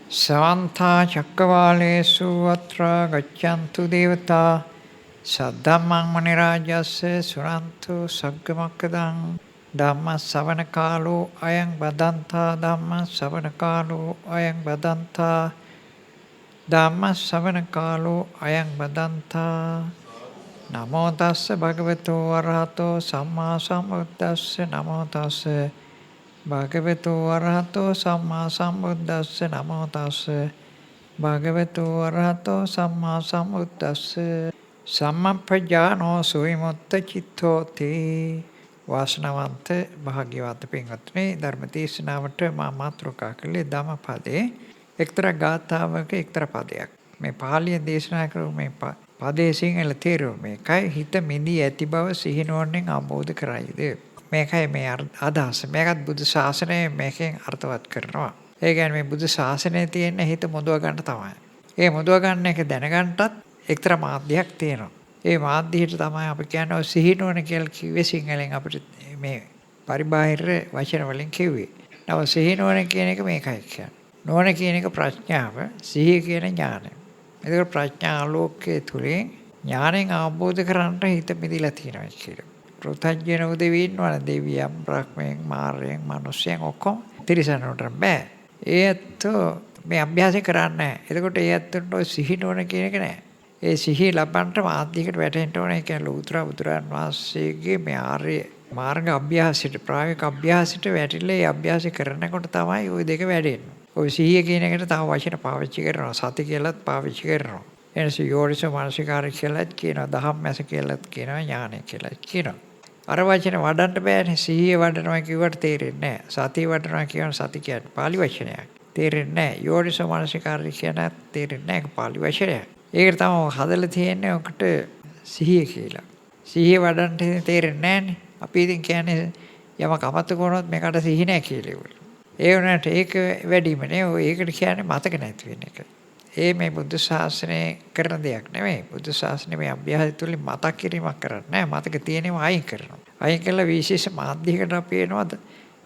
Samantha Chakkavaleshu Atra Gachantu Devata Saddhammang Manirajase Surantu Saggamakadang Dhamma Savanakalu Ayang Badanta Dhamma Savanakalu Ayang Badanta Dhamma Savanakalu Ayang Badanta Namo Tassa Bhagavato Arahato Samma Sambuddhassa Namo Tassa Bhagavato Arahato Samma Sambuddhassa Namo Tassa Bhagavato Arahato Samma Sambuddhassa Sammapajjano Suvimutta Cittoti වාසනාවන්ත භාග්‍යවත් පින්වත්නි ධර්ම දේශනාවට මා මාතෘකා කළේ ධම්මපදයේ එක්තරා ගාථාවක එක්තරා පදයක්. මේ පාලිය දේශනා කරු මේ පදයේ සිංහල තේරුම මේකයි හිත මිදී ඇති බව සිහිනුවණෙන් අවබෝධ කරයිද. මේකයි මේ අදහස. මේකත් බුදු ශාසනය මේකෙන් අර්ථවත් කරනවා. ඒ කියන්නේ මේ බුදු ශාසනයේ තියෙන හිත මොදව ගන්න තමයි. ඒ මොදව ගන්න එක දැනගන්නටත් එක්තරා මාධ්‍යයක් තියෙනවා. ඒ මාධ්‍යයට තමයි අපි කියන්නේ සිහිනුවණ කියලා කිව්වේ සිංහලෙන් අපිට මේ පරිබාහිර වචන වලින් කිව්වේ. නව සිහිනුවණ කියන එක මේකයි කියන්නේ. නුවණ කියන එක ප්‍රඥාව, සිහිය කියන ඥානය. ඒක ප්‍රඥා ආලෝකයේ තුලින් ඥාණයෙන් අවබෝධ කරගන්නට හිත මිදිලා තියෙනවා කියලා. පෘථග්ජන උදෙවින් වන දෙවියන්, බ්‍රහ්මයන්, මාරයන්, මිනිස්යන් ඔක්කොම තිරසනුන්ට බෑ. ඒත් මේ අභ්‍යාසය කරන්නේ නැහැ. එතකොට ඒ ඇත්තට ඔය සිහිනුවණ කියන එක නැහැ. ඒ සිහිය ලබන්නට මාධ්‍යයකට වැටෙන්න ඕනේ. ඒ කියන්නේ ලෝතර බුදුරන් වහන්සේගේ මේ ආර්ය මාර්ග අභ්‍යාසයට ප්‍රායෝගික අභ්‍යාසයට වැටිලා ඒ අභ්‍යාසය කරනකොට තමයි ওই දෙක වැඩෙන්නේ. ওই සිහිය කියන එකට තව වචන පාවිච්චි කරනවා. සති කියලාත් පාවිච්චි කරනවා. එනස යෝනිසෝ මනසිකාරය කියලාත් කියනවා. දහම්මැස කියලාත් කියනවා. ඥානය කියලාත් කියනවා. අර වචන වඩන්න බෑනේ. සිහිය වඩනවා කිව්වට තේරෙන්නේ නැහැ. සතිය වඩනවා කියන සති කියන්නේ පාලි වචනයක්. තේරෙන්නේ නැහැ. යෝනිසෝ මනසිකාරය කියන තේරෙන්නේ නැහැ. ඒක පාලි වචනයක්. ඒකට තමයි හදලා තියෙන්නේ ඔකට සිහිය කියලා. සිහිය වඩන්න තේරෙන්නේ නැහනේ. අපි ඉතින් කියන්නේ යමක් අමතක වුණොත් මේකට සිහි නැහැ කියලා. ඒ වුණාට ඒක වැඩිමනේ. ඒකට කියන්නේ මතක නැති වෙන එක. ඒ මේ බුද්ධ ශාසනය කරන දෙයක් නෙමෙයි. බුද්ධ ශාසනය මේ අභ්‍යාසය තුළින් මතක් කිරීමක් කරන්නේ නැහැ. මතක තියෙනව අයින් කරනවා. අයින් කළා විශේෂ මාධ්‍යයකට අපි එනවාද?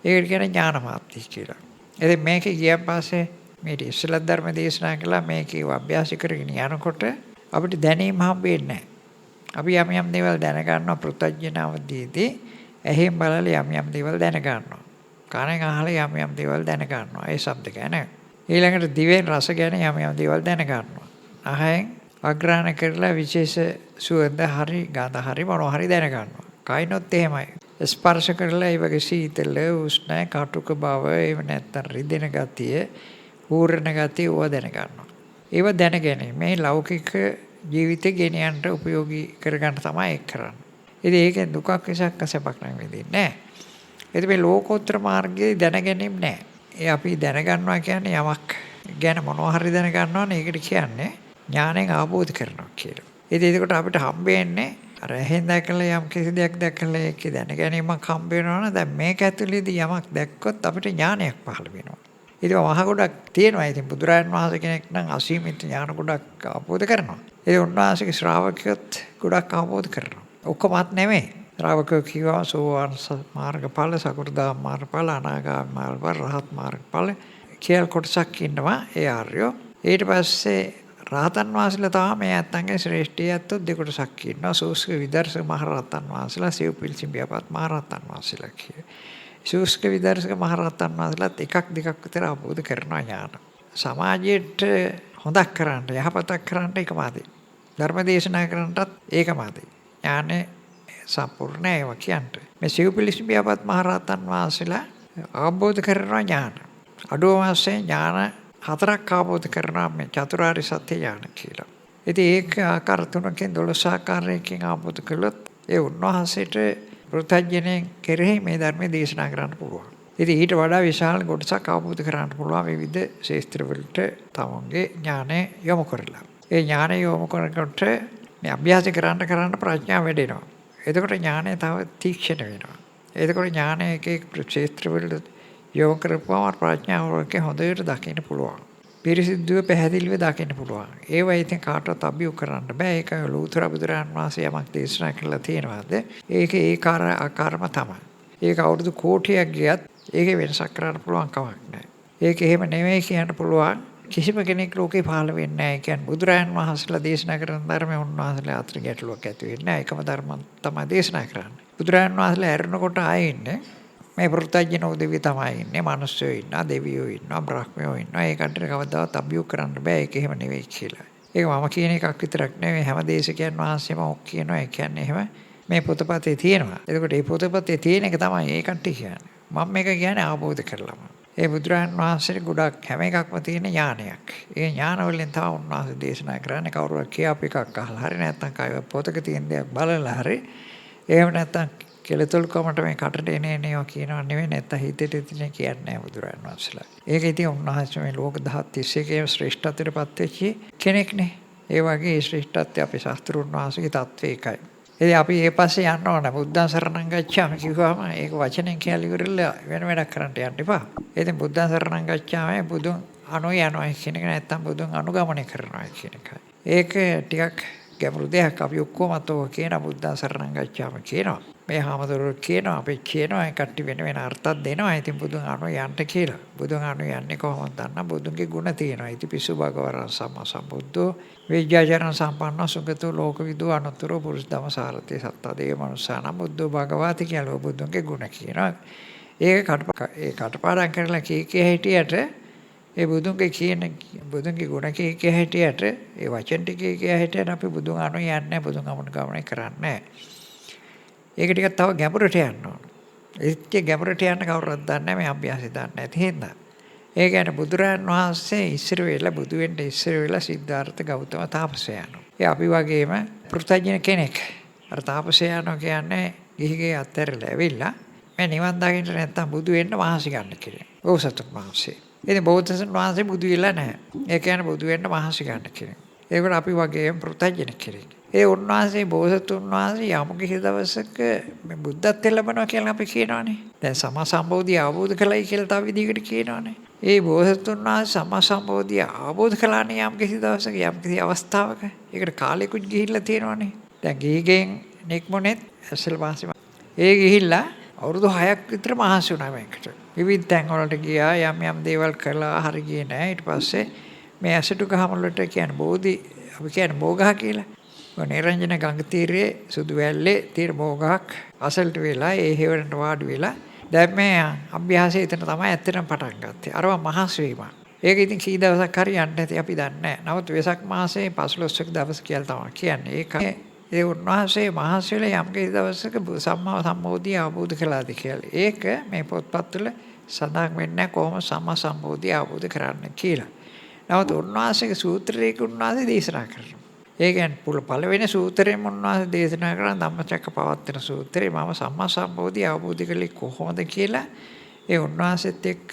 ඒකට කියන්නේ ඥාන මාධ්‍ය කියලා. ඉතින් මේකේ ගියන් පස්සේ මේ ඉස්සෙල්ලා ධර්ම දේශනා කළා මේකේ අභ්‍යාස කරගෙන යනකොට අපිට දැනීම හම්බෙන්නේ නැහැ. අපි යම් දේවල් දැනගන්නවා පෘථග්ජනවදීදී ඇහෙන් බලලා යම් දේවල් දැනගන්නවා. කනෙන් අහලා යම් දේවල් දැනගන්නවා. ඒ ශබ්ද ගැන. ඊළඟට දිවෙන් රස ගැන යම් දේවල් දැනගන්නවා. අහයෙන් අග්‍රහණ කරලා විශේෂ සුවඳ හරි ගඳ හරි මොනවා හරි දැනගන්නවා. කයිනොත් එහෙමයි. ස්පර්ශ කරලා ඒ වගේ සීතල උෂ්ණ කටුක බව එහෙම නැත්නම් රිදෙන ගතිය ඌරණ ගතිය ඕවා දැනගන්නවා. ඒව දැනගෙන මේ ලෞකික ජීවිතේ ගෙන යන්න උපයෝගී කරගන්න තමයි ඒක කරන්නේ. ඉතින් ඒකෙන් දුකක් විසක් සැපක් නම් වෙදින්නේ නැහැ. ඒත් මේ ලෝකෝත්තර මාර්ගයේ දැනගැනීම නැහැ. ඒ අපි දැනගන්නවා කියන්නේ යමක් ගැන මොනවා හරි දැනගන්නවනේ ඒකට කියන්නේ ඥාණයෙන් අවබෝධ කරනවා කියලා. ඉතින් ඒකට අපිට හම්බෙන්නේ අර එහෙන් දැකලා යම් කිසි දෙයක් දැකලා ඒකේ දැනගැනීමක් හම්බ වෙනවනේ. දැන් මේක ඇතුළේදී යමක් දැක්කොත් අපිට ඥානයක් පහළ වෙනවා. ඉතින් මහ ගොඩක් තියෙනවා. ඉතින් බුදුරජාණන් වහන්සේ කෙනෙක් නම් අසීමිත ඥාන ගොඩක් අවබෝධ කරනවා. ඉතින් උන්වහන්සේගේ ශ්‍රාවකයොත් ගොඩක් අවබෝධ කරනවා. ඔක්කොමත් නෙමෙයි. ශ්‍රාවකයෝ කියවා සෝවාන් මාර්ගඵල, සකෘදාගාමී මාර්ගඵල, අනාගාමී මාර්ගඵල, රහත් මාර්ගඵල කියලා කොටසක් ඉන්නවා ඒ ආර්යෝ. ඊට පස්සේ රහතන් වහන්සේලා තමයි මේ අත්තන්ගේ ශ්‍රේෂ්ඨියත්ව දෙකොටසක් ඉන්නවා. සෝස්ක විදර්ශක මහරහතන් වහන්සේලා, සිව්පිලිසිම් ව්‍යාපත් මහරහතන් වහන්සේලා කියලා. සූස්ක විදර්ශක මහරහතන් වහන්සේලාත් එකක් දෙකක් විතර අවබෝධ කරනවා ඥාන. සමාජයට හොදක් කරන්න, යහපතක් කරන්න එකමයි. ධර්ම දේශනා කරන්නටත් ඒකමයි. ඥානෙ සම්පූර්ණ ඒවා කියන්නේ. මේ සිව්පිලිසිම් ව්‍යාපත් මහරහතන් වහන්සේලා අවබෝධ කරනවා ඥාන. අඩුව වශයෙන් ඥාන හතරක් අවබෝධ කරනවා මේ චතුරාර්ය සත්‍ය ඥාන කියලා. ඉතින් ඒක ආකාර තුනකින් 12 ආකාරයකින් අවබෝධ කළොත් ඒ උන්වහන්සේට පෘථග්ජනයන් කෙරෙහි මේ ධර්මයේ දේශනා කරන්න පුළුවන්. ඉතින් ඊට වඩා විශාල කොටසක් අවබෝධ කරගන්න පුළුවන් විවිධ ශාස්ත්‍ර වලට තමන්ගේ ඥානය යොමු කරලා. ඒ ඥානය යොමු කරනකොට මේ අභ්‍යාස කරන්න ප්‍රඥාව වැඩෙනවා. එතකොට ඥානය තව තීක්ෂණ වෙනවා. එතකොට ඥානය එක ශාස්ත්‍ර වලට යොමු කරපුවම ප්‍රඥාව වලක හොඳට දකින්න පුළුවන්. පිරිසිදුව පැහැදිලිව දකින්න පුළුවන්. ඒවා ඉතින් කාටවත් අභියෝග කරන්න බෑ. ඒක ලෝතර බුදුරජාණන් වහන්සේ යමක් දේශනා කළා තියෙනවාද? ඒක ආකාරම තමයි. ඒක අවුරුදු කෝටියක් ගියත් ඒකේ වෙනසක් කරන්න පුළුවන් කමක් නැහැ. ඒක එහෙම නෙමෙයි කියන්න පුළුවන්. කිසිම කෙනෙක් ලෝකේ පහළ වෙන්නේ නැහැ. ඒ කියන්නේ බුදුරජාණන් වහන්සේලා දේශනා කරන ධර්මයේ උන්වහන්සේලා අතර ගැටලුවක් ඇති වෙන්නේ නැහැ. එකම ධර්ම තමයි දේශනා කරන්නේ. බුදුරජාණන් වහන්සේලා ඇරෙනකොට ආයේ ඉන්නේ මේ පෘථග්ජන උදවිය තමයි ඉන්නේ. මිනිස්සුයෝ ඉන්නවා, දෙවියෝ ඉන්නවා, බ්‍රහ්මයෝ ඉන්නවා. ඒ කන්ටර කවදාවත් අභියෝග කරන්න බෑ. ඒක එහෙම නෙවෙයි කියලා. ඒක මම කියන එකක් විතරක් නෙවෙයි. හැම දේශකයන් වහන්සේම ඔක් කියනවා. ඒ කියන්නේ එහෙම මේ පොතපතේ තියෙනවා. එතකොට මේ පොතපතේ තියෙන එක තමයි ඒ කන්ටි කියන්නේ. මම මේක කියන්නේ අවබෝධ කරලම. ඒ බුදුරජාණන් වහන්සේට ගොඩක් හැම එකක්ම තියෙන ඥානයක්. ඒ ඥාන වලින් තමයි උන්වහන්සේ දේශනා කරන්නේ. කවුරුහක් කියපු එකක් අහලා හරි නැත්නම් කයි පොතක තියෙන දේක් බලලා හරි. එහෙම නැත්නම් කෙලතුල්කමට මේ කටට එනේවා කියනවා නෙවෙයි නැත්නම් හිතට ඉතින් කියන්නේ නැහැ බුදුරජාණන් වහන්සේලා. ඒක ඉතින් උන්වහන්සේ මේ ලෝක දහත් 31 ශ්‍රේෂ්ඨත්වයට පත් වෙච්ච කෙනෙක්නේ. ඒ වගේ ශ්‍රේෂ්ඨත්වය අපේ ශාස්ත්‍රුන් වහන්සේගේ තත්වය එකයි. ඉතින් අපි ඒ පස්සේ යන්න ඕන. බුද්ධං සරණං ගච්ඡාමි කිව්වම ඒක වචනෙන් කියලා ඉවරලා වෙන වැඩක් කරන්න යන්න එපා. ඉතින් බුද්ධං සරණං ගච්ඡාමි බුදුන් අනු යනවා කියන එක නැත්තම් බුදුන් අනුගමනය කරනවා කියන එකයි. ඒක ටිකක් ගැඹුරු දෙයක්. අපි ඔක්කොම අතෝ කියන බුද්ධං සරණං ගච්ඡාමි කියනවා. මේ හැමදෙරෝ කියනවා අපි කියනවා ඒ කට්ටි වෙන වෙන අර්ථයක් දෙනවා. ඉතින් බුදුන් අනු යන්න කියලා. බුදුන් අනු යන්නේ කොහොමද දන්නා? බුදුන්ගේ ගුණ තියෙනවා. ඉතින් පිසු භගවරං සම්මා සම්බුද්ධෝ විද්‍යාචරණ සම්පන්න සුගතෝ ලෝකවිදු අනුත්තර පුරුෂ ධම්මසාරතේ සත්තා දේව මනුස්සාන බුද්ධෝ භගවාති කියලා බුදුන්ගේ ගුණ කියනවා. ඒක කටපාඩම් කරලා කීකේ හිටියට ඒ බුදුන්ගේ කියන බුදුන්ගේ ගුණ කීකේ හිටියට ඒ වචන ටිකේ කීකේ හිටියට අපි බුදුන් අනු යන්නේ බුදුන් අනුගමනය කරන්නේ. ඒක ටිකක් තව ගැඹුරට යන්න ඕන. ඒත් ගැඹුරට යන්න කවුරුත් දන්නේ නැහැ මේ අභ්‍යාසය දන්නේ නැති හින්දා. ඒ කියන්නේ බුදුරජාන් වහන්සේ ඉස්සර වෙලා බුදු වෙන්න ඉස්සර වෙලා සිද්ධාර්ථ ගෞතම තාපසයන්ෝ. ඒ අපි වගේම පෘථග්ජන කෙනෙක්. අර තාපසයන්ෝ කියන්නේ ගිහිගේ අත්හැරලා ඇවිල්ලා මේ නිවන් දකින්න නැත්තම් බුදු වෙන්න මහන්සි ගන්න කෙනෙක්. බෝසතුන් වහන්සේ. ඉතින් බෝසතුන් වහන්සේ බුදු වෙලා නැහැ. ඒ කියන්නේ බුදු වෙන්න මහන්සි ගන්න කෙනෙක්. ඒකට අපි වගේම පෘථග්ජන කෙනෙක්. ඒ උන්වහන්සේ බෝසතුන් වහන්සේ යම් කිසි දවසක මේ බුද්ධත්වයට ලැබෙනවා කියලා අපි කියනවානේ. දැන් සම්මා සම්බෝධිය අවබෝධ කළයි කියලා තව විදිහකට කියනවානේ. ඒ බෝසතුන් වහන්සේ සම්මා සම්බෝධිය අවබෝධ කළානේ යම් කිසි දවසක යම් කිසි අවස්ථාවක. ඒකට කාලෙකුත් ගිහිල්ලා තියෙනවානේ. දැන් ගිහිගෙන් නික්මුණෙත් ඇසල් වාසි. ඒ ගිහිල්ලා අවුරුදු 6ක් විතර මහන්සි වුණා මේකට. විවිධ තැන් වලට ගියා යම් දේවල් කළා හරි ගියේ නැහැ. ඊට පස්සේ මේ ඇසටු ගහම වලට කියන්නේ බෝධි අපි කියන්නේ බෝගහ කියලා. නිරංජන ගඟ තීරයේ සුදු වැල්ලේ තීර බෝගහක් අසලට වෙලා ඒ හේවරට වාඩි වෙලා දැන් මේ අභ්‍යාසය එතන තමයි ඇත්තටම පටන් ගත්තේ. අරව මහස් වීම. ඒක ඉතින් කී දවසක් හරි යන්න නැති අපි දන්නේ නැහැ. නමුත් වෙසක් මාසයේ 15ක දවස් කියලා තමයි කියන්නේ. ඒක ඒ උන්වහන්සේ මහස් වෙලා යම් කී දවසක සම්මා සම්බෝධිය අවබෝධ කළාද කියලා. ඒක මේ පොත්පත්වල සඳහන් වෙන්නේ කොහොම සම්මා සම්බෝධිය අවබෝධ කරන්න කියලා. නමුත් උන්වහන්සේගේ සූත්‍රයක උන්වහන්සේ දේශනා කරනවා. ඒ කියන්නේ පළවෙනි සූත්‍රයෙන් උන්වහන්සේ දේශනා කරන ධම්මචක්කපවත්තන සූත්‍රේ මම සම්මා සම්බෝධිය අවබෝධ කළේ කොහොමද කියලා ඒ උන්වහන්සේත් එක්ක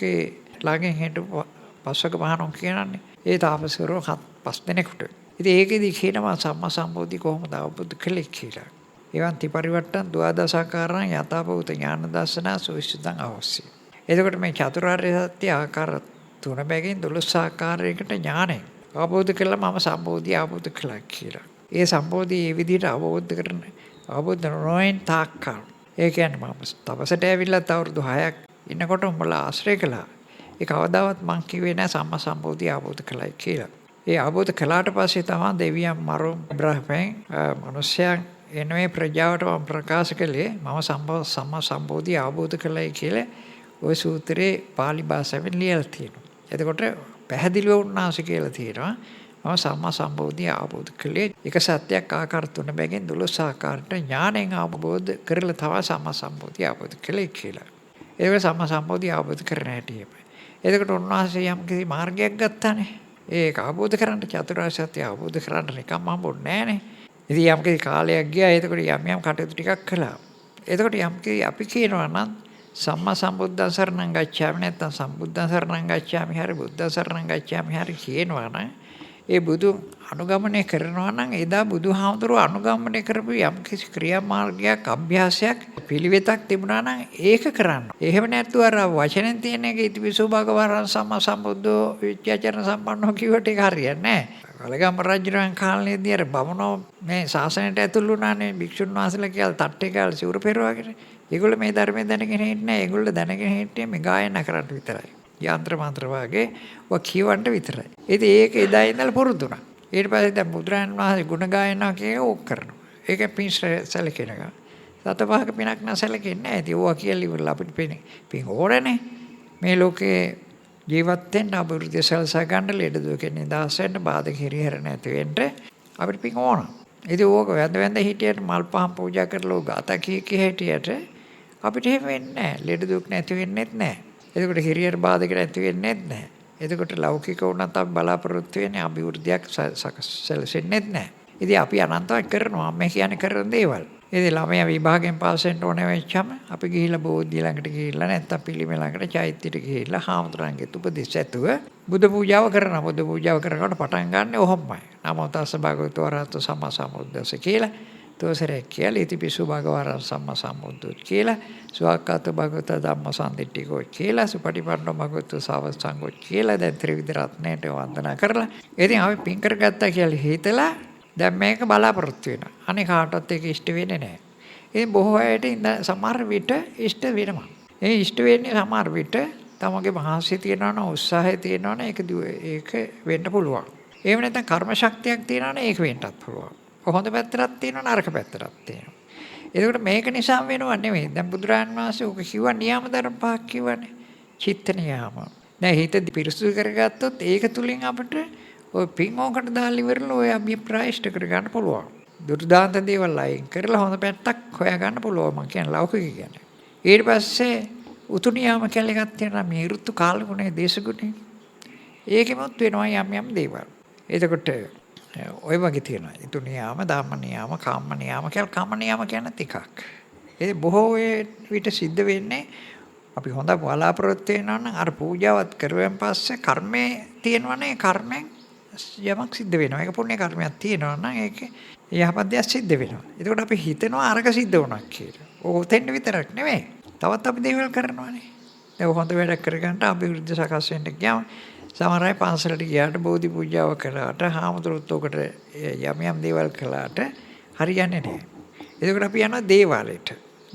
ළඟින් හිටපු පස්වක මහණුන් කියනන්නේ ඒ තාපසවරු 5 දෙනෙකුට. ඉතින් ඒකෙදි කියනවා සම්මා සම්බෝධිය කොහොමද අවබෝධ කළේ කියලා. එවන් ත්‍රිපරිවට්ටන් ද්වාදසාකාරණ යථාභූත ඥාන දර්ශන සවිසුද්ධං අවශ්‍ය. එතකොට මේ චතුරාර්ය සත්‍ය ආකාර 3 බැගින් 12 ආකාරයකට ඥානෙ අවබෝධ කළා මම සම්බෝධිය අවබෝධ කළා කියලා. ඒ සම්බෝධිය මේ විදිහට අවබෝධ කරන අවබෝධ නොවන තාක්කල්. ඒ කියන්නේ මම තපසට ඇවිල්ලා අවුරුදු 6ක් ඉන්නකොට උඹලා ආශ්‍රය කළා. ඒ කවදාවත් මං කිව්වේ නෑ සම්මා සම්බෝධිය අවබෝධ කළයි කියලා. ඒ අවබෝධ කළාට පස්සේ තමයි දෙවියන් මරුන් බ්‍රහ්මයන් මිනිස්යන් එනේ ප්‍රජාවට මම ප්‍රකාශ කළේ මම සම්මා සම්බෝධිය අවබෝධ කළයි කියලා ওই සූත්‍රේ පාලි භාෂාවෙන් ලියලා තියෙනවා. එතකොට පැහැදිලිව උන්වහන්සේ කියලා තියෙනවා මම සම්මා සම්බෝධිය අවබෝධ කළේ එක සත්‍යයක් ආකාර 3 බැගින් 12 ආකාරයට ඥාණයෙන් අවබෝධ කරලා තමයි සම්මා සම්බෝධිය අවබෝධ කළේ කියලා. ඒක සම්මා සම්බෝධිය අවබෝධ කරන හැටි. එතකොට උන්වහන්සේ යම් කිසි මාර්ගයක් ගත්තානේ. ඒක අවබෝධ කරන්න චතුරාර්ය සත්‍ය අවබෝධ කරන්න නිකම්ම හම්බුන්නේ නැහනේ. ඉතින් යම් කිසි කාලයක් ගියා. එතකොට යම් කටයුතු ටිකක් කළා. එතකොට යම් කිසි අපි කියනවා නම් සම්මා සම්බුද්ධං සරණං ගච්ඡාමි නැත්නම් සම්බුද්ධං සරණං ගච්ඡාමි හරි බුද්ධං සරණං ගච්ඡාමි හරි කියනවා නම් ඒ බුදු අනුගමනය කරනවා නම් එදා බුදුහාමුදුරුවෝ අනුගමනය කරපු යම් කිසි ක්‍රියාමාර්ගයක් අභ්‍යාසයක් පිළිවෙතක් තිබුණා නම් ඒක කරන්න. එහෙම නැත්නම් අර වචනෙන් තියෙන එක ඉතිවිසෝ භගවරං සම්මා සම්බුද්ධෝ විද්‍යාචරණ සම්පන්නෝ කියවට ඒක හරියන්නේ නැහැ. කලගම් රජුන් කාලේදී අර බමුණෝ මේ ශාසනයට ඇතුළු වුණානේ භික්ෂුන් වහන්සේලා කියලා තට්ටේ කාලේ සිවුරු පෙරවාගෙන. ඒගොල්ලෝ මේ ධර්මයේ දැනගෙන හිටියේ නැහැ. ඒගොල්ලෝ දැනගෙන හිටියේ මේ ගායනා කරන්න විතරයි. යంత్ర මන්ත්‍ර වාගේ ඔය කියවන්න විතරයි. ඉතින් ඒක එදා ඉඳලා පුරුදුනා. ඊට පස්සේ දැන් බුදුරජාණන් වහන්සේ ගුණ ගායනා කියන ඕක කරනවා. ඒක පින් සැලකෙනවා. සතපහක පිනක් නැසැලකෙන්නේ නැහැ. ඉතින් ඕවා කියලා ඉවරලා අපිට පින් ඕරනේ. මේ ලෝකේ ජීවත් වෙන්න අභිවෘද්ධිය සලසා ගන්න ලෙඩ දුකෙන් නිදහස් වෙන්න බාධක හිරිහැර නැති වෙන්න අපිට පින් ඕන. ඉතින් ඕක වැඳ හිටියට මල් පහන් පූජා කරලා ගාතා කී හිටියට අපිට එහෙම වෙන්නේ නැහැ. ලෙඩ දුක් නැති වෙන්නේත් නැහැ. එතකොට හිරිහැර බාධක නැති වෙන්නේත් නැහැ. එතකොට ලෞකික වුණත් අපි බලාපොරොත්තු වෙන්නේ අභිවෘද්ධියක් සැලසෙන්නේත් නැහැ. ඉතින් අපි අනන්තවත් කරනවා මේ කියන්නේ කරන දේවල්. ඉතින් ළමයා විභාගයෙන් පාස් වෙන්න ඕනේ වෙච්චම අපි ගිහිල්ලා බෝධිය ළඟට ගිහිල්ලා නැත්නම් පිළිමය ළඟට චෛත්‍යයට ගිහිල්ලා හාමුදුරන්ගේ උපදෙස් ඇතුව බුදු පූජාව කරනවා. බුදු පූජාව කරනකොට පටන් ගන්න ඔහොමයි. නමෝ තස්ස භගවතු වරහතු සම්මා සම්බුද්දස්ස කියලා තෝසරේ කියලා ඉතිපිසු භගවරන් සම්මා සම්බුද්ධ කියලා සුවක්ඛාත භගවත ධම්මසන්දිට්ඨිකෝ කියලා සුපටිපන්නෝ භගවතු සාවසංගෝ කියලා දැන් ත්‍රිවිධ රත්නයට වන්දනා කරලා ඉතින් අපි පින් කරගත්තා කියලා හිතලා දැන් මේක බලාපොරොත්තු වෙනවා. අනේ කාටවත් ඒක ඉෂ්ට වෙන්නේ නැහැ. ඉතින් බොහෝ අයට සමහර විට ඉෂ්ට වෙනවා. ඒ ඉෂ්ට වෙන්නේ සමහර විට තමගේ මහන්සිය තියනවා නම් උත්සාහය තියනවා නම් ඒක වෙන්න පුළුවන්. එහෙම නැත්නම් කර්ම ශක්තියක් තියනවා නම් ඒක වෙන්නත් පුළුවන්. හොඳ පැත්තක් තියෙනවා නරක පැත්තක් තියෙනවා. ඒකට මේක නිසා වෙනව නෙවෙයි. දැන් බුදුරජාන් වහන්සේ ඔක කිව්වා නියම ධර්ම පහක් කිව්වනේ. චිත්ත නියාම. දැන් හිත පිරිසුදු කරගත්තොත් ඒක තුලින් අපිට ඔය පින් ඕකට දාලා ඉවරලා ඔය අභිප්‍රාය ඉෂ්ට කරගන්න පුළුවන්. දුර්දාන්ත දේවල් අයින් කරලා හොඳ පැත්තක් හොයාගන්න පුළුවන්. මම කියන්නේ ලෞකික කියන්නේ. ඊට පස්සේ උතු නියාම කියලා එකක් තියෙනවා මේ ඍතු කාලගුණේ දේශගුණේ. ඒකෙමත් වෙනවා යම් දේවල්. එතකොට ඔය වගේ තියෙනවා. ඍතු නියාම, ධම්ම නියාම, කාම නියාම කියලා කාම නියාම කියන්නේ ටිකක්. ඒ බොහෝ විට සිද්ධ වෙන්නේ අපි හොඳ බලාපොරොත්තු වෙනවා නම් අර පූජාවත් කරුවෙන් පස්සේ කර්මයේ තියෙනවනේ කර්මෙන් යමක් සිද්ධ වෙනවා. ඒක පුණ්‍ය කර්මයක් තියෙනවා නම් ඒක යහපත් දෙයක් සිද්ධ වෙනවා. එතකොට අපි හිතනවා අරක සිද්ධ වුණා කියලා. ඔතෙන් විතරක් නෙමෙයි. තවත් අපි දේවල් කරනවානේ. දැන් හොඳ වැඩක් කරගන්න අභිවෘද්ධි සකස් වෙන්න ගියාම සමහර අය පන්සලට ගියාට බෝධි පූජාව කළාට හාමුදුරුවොත් උකට යම් දේවල් කළාට හරියන්නේ නැහැ. එතකොට අපි යනවා දේවාලයට.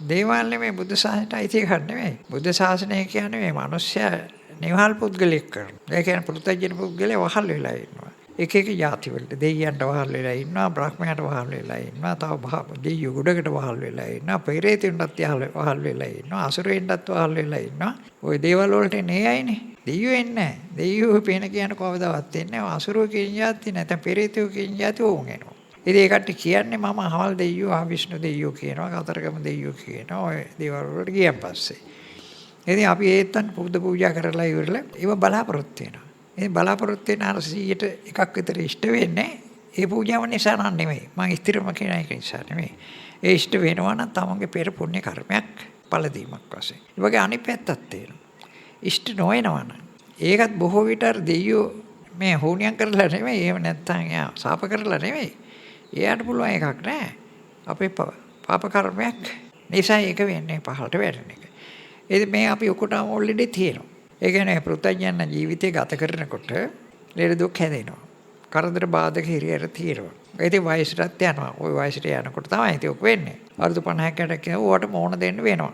දේවාලේ මේ බුද්ධ ශාසනයට අයිති එකක් නෙමෙයි. බුද්ධ ශාසනය කියන්නේ මේ මිනිස්සයා නිවහල් පුද්ගලෙක් කරනවා. ඒ කියන්නේ පෘථජන පුද්ගලයා වහල් වෙලා ඉන්නවා. එක ಜಾති වලට දෙයියන්ට වහල් වෙලා ඉන්නවා, බ්‍රහ්මයාට වහල් වෙලා ඉන්නවා, තව දෙයියෝ ගොඩකට වහල් වෙලා ඉන්නවා, පෙරේතෙන්ටත් වහල් වෙලා ඉන්නවා, අසුරෙන්ටත් වහල් වෙලා ඉන්නවා. ওই දේවල් වලට එන්නේ අයනේ. දෙයියෝ එන්නේ නැහැ. දෙයියෝ පේන කියන කවදාවත් එන්නේ නැහැ. අසුරෝ කියන જાති නැත්නම් පෙරේතයෝ කියන જાති ඕන් එනවා. ඉතින් ඒකට කියන්නේ මම අහවල් දෙයියෝ, විෂ්ණු දෙයියෝ කියනවා, කතරගම දෙයියෝ කියනවා. ඔය දේවල් වලට ගියන් පස්සේ. ඉතින් අපි ඒත්තන් බුද්ධ පූජා කරලා ඉවරලා ඒව බලාපොරොත්තු වෙනවා. ඒ බලාපොරොත්තු වෙන අර 100ට එකක් විතර ඉෂ්ට වෙන්නේ ඒ පූජාව නිසා නම් නෙමෙයි. මම ස්ථිරම කියන එක නිසා නෙමෙයි. ඒ ඉෂ්ට වෙනවා නම් තමන්ගේ පෙර පුණ්‍ය කර්මයක් පළ දීමක් වශයෙන්. ඒ වගේ අනිත් පැත්තක් තියෙනවා. ඉෂ්ට නොවනවා නම් ඒකත් බොහෝ විට අර දෙයියෝ මේ හෝනියම් කරලා නෙමෙයි. එහෙම නැත්නම් එයා සාප කරලා නෙමෙයි. එයාට පුළුවන් එකක් නෑ. අපේ පාප කර්මයක් නිසා ඒක වෙන්නේ පහළට වැටෙන එක. ඒ මේ අපි ඔක්කොටම ඔල්රෙඩි තියෙනවා. ඒ කියන්නේ පෘථජන ජීවිතය ගත කරනකොට ලෙඩ දුක් හැදෙනවා. කරදර බාධක හිරියර තියෙනවා. ඉතින් වයසටත් යනවා. ওই වයසට යනකොට තමයි ඒක වෙන්නේ. අවුරුදු 50කට කියනකොට මොන දෙන්න වෙනවා.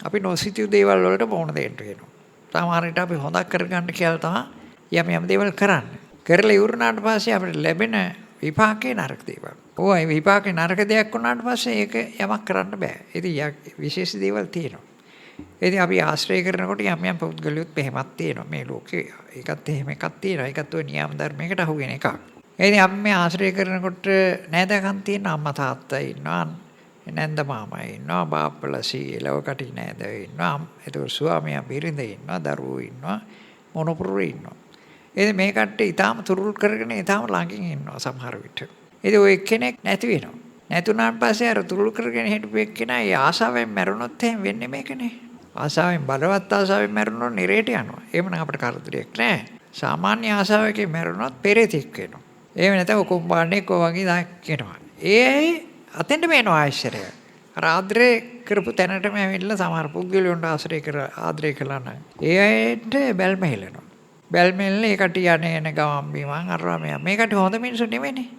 අපි නොසිතූ දේවල් වලට මොන දෙන්න වෙනවා. සමහර විට අපි හොදක් කරගන්න කියලා තමයි යම් දේවල් කරන්නේ. කරලා ඉවරනාට පස්සේ අපිට ලැබෙන විපාකේ නරක දේවල්. ඔය විපාකේ නරක දෙයක් වුණාට පස්සේ ඒක යමක් කරන්න බෑ. ඉතින් විශේෂ දේවල් තියෙනවා. ඉතින් අපි ආශ්‍රය කරනකොට යම් පුද්ගලයොත් මෙහෙමත් තියෙනවා මේ ලෝකේ. ඒකත් එහෙම එකක් තියෙනවා. ඒකත් ඔය නියම ධර්මයකට අහු වෙන එකක්. ඉතින් අපි මේ ආශ්‍රය කරනකොට නෑදකම් තියෙන අම්මා තාත්තා ඉන්නවා. නැන්ද මාමා ඉන්නවා. බාප්පලා සීලව කටි නෑදව ඉන්නවා. ඒතකොට ස්වාමියා බිරිඳ ඉන්නවා. දරුවෝ ඉන්නවා. මොනපුරු ඉන්නවා. ඉතින් මේ කට්ටිය ඊටාම තුරුල් කරගෙන ඊටාම ළඟින් ඉන්නවා සමහර විට. ඉතින් ඔය කෙනෙක් නැති වෙනවා. නැතුණාට පස්සේ අර තුරුල් කරගෙන හිටපු එක්කෙනා ඒ ආසාවෙන් මැරුණොත් එහෙම වෙන්නේ මේකනේ. ආසාවෙන් බලවත් ආසාවෙන් මැරුණොත් නිරේට යනවා. එහෙම නම් අපිට කරදරයක් නෑ. සාමාන්‍ය ආසාවකින් මැරුණොත් පෙරේතෙක් වෙනවා. එහෙම නැත්නම් කුම්බාණෙක් වගේ දාක්කෙනවා. ඒ අතෙන්ට මේනවා ආශ්චර්යය. අර ආද්‍රේ කරපු තැනටම ඇවිල්ලා සමහර පුද්ගලයන්ට ආද්‍රේ කළා නම් ඒ අයට බැල්ම හෙලනවා. බැල්මෙල්ල ඒකට යන්නේ එන ගමන් බිමන් අරවා මේකට හොඳ මිනිස්සු නෙවෙයිනේ.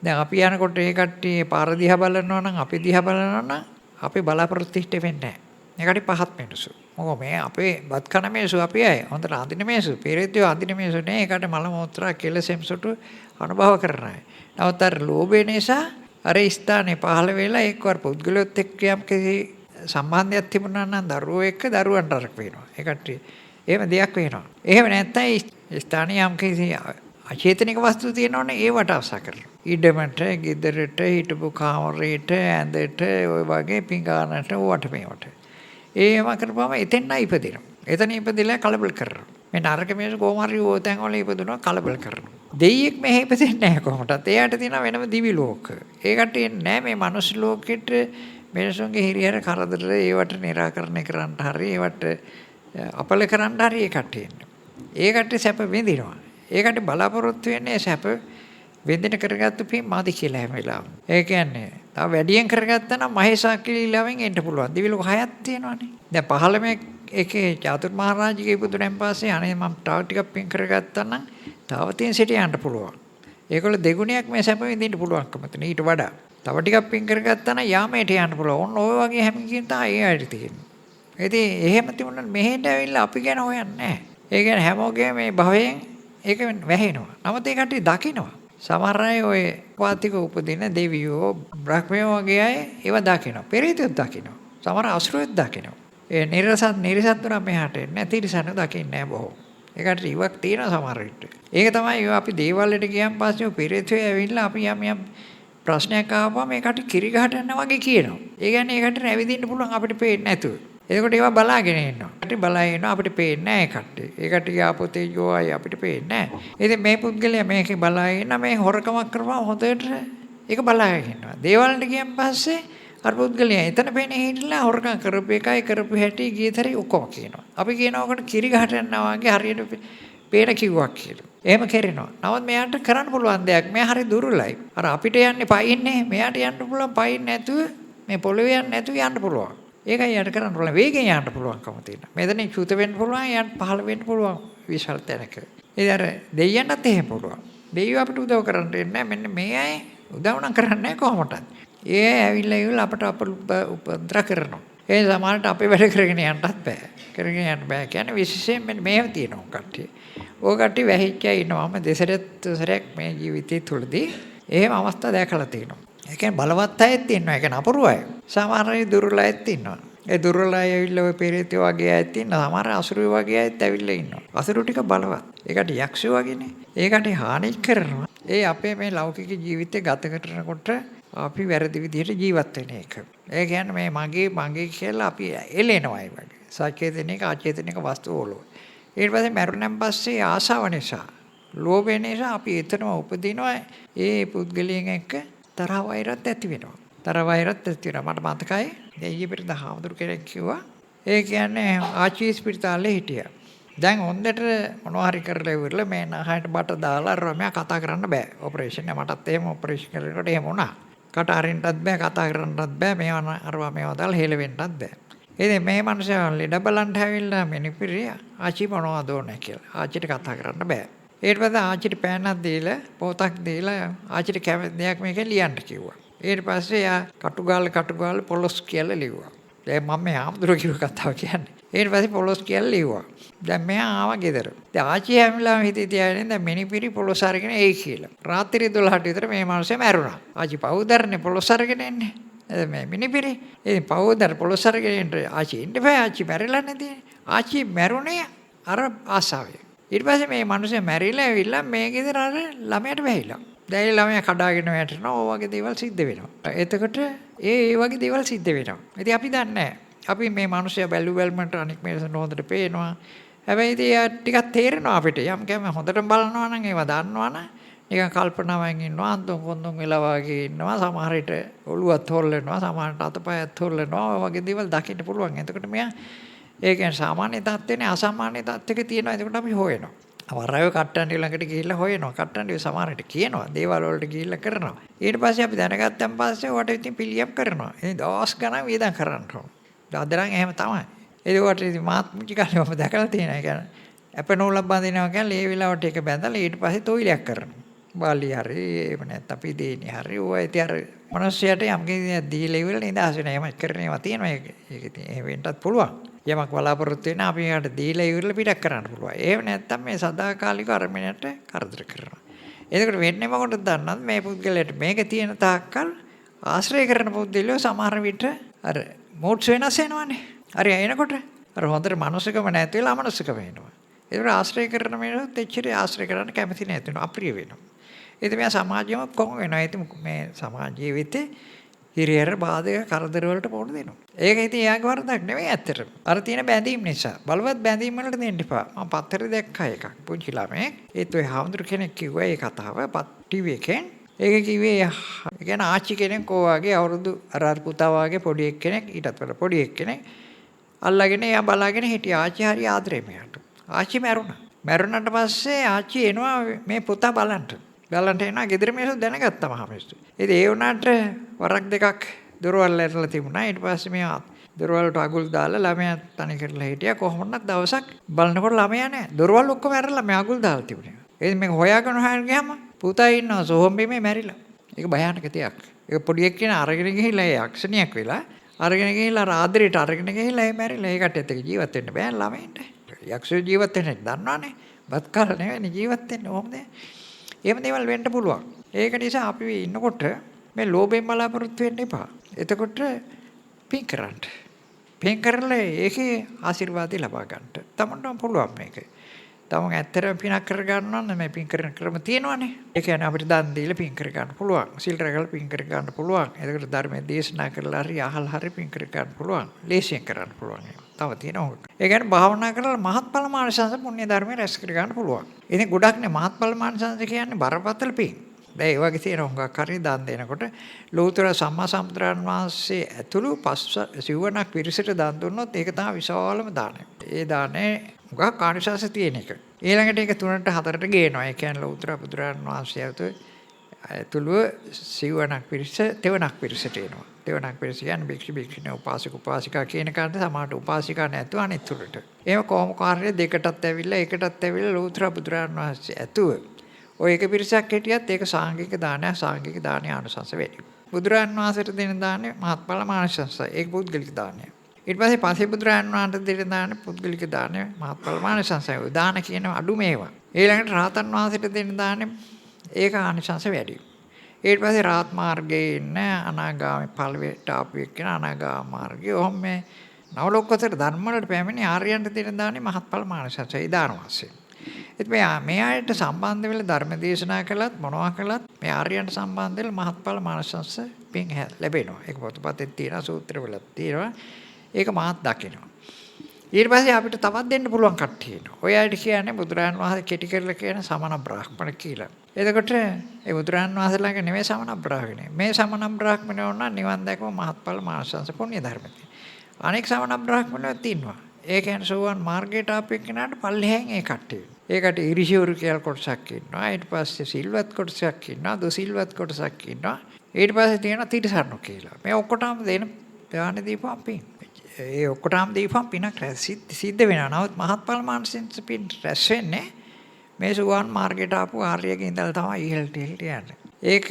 දැන් අපි යනකොට ඒ කට්ටිය පාර දිහා බලනවා නම් අපි දිහා බලනවා නම් අපි බලාපොරොත්තු ඉෂ්ට වෙන්නේ නැහැ. ඒකට පහත් මිනිස්සු. මොකද මේ අපේ බත් කන මේසු අපි අය හොඳට අඳින මේසු පෙරේතයෝ අඳින මේසු නේ ඒකට මල මුත්‍රා කෙලසෙම් සොටු අනුභව කරන අය. නමුත් අර ලෝභය නිසා අර ස්ථානේ පහළ වෙලා එක්වර පුද්ගලයොත් එක්ක යම් කිසි සම්බන්ධයක් තිබුණා නම් දරුවෝ එක්ක දරුවන්ට අරක වෙනවා. ඒකට එහෙම දෙයක් වෙනවා. එහෙම නැත්නම් ස්ථානේ යම් කිසි අචේතනික වස්තු තියෙනවනේ ඒවට අවශ්‍ය කරනවා. ඉඩමට, ගෙදරට, හිටපු කාමරේට, ඇඳට, ඔය වගේ පිඟානට, ඕවට මේවට. ඒව කරපුවම එතෙන්යි ඉපදිනවා. එතන ඉපදිලා කලබල කරනවා. මේ නරක මේස කොමාරි ඕතෙන් වල ඉපදුනවා කලබල කරනවා. දෙයියෙක් මෙහෙ ඉපදෙන්නේ නැහැ කොහොමදත්. එයාට තියෙන වෙනම දිවි ලෝක. ඒකට එන්නේ නැහැ මේ මනුස්ස ලෝකෙට මිනිසුන්ගේ හිරිහැර කරදර ඒවට निराකරණය කරන්න හරි ඒවට අපල කරන්න හරි ඒකට එන්නේ. ඒකට සැප විඳිනවා. ඒකට බලාපොරොත්තු වෙන්නේ සැප වෙන්දින කරගත්තු පින් මාදි කියලා හැම වෙලාවෙම. ඒ කියන්නේ තව වැඩියෙන් කරගත්තා නම් මහේසාක්කිලීලාවෙන් එන්න පුළුවන්. දිවි ලෝක හයක් තියෙනවානේ. දැන් 15 එකේ චාතුර් මහරජාගේ ඉපදුනන් පස්සේ අනේ මම තව ටිකක් පින් කරගත්තා නම් තව තියෙන සිට යන්න පුළුවන්. ඒකවල දෙගුණයක් මේ සැප විඳින්න පුළුවන්කම තියෙන ඊට වඩා. තව ටිකක් පින් කරගත්තා නම් යාමයට යන්න පුළුවන්. ඔන්න ඔය වගේ හැමකින් තමයි ඒ ඇයිද තියෙන්නේ. ඉතින් එහෙම තිබුණා මෙහෙට ඇවිල්ලා අපි ගැන හොයන්නේ නැහැ. ඒ කියන්නේ හැමෝගෙම මේ භවයෙන් ඒක වැහෙනවා. නමුත් ඒ කට්ටිය දකිනවා. සමහර අය ඔය වාතික උපදින දෙවියෝ බ්‍රහ්මයෝ වගේ අය ඒව දකිනවා. පෙරේතයෝ දකිනවා. සමහර අසුරයෝ දකිනවා. ඒ නිර්සත්තුන මෙහාට එන්නේ තිරසන දකින්නේ නැහැ බොහෝ. ඒකට ඉවක් තියෙනවා සමහර විට. ඒක තමයි අපි දේවල් වලට ගියන් පස්සේ පෙරේතයෝ ඇවිල්ලා අපි යම් ප්‍රශ්නයක් ආවම මේකට කිරි ගහට යනවා වගේ කියනවා. ඒ කියන්නේ ඒකට නැවිදින්න පුළුවන් අපිට පේන්නේ නැතුව. එතකොට ඒවා බලාගෙන ඉන්නවා. අපිට බලාගෙන ඉන්නවා අපිට පේන්නේ නැහැ ඒකට. ඒකට ආපෝතේ යෝයි අපිට පේන්නේ නැහැ. ඉතින් මේ පුද්ගලයා මේකේ බලාගෙන ඉන්න මේ හොරකමක් කරපුවා හොඳට ඒක බලාගෙන ඉන්නවා. දේවල් වලට ගියන් පස්සේ අර පුද්ගලයා එතන පේන්නේ හිටලා හොරකම් කරපු එකයි කරපු හැටි ගියතරි ඔක්කොම කියනවා. අපි කියනකොට කිරි ගහට යනවා වගේ හරියට පේන කිව්වක් කියලා. එහෙම කරනවා. නමුත් මෙයාට කරන්න පුළුවන් දෙයක්. මෙයා හරි දුර්වලයි. අර අපිට යන්නේ පයින්නේ. මෙයාට යන්න පුළුවන් පයින් නැතුව මේ පොළවේ යන්න නැතුව යන්න පුළුවන්. ඒකයි යට කරන්න පුළුවන්. වේගෙන් යන්න පුළුවන්කම තියෙනවා. මෙතනින් චුත වෙන්න පුළුවන්, යන්න පහළ වෙන්න පුළුවන් විශාල තැනක. ඒ අර දෙයියන්ටත් එහෙම පුළුවන්. දෙයියෝ අපිට උදව් කරන්න දෙන්නේ නැහැ. මෙන්න මේ අය උදව් නම් කරන්නේ නැහැ කොහොමද? ඒ ඇවිල්ලා අපට උපද්‍ර කරනවා. ඒ සමානට අපේ වැඩ කරගෙන යන්නත් බෑ. කරගෙන යන්න බෑ. කියන්නේ විශේෂයෙන් මෙන්න මේව තියෙනවා කට්ටිය. ඕක කට්ටිය වැහිච්චා ඉන්නවා. මම දෙසරයක් මේ ජීවිතය තුළදී එහෙම අවස්ථා දැකලා තියෙනවා. ඒ කියන්නේ බලවත් අයත් ඉන්නවා. ඒ කියන්නේ අපුරු අය. සමහර අය දුර්වල අයත් ඉන්නවා. ඒ දුර්වල අය ඇවිල්ලා ඔය පෙරේතයෝ වගේ අයත් ඉන්නවා. සමහර අසුරයෝ වගේ අයත් ඇවිල්ලා ඉන්නවා. අසුරු ටික බලවත්. ඒකට යක්ෂයෝ වගේනේ. ඒකට හානි කරනවා. ඒ අපේ මේ ලෞකික ජීවිතේ ගත කරනකොට අපි වැරදි විදිහට ජීවත් වෙන එක. ඒ කියන්නේ මේ මගේ කියලා අපි එලෙනවා ඒ වගේ. සචේතනික අචේතනික වස්තු වල. ඊට පස්සේ මරුණන් පස්සේ ආශාව නිසා, ලෝභය නිසා අපි එතනම උපදිනවා. ඒ පුද්ගලයන් එක්ක තරහ වෛරත් ඇති වෙනවා. තරහ වෛරත් ඇති වෙනවා. මට මතකයි දෙයිය පිරිත හාමුදුරු කෙනෙක් කිව්වා. ඒ කියන්නේ ආචී ස්පිරිතාලේ හිටියා. දැන් හොඳට මොනවා හරි කරලා ඉවරලා මේ නහයට බට දාලා රමයා කතා කරන්න බෑ. ඔපරේෂන් එක මටත් එහෙම ඔපරේෂන් කරනකොට එහෙම වුණා. කට අරින්නත් බෑ, කතා කරන්නත් බෑ, මේවා අරවා මේවා දාලා හෙලවෙන්නත් බෑ. ඉතින් මේ මිනිස්සයා ලෙඩ බලන්න හැවිල්ලා මිනිපිරිය ආචි මොනවද ඕනේ කියලා. ආචිට කතා කරන්න බෑ. ඊට පස්සේ ආචිට පෑනක් දීලා, පොතක් දීලා ආචිට කැමති දෙයක් මේකේ ලියන්න කිව්වා. ඊට පස්සේ යා කටුගාල පොලොස් කියලා ලිව්වා. දැන් මම මේ ආම්දුර කිව්ව කතාව කියන්නේ. ඊට පස්සේ පොලොස් කියලා ලිව්වා. දැන් මෙයා ආවා ගෙදර. දැන් ආච්චි හැමලාම හිතේ තියාගෙන දැන් මිනිපිරි පොලොස් අරගෙන එයි කියලා. රාත්‍රී 12ට විතර මේ මිනිස්සයා මැරුණා. ආච්චි පවුදරනේ පොලොස් අරගෙන එන්නේ. මේ මිනිපිරි ඉතින් පවුදර පොලොස් අරගෙන එන්න ආච්චි ඉන්න බෑ ආච්චි මැරිලා නැති. ආච්චි මැරුණේ අර ආසාවෙන්. ඊට පස්සේ මේ මිනිස්සයා මැරිලා ඇවිල්ලා මේ ගෙදර අර ළමයට වැහිලා. දැන් ළමයා කඩාගෙන වැටෙනවා. ඕ වගේ දේවල් සිද්ධ වෙනවා. එතකොට ඒ වගේ දේවල් සිද්ධ වෙනවා. ඉතින් අපි දන්නේ නැහැ. අපි මේ මිනිස්සයා බැලුවල්මට අනික් මේසන හොඳට පේනවා. හැබැයි ඉතින් ටිකක් තේරෙනවා අපිට. යම් කැම හොඳට බලනවා නම් ඒවා දන්නවා නම් නිකන් කල්පනාවෙන් ඉන්නවා. අන්තම් කොන්දම් වෙලා වගේ ඉන්නවා. සමහර විට ඔළුවත් හොල්ලනවා. සමහරට අතපයත් හොල්ලනවා. ඔය වගේ දේවල් දකින්න පුළුවන්. එතකොට මෙයා ඒ කියන්නේ සාමාන්‍ය තත්ත්වනේ අසාමාන්‍ය තත්ත්වයක තියෙනවා. එතකොට අපි හොයනවා. අවරායෝ කට්ටන්ඩි ළඟට ගිහිල්ලා හොයනවා. කට්ටන්ඩි සමහරට කියනවා. දේවල් වලට ගිහිල්ලා කරනවා. ඊට පස්සේ අපි දැනගත්තන් පස්සේ ඔයාට ඉතින් පිළියම් කරනවා. ඉතින් දවස් ගණන් වියදම් කරන්න ඕන. අදනම් එහෙම තමයි. ඒකට ඉතින් මාත් මුචි කාලේ මම දැකලා තියෙනවා. ඒ කියන්නේ අප නූලක් බඳිනවා කියන්නේ ඒ වෙලාවට ඒක බැඳලා ඊට පස්සේ තොইলයක් කරනවා. බාලි හරි එහෙම නැත්නම් පිදේනි හරි ඔය ඉතින් අර මිනිස්සයාට යම් කෙනෙක් දීලා ඉවරලා නිදහස් වෙනවා. එහෙම කරන්නේවා තියෙනවා. ඒක ඉතින් එහෙම වෙන්නත් පුළුවන්. යමක් බලාපොරොත්තු වෙන අපි යාට දීලා ඉවරලා පිටක් කරන්න පුළුවන්. එහෙම නැත්නම් මේ සදාකාලික අරමුණට කරදර කරනවා. එතකොට වෙන්නේ මොකටද දන්නවද? මේ පුද්ගලයාට මේක තියෙන තාක්කල් ආශ්‍රය කරන පුද්ගලයෝ සමහර විට අර මූඩ්ස් වෙනස් වෙනවානේ. හරි එනකොට අර හොඳට මනුස්සකම නැති වෙලා අමනුස්සකම වෙනවා. ඒකට ආශ්‍රය කරන මිනිස්සුත් එච්චර ආශ්‍රය කරන්න කැමති නැති වෙනවා. අප්‍රිය වෙනවා. ඉතින් මේ සමාජයම කොහොම වෙනවා? ඉතින් මේ සමාජ ජීවිතේ හිරියර බාධක කරදර වලට පොණ දෙනවා. ඒක ඉතින් එයාගේ වරදක් නෙවෙයි ඇත්තටම. අර තියෙන බැඳීම් නිසා. බලවත් බැඳීම් වලට දෙන්න එපා. මම පත්තරේ දැක්කා එකක්. පුංචි ළමෙක්. ඒත් ඔය හාමුදුරු කෙනෙක් කිව්වා ඒ කතාව ටීවී එකෙන්. ඒක කිව්වේ ඒ කියන්නේ ආච්චි කෙනෙක් ඕවාගේ අවුරුදු අර පුතා වාගේ පොඩි එක්කෙනෙක් ඊටත් වඩා පොඩි එක්කෙනෙක් අල්ලගෙන එයා බලාගෙන හිටියා. ආච්චි හරි ආදරේ මෙයාට. ආච්චි මැරුණා. මැරුණාට පස්සේ ආච්චි එනවා මේ පුතා බලන්න. ගලන්ට එනවා ගෙදර මිනිස්සු දැනගත්තා මහා මිනිස්සු. ඉතින් ඒ වුණාට වරක් දෙකක් දොරවල් ඇරලා තිබුණා. ඊට පස්සේ මෙයා දොරවලට අගුල් දාලා ළමයා තනි කරලා හිටියා. කොහොමවත් දවසක් බලනකොට ළමයා නැහැ. දොරවල් ඔක්කොම ඇරලා මෙයා අගුල් දාලා තිබුණා. ඉතින් මේක හොයාගෙන ගියාම පුතා ඉන්නවා සෝහම් බිමේ මැරිලා. ඒක භයානක දෙයක්. ඒක පොඩි එක්කෙනා අරගෙන ගිහිල්ලා ඒ යක්ෂණියක් වෙලා අරගෙන ගිහිල්ලා ආදරයට අරගෙන ගිහිල්ලා ඒ මැරිලා. ඒකට එතක ජීවත් වෙන්න බෑ ළමයින්ට. යක්ෂයෝ ජීවත් වෙන්නේ දන්නවනේ. බත් කාලා නෙවෙයි ජීවත් වෙන්නේ කොහොමද? එහෙම දේවල් වෙන්න පුළුවන්. ඒක නිසා අපි ඉන්නකොට මේ ලෝභයෙන් බලාපොරොත්තු වෙන්න එපා. එතකොට පින් කරන්න. පින් කරලා ඒකේ ආශිර්වාද ලබා ගන්නට. තමන්ටම පුළුවන් මේක. තමන් ඇත්තටම පිනක් කර ගන්නවා නම් මේ පින් කරන ක්‍රම තියෙනවානේ. ඒ කියන්නේ අපිට දන් දීලා පින් කර ගන්න පුළුවන්. සිල් රැකලා පින් කර ගන්න පුළුවන්. එතකොට ධර්මයේ දේශනා කරලා හරි අහලා හරි පින් කර ගන්න පුළුවන්. ලේසියෙන් කරන්න පුළුවන් ඒක. තව තියෙනවා. ඒ කියන්නේ භාවනා කරලා මහත්ඵල මානසංශ පුණ්‍ය ධර්මයේ රැස් කර ගන්න පුළුවන්. ඉතින් ගොඩක්නේ මහත්ඵල මානසංශ කියන්නේ බරපතල පින්. දැන් ඒ වගේ තියෙන හොඟක් හරි දන් දෙනකොට ලෝතර සම්මා සම්බුදුරන් වහන්සේ ඇතුළු සිවණක් පිරිසට දන් දුන්නොත් ඒක තමයි විශාලම දානය. ඒ දානේ මොකක් කාර්යශාස්ත්‍රය තියෙන එක. ඊළඟට ඒක 3ට 4ට ගේනවා. ඒ කියන්නේ ලෝතර බුදුරන් වහන්සේ ඇතුළු සිවණක් පිරිස තෙවණක් පිරිසට එනවා. තෙවණක් පිරිස කියන්නේ භික්ෂු භික්ෂුණී උපාසක උපාසිකා කියන කාට සමාට උපාසිකා නැතුව අනිත් තුරට. එහෙම කොහොම කාර්යය දෙකටත් ඇවිල්ලා එකටත් ඇවිල්ලා ලෝතර බුදුරන් වහන්සේ ඇතුව ඔය එක පිරිසක් හිටියත් ඒක සාංගික දානය සාංගික දානය ආනිසංස වැඩි. බුදුරන් වහන්සේට දෙන දානය මහත්ඵල මානසංස ඒක පුද්ගලික දානය. ඊට පස්සේ පස්සේ බුදුරන් වහන්සේට දෙන දානය පුද්ගලික දානය මහත්ඵල මානසංසය. දාන කියන අඩු මේවා. ඊළඟට රහතන් වහන්සේට දෙන දානය ඒක ආනිසංස වැඩි. ඊට පස්සේ රාත් මාර්ගයේ ඉන්න අනාගාමී ඵලයට ආපු එක්කන අනාගාම මාර්ගයේ ඔහොම මේ නවලෝකෝත්තර ධර්ම වලට පැමිණි ආර්යයන්ට දෙන දානය මහත්ඵල මානසංසය. ඒ දාන වාසය. මේ ආයත සම්බන්ධ වෙලා ධර්ම දේශනා කළත් මොනවා කළත් මේ ආර්යයන්ට සම්බන්ධ වෙලා මහත්ඵල මානසංශ පින් ලැබෙනවා. ඒක පොතපතේ තියෙන සූත්‍රවල තියෙනවා. ඒක මාත් දකිනවා. ඊට පස්සේ අපිට තවත් දෙන්න පුළුවන් කට්ටිය ඉන්නවා. ඔය අයට කියන්නේ බුදුරන් වහන්සේ කෙටි කරලා කියන සමන බ්‍රාහ්මණ කියලා. එතකොට ඒ බුදුරන් වහන්සේ ළඟ නෙමෙයි සමන බ්‍රාහ්මණය. මේ සමන බ්‍රාහ්මණයෝ නම් නිවන් දැකම මහත්ඵල මානසංශ පුණ්‍ය ධර්මයි. අනෙක් සමන බ්‍රාහ්මණයෝ තින්නවා. ඒ කියන්නේ සෝවන් මාර්ගයට ආපු එක්කනට පල්ලෙහෙන් ඒ කට්ටිය. ඒකට ඉරිසිවරු කියලා කොටසක් ඉන්නවා. ඊට පස්සේ සිල්වත් කොටසක් ඉන්නවා. දුසිල්වත් කොටසක් ඉන්නවා. ඊට පස්සේ තියෙනවා තිරසන්නු කියලා. මේ ඔක්කොටම දෙන දාන දීපම් පින්. ඒ ඔක්කොටම දීපම් පිනක් සිද්ධ වෙනවා. නමුත් මහත්ඵල මානසික පින් රැස් වෙන්නේ මේ සෝවන් මාර්ගයට ආපු ආර්යගේ ඉඳලා තමයි ඉහළට යන්නේ. ඒක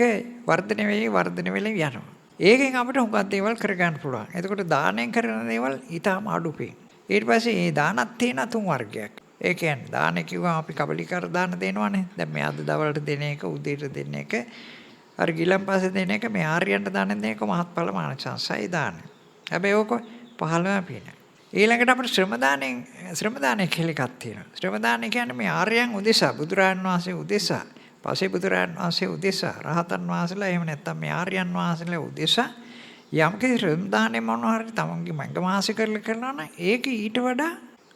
වර්ධනය වෙලා යනවා. ඒකෙන් අපිට හුඟක් දේවල් කරගන්න පුළුවන්. එතකොට දාණයෙන් කරන දේවල් ඊටම අඩු පින්. ඊට පස්සේ මේ දානත් තියෙන 3 වර්ගයක්. ඒ කියන්නේ දාන කිව්වම අපි කබලිකාර දාන දෙනවනේ. දැන් මේ අද දවල්ට දෙන එක, උදේට දෙන එක, අර ගිලන්පස්සේ දෙන එක, මේ ආර්යයන්ට දාන දෙන එක මහත්ඵල මානසංසයි දාන. හැබැයි ඕක 15 පින. ඊළඟට අපිට ශ්‍රම දානය කියලා එකක් තියෙනවා. ශ්‍රම දානය කියන්නේ මේ ආර්යයන් උදෙසා, බුදුරජාණන් වහන්සේ උදෙසා, පස්සේ බුදුරජාණන් වහන්සේ උදෙසා, රහතන් වහන්සේලා එහෙම නැත්නම් මේ ආර්යයන් වහන්සේලා උදෙසා යම් කිසි ශ්‍රම දානේ මොනවා හරි තමන්ගේ මඟ මාසෙ කරලා නම් ඒක ඊට වඩා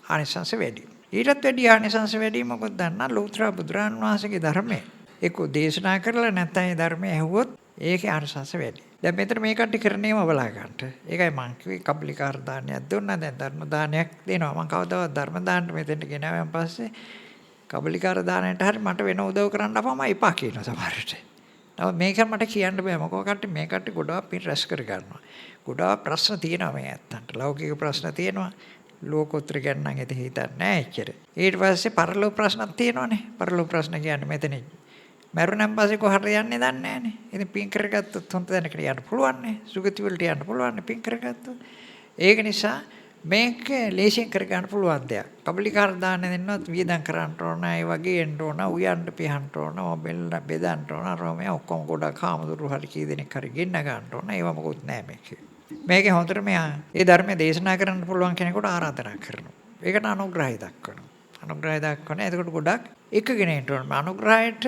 ආනිසංස වැඩි. ඊටත් වැඩි ආනිසංස වැඩි මොකද දන්නා ලෝතර බුදුරන් වහන්සේගේ ධර්මයේ ඒක දේශනා කරලා නැත්නම් ඒ ධර්මයේ ඇහුවොත් ඒකේ ආනිසංස වැඩි. දැන් මෙතන මේ කට්ටිය කරන්නේම බලා ගන්නට. ඒකයි මං කිව්වේ කබ්ලිකාර දානයක් දුන්නා දැන් ධර්ම දානයක් දෙනවා. මං කවදාවත් ධර්ම දාන්න මෙතෙන්ට ගෙනාවෙන් පස්සේ කබ්ලිකාර දානයට හරි මට වෙන උදව් කරන්න අපම එපා කියනවා සමහරට. නමුත් මේක මට කියන්න බෑ. මොකද කට්ටිය මේ කට්ටිය ගොඩාක් පින් රැස් කර ගන්නවා. ගොඩාක් ප්‍රශ්න තියෙනවා මේ ඇත්තන්ට. ලෞකික ප්‍රශ්න තියෙනවා. ලෝකෝත්තර ගැන නම් හිතන්නේ නැහැ එච්චර. ඊට පස්සේ පරලෝක ප්‍රශ්නක් තියෙනවානේ. පරලෝක ප්‍රශ්න කියන්නේ මෙතන මරුණන් පස්සේ කොහට යන්නේ දන්නේ නැහනේ. ඉතින් පින් කරගත්තොත් හොඳ තැනකට යන්න පුළුවන් නේ. සුගති වලට යන්න පුළුවන් නේ පින් කරගත්තොත්. ඒක නිසා මේක ලේසියෙන් කරගන්න පුළුවන් දෙයක්. කබලිකාර දාන්න දෙන්නවත් වියදම් කරන්න ඕන, ඒ වගේ එන්න ඕන, උයන්න පිහන්න ඕන, බෙල්ල බෙදන්න ඕන, රෝමේ ඔක්කොම ගොඩක් හාමුදුරු හරි කී දෙනෙක් හරි ගෙන්න ගන්න ඕන. ඒව මොකුත් නැහැ මේකේ. මේකේ හොඳට මෙයා ඒ ධර්මයේ දේශනා කරන්න පුළුවන් කෙනෙකුට ආරාධනා කරනවා. ඒකට අනුග්‍රහය දක්වනවා. අනුග්‍රහය දක්වන. එතකොට ගොඩක් එකගෙන එන්න ඕන. අනුග්‍රහයට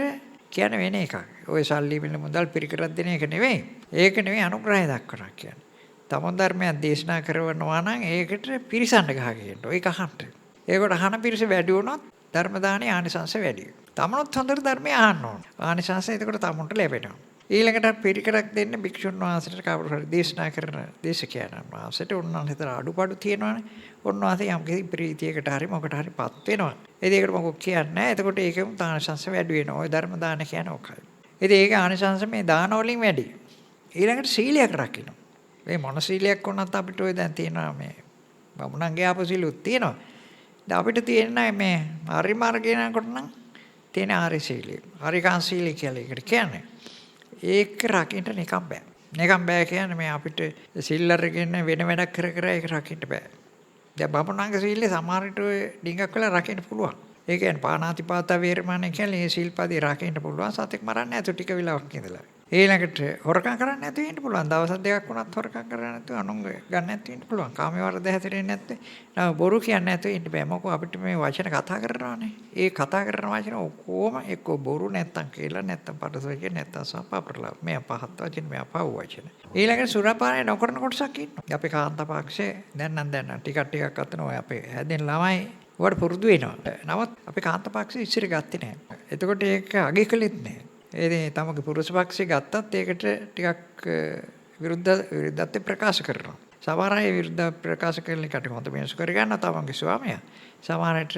කියන්නේ වෙන එකක්. ඔය සල්ලි මිල මුදල් පිරිකරක් දෙන එක නෙවෙයි. ඒක නෙවෙයි අනුග්‍රහය දක්වනවා කියන්නේ. තමන් ධර්මයක් දේශනා කරනවා නම් ඒකට පිරිසන්න ගහගෙන ඒක අහන්න. ඒකට අහන පිරිස වැඩි වුණොත් ධර්ම දානේ ආනිසංශ වැඩි වෙනවා. තමනුත් හොඳට ධර්මය අහන්න ඕන. ආනිසංශ එතකොට තමුන්ට ලැබෙනවා. ඊළඟට පිරිකරක් දෙන්න භික්ෂුන් වහන්සේට කවුරු හරි දේශනා කරන දේශකයන්න් වහන්සේට උන්වහන්සේට අඩුපාඩු තියෙනවානේ. උන්වහන්සේ යම් කිසි ප්‍රීතියකට හරි මොකට හරි පත් වෙනවා. ඒකට මොකක් කියන්නේ නැහැ. එතකොට ඒකෙම ආනිසංශ වැඩි වෙනවා. ওই ධර්ම දාන කියන්නේ ඔකයි. ඉතින් ඒක ආනිසංශ මේ දාන වලින් වැඩි. ඊළඟට සීලයක් රකින්න. මේ මොන සීලයක් වුණත් අපිට ඔය දැන් තියෙනවා මේ බමුණන්ගේ ආපු සීලුත් තියෙනවා. දැන් අපිට තියෙන මේ ආර්ය මාර්ගය යනකොට නම් තියෙන ආර්ය සීලය. ආර්යකාන් සීලය කියලා ඒකට කියන්නේ. ඒක රකින්න නිකම් බෑ. නිකම් බෑ කියන්නේ මේ අපිට සිල් අරගෙන වෙන වැඩක් කර කර ඒක රකින්න බෑ. දැන් බමුණන්ගේ සීලය සමහර විට ඔය ඩිංගක් වෙලා රකින්න පුළුවන්. ඒ කියන්නේ පාණාතිපාත වේරමණය කියන්නේ මේ සීල්පදී රකින්න පුළුවන්. සතෙක් මරන්නේ නැතු ටික වෙලාවක් ඉඳලා. ඊළඟට හොරකම් කරන්නේ නැතුව ඉන්න පුළුවන්. දවස් දෙකක් වුණත් හොරකම් කරන්නේ නැතුව අනුංග ගන්න නැතුව ඉන්න පුළුවන්. කාම වර්ධ හැතරෙන්නේ නැත්te. නම බොරු කියන්නේ නැතුව ඉන්න බෑ. මොකද අපිට මේ වචන කතා කරනවානේ. ඒ කතා කරන වචන ඔක්කොම එක්ක බොරු නැත්තම් කියලා නැත්තම් පරසෝචේ නැත්තම් සම්පප්‍රලා. මේ පහත් වචන මේ අපව වචන. ඊළඟට සුරපානය නොකරන කොටසක් ඉන්නවා. අපේ කාන්තාපක්ෂේ දැන් ටිකක් අතන ඔය අපේ හැදෙන ළමයි වඩ පුරුදු වෙනවා. නමුත් අපේ කාන්තාපක්ෂේ ඉස්සර ගත්තේ නැහැ. එතකොට ඒක අගය කළෙත් නැහැ. ඒ තමගේ පුරුෂ පක්ෂේ ගත්තත් ඒකට ටිකක් විරුද්ධත්වය ප්‍රකාශ කරනවා. සමහර අය විරුද්ධ ප්‍රකාශ කරන එකට හොඳ වෙනස් කර ගන්න තමන්ගේ ස්වාමියා. සමහරට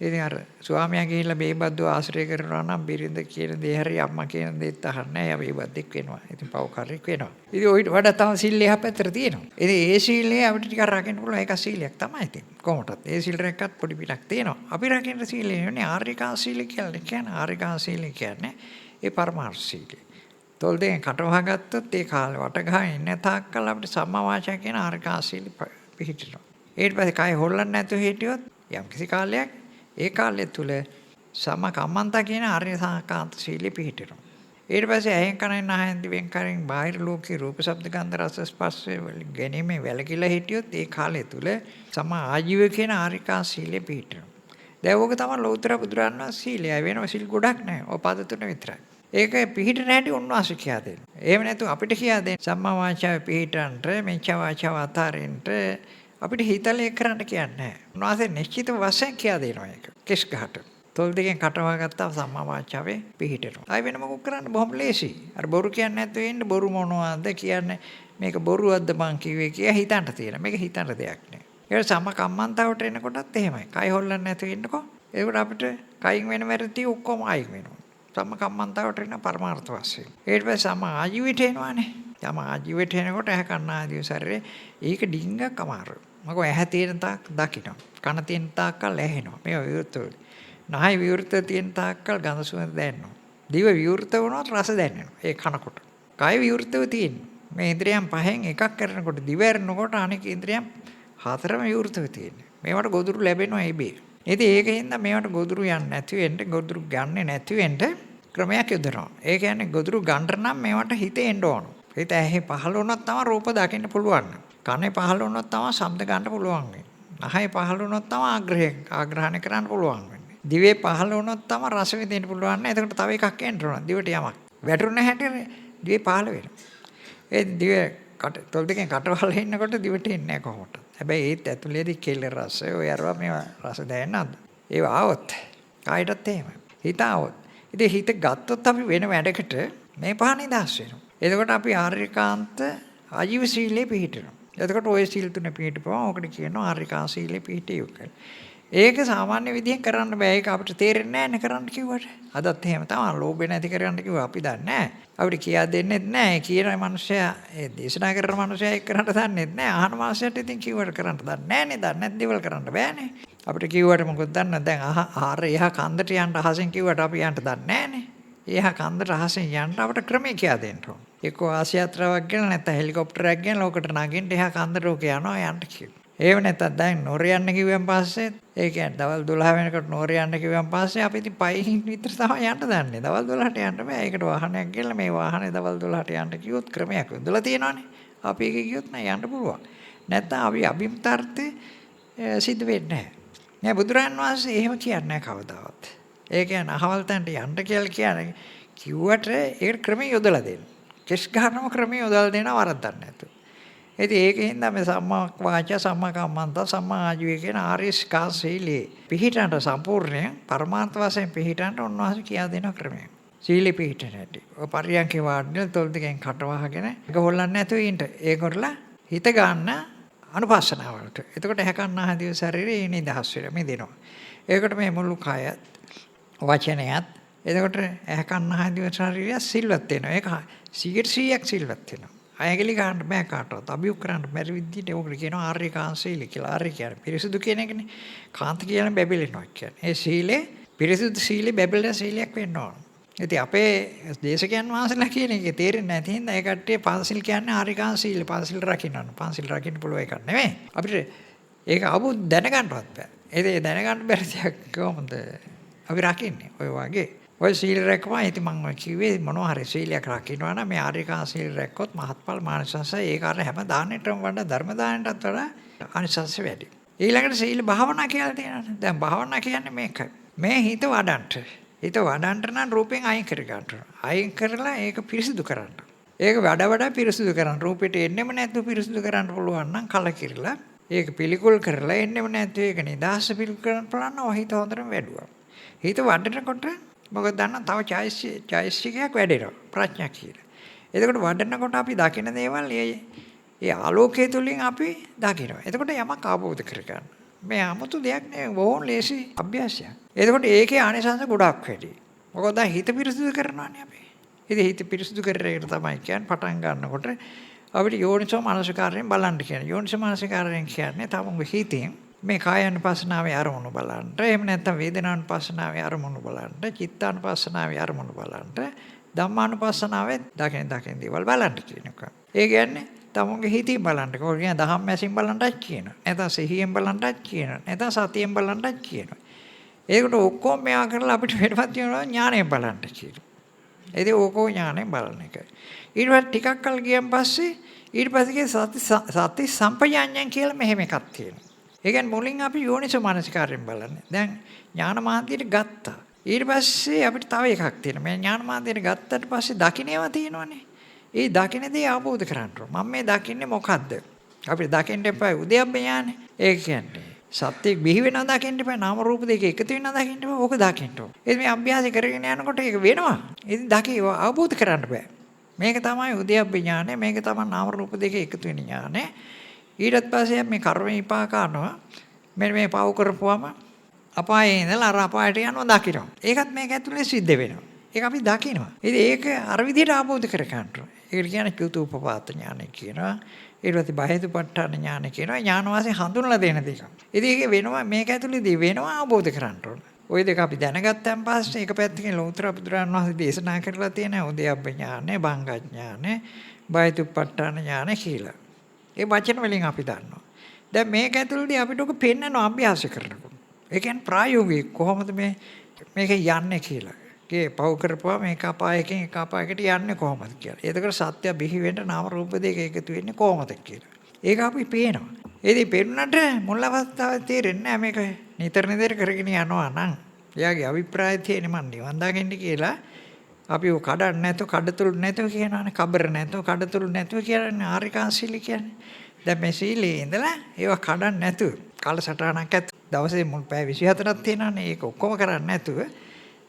ඉතින් අර ස්වාමියා ගිහිල්ලා බේබද්දව ආශ්‍රය කරනවා නම් බිරිඳ කියන දේ හරි අම්මා කියන දේත් අහන්නේ නැහැ. යා බේබද්දෙක් වෙනවා. ඉතින් පව්කාරයෙක් වෙනවා. ඉතින් ඔයිට වඩා තව සීල් එහා පැත්තට තියෙනවා. ඉතින් ඒ සීලය අපිට ටිකක් රකින්න පුළුවන්. ඒක සීලයක් තමයි ඉතින්. කොහොමදත් ඒ සීල් රැක්කත් පොඩි පිටක් තියෙනවා. අපි රකින්න සීලය නෙවෙයි ආර්යකාන් සීල කියලා කියන්නේ. ආර්යකාන් සීල කියන්නේ ඒ පරමාර්ථ සීලය. තොල් දෙකෙන් කටවහ ගත්තොත් ඒ කාලේ වට ගහගෙන ඉන්න තාක්කල් අපිට සම්මා වාචා කියන ආර්යකාන් සීල පිළිහිටිනවා. ඊට පස්සේ කය හොල්ලන්නේ නැතුව හිටියොත් යම් කිසි කාලයක් ඒ කාලය තුල සම කම්මන්තා කියන ආර්ය සාකාන්ත සීලෙ පිළිහිටිනවා. ඊට පස්සේ ඇහෙන් කනෙන් නහයෙන් දිවෙන් කරින් බාහිර ලෝකේ රූප ශබ්ද ගන්ධ රස ස්පර්ශ ගැනීම වැළකීලා හිටියොත් ඒ කාලය තුල සම ආජීව කියන ආර්යකාන් සීලෙ පිළිහිටිනවා. දැන් ඕක තමයි ලෞතර බුදුරන් වහන්සේ සීලය. වෙනම සීල් ගොඩක් නැහැ. ඔය පද තුන විතරයි. ඒක පිළිහිට නැහැටි උන්වහන්සේ කියා දෙනවා. එහෙම නැතු අපිට කියා දෙන්න සම්මා වාචාව පිළිහිටන්ට මෙච්චා වාචාව අතාරින්ට අපිට හිතලේ කරන්න කියන්නේ නැහැ. උන්වහන්සේ නිශ්චිත වශයෙන් කියා දෙනවා ඒක. කෙස් ගහට. තොල් දෙකෙන් කටවා ගත්තා සම්මා වාචාවේ පිළිහිටනවා. ආයි වෙන මොකක් කරන්න බොහොම ලේසි. අර බොරු කියන්නේ නැතුව ඉන්න බොරු මොනවද කියන්නේ මේක බොරුවක්ද මං කිව්වේ කියලා හිතන්න තියෙන. මේක හිතන්න දෙයක් නෑ. ඒක සම කම්මන්තාවට එනකොටත් එහෙමයි. කය හොල්ලන්නේ නැතුව ඉන්නකො. ඒකට අපිට කයින් වෙන වැරදි ඔක්කොම අයින් වෙනවා. සම කම්මන්තාවට එන පරමාර්ථ වශයෙන්. ඊට පස්සේ සම ආජීවිත එනවානේ. සම ආජීවිත එනකොට ඇහ කන්න ආදී ශරීරේ ඒක ඩිංගක් අමාරුයි. මොකද ඇහැ තියෙන තාක් දකින්න. කන තියෙන තාක්කල් ඇහෙනවා. මේවා විවෘතව. නහය විවෘත තියෙන තාක්කල් ගඳ සුවඳ දැනෙනවා. දිව විවෘත වුණොත් රස දැනෙනවා. ඒ කනකොට. කය විවෘතව තියෙනවා. මේ ඉන්ද්‍රියන් පහෙන් එකක් කරනකොට දිව ඇරෙනකොට අනෙක් ඉන්ද්‍රියන් හතරම විවෘතව තියෙනවා. මේවට ගොදුරු ලැබෙනවා ඉබේ. ඉතින් ඒකෙන්ද මේවට ගොදුරු යන්නේ නැති වෙන්න ගොදුරු ගන්නෙ නැති වෙන්න ක්‍රමයක් යොදනවා. ඒ කියන්නේ ගොදුරු ගන්න නම් මේවට හිත එන්න ඕන. හිත ඇහි පහළ වුණොත් තමයි රූප දකින්න පුළුවන්. කනේ පහළ වුණොත් තමයි ශබ්ද ගන්න පුළුවන් වෙන්නේ. නහය පහළ වුණොත් තමයි ආග්‍රහණය කරන්න පුළුවන් වෙන්නේ. දිවේ පහළ වුණොත් තමයි රස විඳින්න පුළුවන්. එතකොට තව එකක් එන්න ඕන. දිවට යමක්. වැටුණ හැටි දිවේ පහළ වෙනවා. ඒ දිවේ තොල් දෙකෙන් කටවල ඉන්නකොට දිවට එන්නේ නැහැ කොහොමද? හැබැයි ඒත් ඇතුලේදී කෙල රස ඔය අරවා මේවා රස දැනෙන්නද? ඒව ආවොත් කායටත් එහෙමයි. හිත ආවොත්. ඉතින් හිත ගත්තොත් අපි වෙන වැඩකට මේ පහ නිදාස් වෙනවා. එතකොට අපි ආර්යකාන්ත ආජීව සීලේ පිළිහිටනවා. එතකොට ওই සීල් තුන පිළිහිටපුවම ඔකට කියනවා ආර්යකාන්ත සීලේ පිළිහිටියු කියලා. ඒක සාමාන්‍ය විදිහෙන් කරන්න බෑ. ඒක අපිට තේරෙන්නේ නැහැ නේ කරන්න කිව්වට. අදත් එහෙම තමයි. ලෝභය නැති කරගන්න කිව්වා අපි දන්නේ නැහැ. අපිට කියා දෙන්නෙත් නැහැ. කියන මිනිස්සයා ඒ දේශනා කරන මිනිස්සයා ඒක කරන්න දන්නෙත් නැහැ. අහන මිනිස්සයාට ඉතින් කිව්වට කරන්න දන්නේ නැහැ නේ. දන්නේ නැති දේවල් කරන්න බෑනේ. අපිට කිව්වට මොකද දන්නවද? දැන් ආහාර එහා කන්දට යන්න අහසෙන් කිව්වට අපි යන්න දන්නේ නැහැ නේ. එහා කන්දට අහසෙන් යන්න අපට ක්‍රමයක් කියා දෙන්න ඕන. එක්ක ආසියාත්‍රාවක් ගෙන නැත්නම් හෙලිකොප්ටරයක් ගෙන ලෝකට නගින්න එහා කන්දට ඕක යනවා යන්න කියලා. ඒව නැත්තම් දැන් නොර යන්න කිව්වන් පස්සේ ඒ කියන්නේ දවල් 12 වෙනකොට නොර යන්න කිව්වන් පස්සේ අපි ඉතින් පයින් විතර තමයි යන්න දන්නේ. දවල් 12ට යන්න බෑ. ඒකට වාහනයක් ගෙනලා මේ වාහනේ දවල් 12ට යන්න කිව්වොත් ක්‍රමයක් යොදලා තියෙනවානේ. අපි ඒක කිව්වොත් නෑ යන්න පුළුවන්. නැත්තම් අපි අභිමතාර්ථේ සිද්ධ වෙන්නේ නැහැ. නෑ බුදුරන් වහන්සේ එහෙම කියන්නේ නැහැ කවදාවත්. ඒ කියන්නේ අහවල් තැනට යන්න කියලා කියන්නේ කිව්වට ඒකට ක්‍රමයක් යොදලා දෙන්න. කෙස් ගන්නම ක්‍රමයක් යොදලා දෙනවා වරද්දක් නැතුව. ඉතින් ඒකෙන්ද මේ සම්මා වාචා සම්මා කම්මන්ත සම්මා ආජීවය කියන ආර්ය සීලේ පිහිටන්ට සම්පූර්ණයෙන් පරමාර්ථ වශයෙන් පිහිටන්ට උන්වහන්සේ කියා දෙන ක්‍රමයක්. සීලෙ පිහිටන හැටි. ඔය පරියන්කේ වාඩිලා තොල් දෙකෙන් කටවහගෙන ඒක හොල්ලන්නේ නැතුව ඉන්න. ඒකොරලා හිත ගන්න අනුපස්සනාවලට. එතකොට හැකන්න ආදී ශරීරේ නිදහස් වෙලා මිදෙනවා. ඒකට මේ මුළු කයත් වචනයත් එතකොට හැකන්න ආදී ශරීරය සිල්වත් වෙනවා. ඒක 100% සිල්වත් වෙනවා. අයගලි ගන්න බෑ කාටවත්. අභියෝග කරන්න බැරි විදිහට ඕකට කියනවා ආර්ය කාංශීල කියලා. ආර්ය කියන්නේ පිරිසුදු කියන එකනේ. කාන්ත කියන්නේ බැබලෙනවා කියන්නේ. ඒ සීලේ පිරිසුදු සීලේ බැබලෙන සීලයක් වෙන්න ඕන. ඉතින් අපේ දේශකයන් වහන්සේලා කියන එක තේරෙන්නේ නැති හින්දා ඒ කට්ටිය පන්සිල් කියන්නේ ආර්ය කාංශීල. පන්සිල් රකින්න. පන්සිල් රකින්න පුළුවන් එකක් නෙමෙයි. අපිට ඒක අබු දැනගන්නවත් බෑ. ඒ දැනගන්න බැරි දෙයක් කොහොමද අපි රකින්නේ? ඔය වගේ ඔය සීල රැකපුවා ඉතින් මම ඔය කිව්වේ මොනවා හරි සීලයක් රකින්නවා නම් මේ ආර්යකා සීල රැක්කොත් මහත්ඵල මානසංශය ඒක අර හැම දානෙටම වඩා ධර්ම දානෙටත් වඩා ආනිසංශ වැඩි. ඊළඟට සීල භාවනා කියලා තියෙනවා. දැන් භාවනා කියන්නේ මේකයි. මේ හිත වඩන්ට. හිත වඩන්ට නම් රූපෙන් අයින් කර ගන්න. අයින් කරලා ඒක පිරිසිදු කරන්න. ඒක වඩා පිරිසිදු කරන්න. රූපෙට එන්නෙම නැතුව පිරිසිදු කරන්න පුළුවන් නම් කලකිරලා ඒක පිළිකුල් කරලා එන්නෙම නැතුව ඒක නිදාස පිළිකුල් කරන්න පුළුවන් නම් හිත හොඳටම වැඩුවා. හිත වඩනකොට මොකද දන්න තව චෛසිකයක් වැඩෙනවා ප්‍රඥා කියලා. එතකොට වඩනකොට අපි දකින දේවල් ඒ ආලෝකයේ තුලින් අපි දකිනවා. එතකොට යමක් අවබෝධ කරගන්න. මේ 아무තු දෙයක් නෙවෙයි බොහොම ලේසි අභ්‍යාසයක්. එතකොට ඒකේ ආනිසංස ගොඩක් වැඩි. මොකද හිත පිරිසුදු කරනවානේ අපි. ඉතින් හිත පිරිසුදු කරගෙන තමයි කියන්නේ පටන් ගන්නකොට අපිට යෝනිසෝ මනසිකාරයෙන් බලන්න කියන්නේ. යෝනිසෝ මනසිකාරයෙන් කියන්නේ තමුන්ගේ හිතෙන් මේ කායानुපස්සනාවේ අරමුණු බලන්න. එහෙම නැත්නම් වේදනානුපස්සනාවේ අරමුණු බලන්න. චිත්තානුපස්සනාවේ අරමුණු බලන්න. ධම්මානුපස්සනාවේ දකින දේවල් බලන්න කියන එක. ඒ කියන්නේ තමුන්ගේ හිතින් බලන්න. කොහොමද කියන්නේ දහම් මැසින් බලන්නත් කියනවා. නැත්නම් සිහියෙන් බලන්නත් කියනවා. නැත්නම් සතියෙන් බලන්නත් කියනවා. ඒකට ඔක්කොම මෙයා කරලා අපිට වෙනවත් වෙනවා ඥාණයෙන් බලන්න කියනවා. ඒකේ ඕකෝ ඥාණයෙන් බලන එක. ඊට පස්සේ ටිකක් කල් ගියන් පස්සේ ඊට පස්සේ සති සම්පජාඤ්ඤයන් කියලා මෙහෙම එකක් තියෙනවා. ඒ කියන්නේ මුලින් අපි යෝනිසෝ මානසිකාරයෙන් බලන්නේ. දැන් ඥාන මාර්ගයට ගත්තා. ඊට පස්සේ අපිට තව එකක් තියෙනවා. මේ ඥාන මාර්ගයට ගත්තට පස්සේ දකින්නේවා තියෙනවනේ. ඒ දකින්න දේ අවබෝධ කරගන්න ඕන. මම මේ දකින්නේ මොකද්ද? අපිට දකින්න එපා උද්‍යප්ප ඥානෙ. ඒ කියන්නේ සත්‍යයක් බිහි වෙනවා දකින්න එපා. නාම රූප දෙක එකතු වෙනවා දකින්න එපා. ඕක දකින්න ඕන. ඒ මේ අභ්‍යාසය කරගෙන යනකොට ඒක වෙනවා. ඉතින් දකිව අවබෝධ කරගන්න බෑ. මේක තමයි උද්‍යප්ප ඥානෙ. මේක තමයි නාම රූප දෙක එකතු වෙන ඥානෙ. ඊට පස්සේ මේ කර්ම විපාක අනුව මෙන්න මේ පව කරපුවම අපායේ ඉඳලා අර අපායට යනවා දකින්න. ඒකත් මේක ඇතුලේ සිද්ධ වෙනවා. ඒක අපි දකිනවා. ඉතින් ඒක අර විදිහට ආબોධ කර ගන්න ඕනේ. ඒකට කියන්නේ චුතූපපාත ඥානය කියනවා. ඊට පස්සේ බාහිරපට්ඨාන ඥානය කියනවා. ඥාන වාසේ හඳුන්වලා දෙන දෙයක්. ඉතින් ඒක වෙනවා මේක ඇතුලේදී වෙනවා ආબોධ කරන්න ඕනේ. ওই දෙක අපි දැනගත්තන් පස්සේ ඒක පැත්තකින් ලෝතර බුදුරන් වහන්සේ දේශනා කරලා තියෙන උද්‍යප්ප ඥානය, භංග ඥානය, බාහිරපට්ඨාන ඥානය කියලා. ඒ වචන වලින් අපි දන්නවා. දැන් මේක ඇතුළේදී අපිට ඔක පෙන්වන අභ්‍යාස කරනකොට. ඒ කියන්නේ ප්‍රායෝගික කොහොමද මේක යන්නේ කියලා. ඒ පව කරපුවා මේක අපායකින් එක අපායකට යන්නේ කොහොමද කියලා. ඒකට සත්‍ය බිහි වෙන්න නාම රූප දෙක එකතු වෙන්නේ කොහොමද කියලා. ඒක අපි පේනවා. ඒදී පෙන්වන්නට මුල් අවස්ථාවේ තේරෙන්නේ මේක නිතර කරගෙන යනවා නම් එයාගේ අභිප්‍රාය තියෙන්නේ මන් නිවන් දකින්න කියලා අපි ඔය කඩන්න නැතුව කඩතුළු නැතුව කියනවානේ කබර නැතුව කඩතුළු නැතුව කියන්නේ ආරිකාංශීල කියන්නේ. දැන් මේ සීලේ ඉඳලා ඒවා කඩන්න නැතුව කාලසටහනක් ඇතුව දවසේ මුල් පැය 24ක් තියෙනවානේ. ඒක ඔක්කොම කරන්නේ නැතුව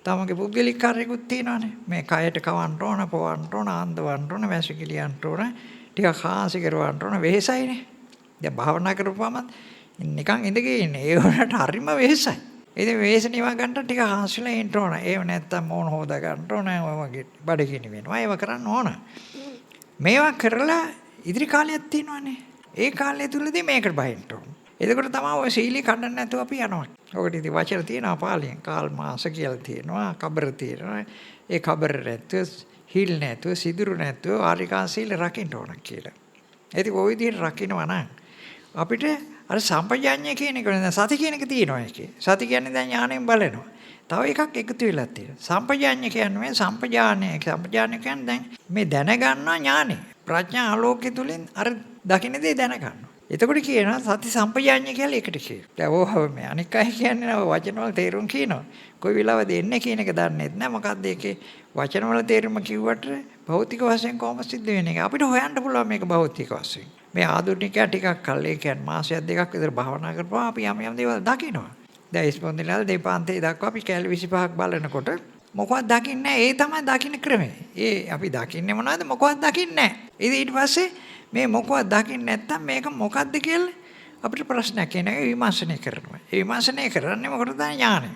තමගේ පුද්ගලික කාර්යකුත් තියෙනවානේ. මේ කයට කවන්න ඕන, පොවන්න ඕන, ආන්දවන්න ඕන, වැසිකිලියන්න ඕන, ටිකක් හාන්සි කරවන්න ඕන වෙහෙසයිනේ. දැන් භාවනා කරපුවම නිකන් ඉඳගෙන ඉන්නේ. ඒ වුණාට හරිම වෙහෙසයි. ඉතින් වෙහෙස නිවා ගන්න ටික හාන්සිලා ඉන්න ඕන. ඒව නැත්තම් මොන හොදා ගන්න ඕන. ඔය වගේ බඩගිනි වෙනවා. ඒව කරන්න ඕන. මේවා කරලා ඉදිරි කාලයක් තියෙනවානේ. ඒ කාලය තුලදී මේකට බහින්න ඕන. එතකොට තමයි ඔය සීලී කඩන්න නැතුව අපි යනවා. ඔකට ඉතින් වචන තියෙනවා පාලියෙන්. කාල් මාස කියලා තියෙනවා, කබර තියෙනවා, ඒ කබර නැතුව, හිල් නැතුව, සිදුරු නැතුව ආරිකා සීල රකින්න ඕන කියලා. ඒක ওই විදිහට රකින්නවා නම් අපිට අර සම්පජාඤ්ඤය කියන එක නේ සති කියන එක තියෙනවා ඒකේ. සති කියන්නේ දැන් ඥාණයෙන් බලනවා. තව එකක් එකතු වෙලා තියෙනවා. සම්පජාඤ්ඤය කියන්නේ මේ සම්පජානය. සම්පජානය කියන්නේ දැන් මේ දැනගන්නා ඥානෙ. ප්‍රඥා ආලෝකය තුලින් අර දකින්න දේ දැනගන්නවා. එතකොට කියනවා සති සම්පජාඤ්ඤය කියලා එකට කියනවා. දැන් ඕව මේ අනික් අය කියන්නේ නෝ වචන වල තේරුම් කියනවා. කොයි වෙලාවද එන්නේ කියන එක දන්නේ නැහැ. මොකද්ද ඒකේ වචන වල තේරුම කිව්වට භෞතික වශයෙන් කොහොම සිද්ධ වෙන්නේ? අපිට හොයන්න පුළුවන් මේක භෞතික වශයෙන්. මේ ආධුනිකයා ටිකක් කල් ඒ කියන්නේ මාසයක් දෙකක් විතර භාවනා කරපුවා අපි යම් දේවල් දකිනවා. දැන් ඉස්පොන්දිලාල දෙපාන්තේ දක්වා අපි කැල 25ක් බලනකොට මොකවත් දකින්නේ නැහැ. ඒ තමයි දකින්න ක්‍රමය. ඒ අපි දකින්නේ මොනවද? මොකවත් දකින්නේ නැහැ. ඊට පස්සේ මේ මොකවත් දකින්නේ නැත්තම් මේක මොකද්ද කියලා අපිට ප්‍රශ්නයක් එන එක විමර්ශනය කරනවා. ඒ විමර්ශනය කරන්නේ මොකටද? ඥානය.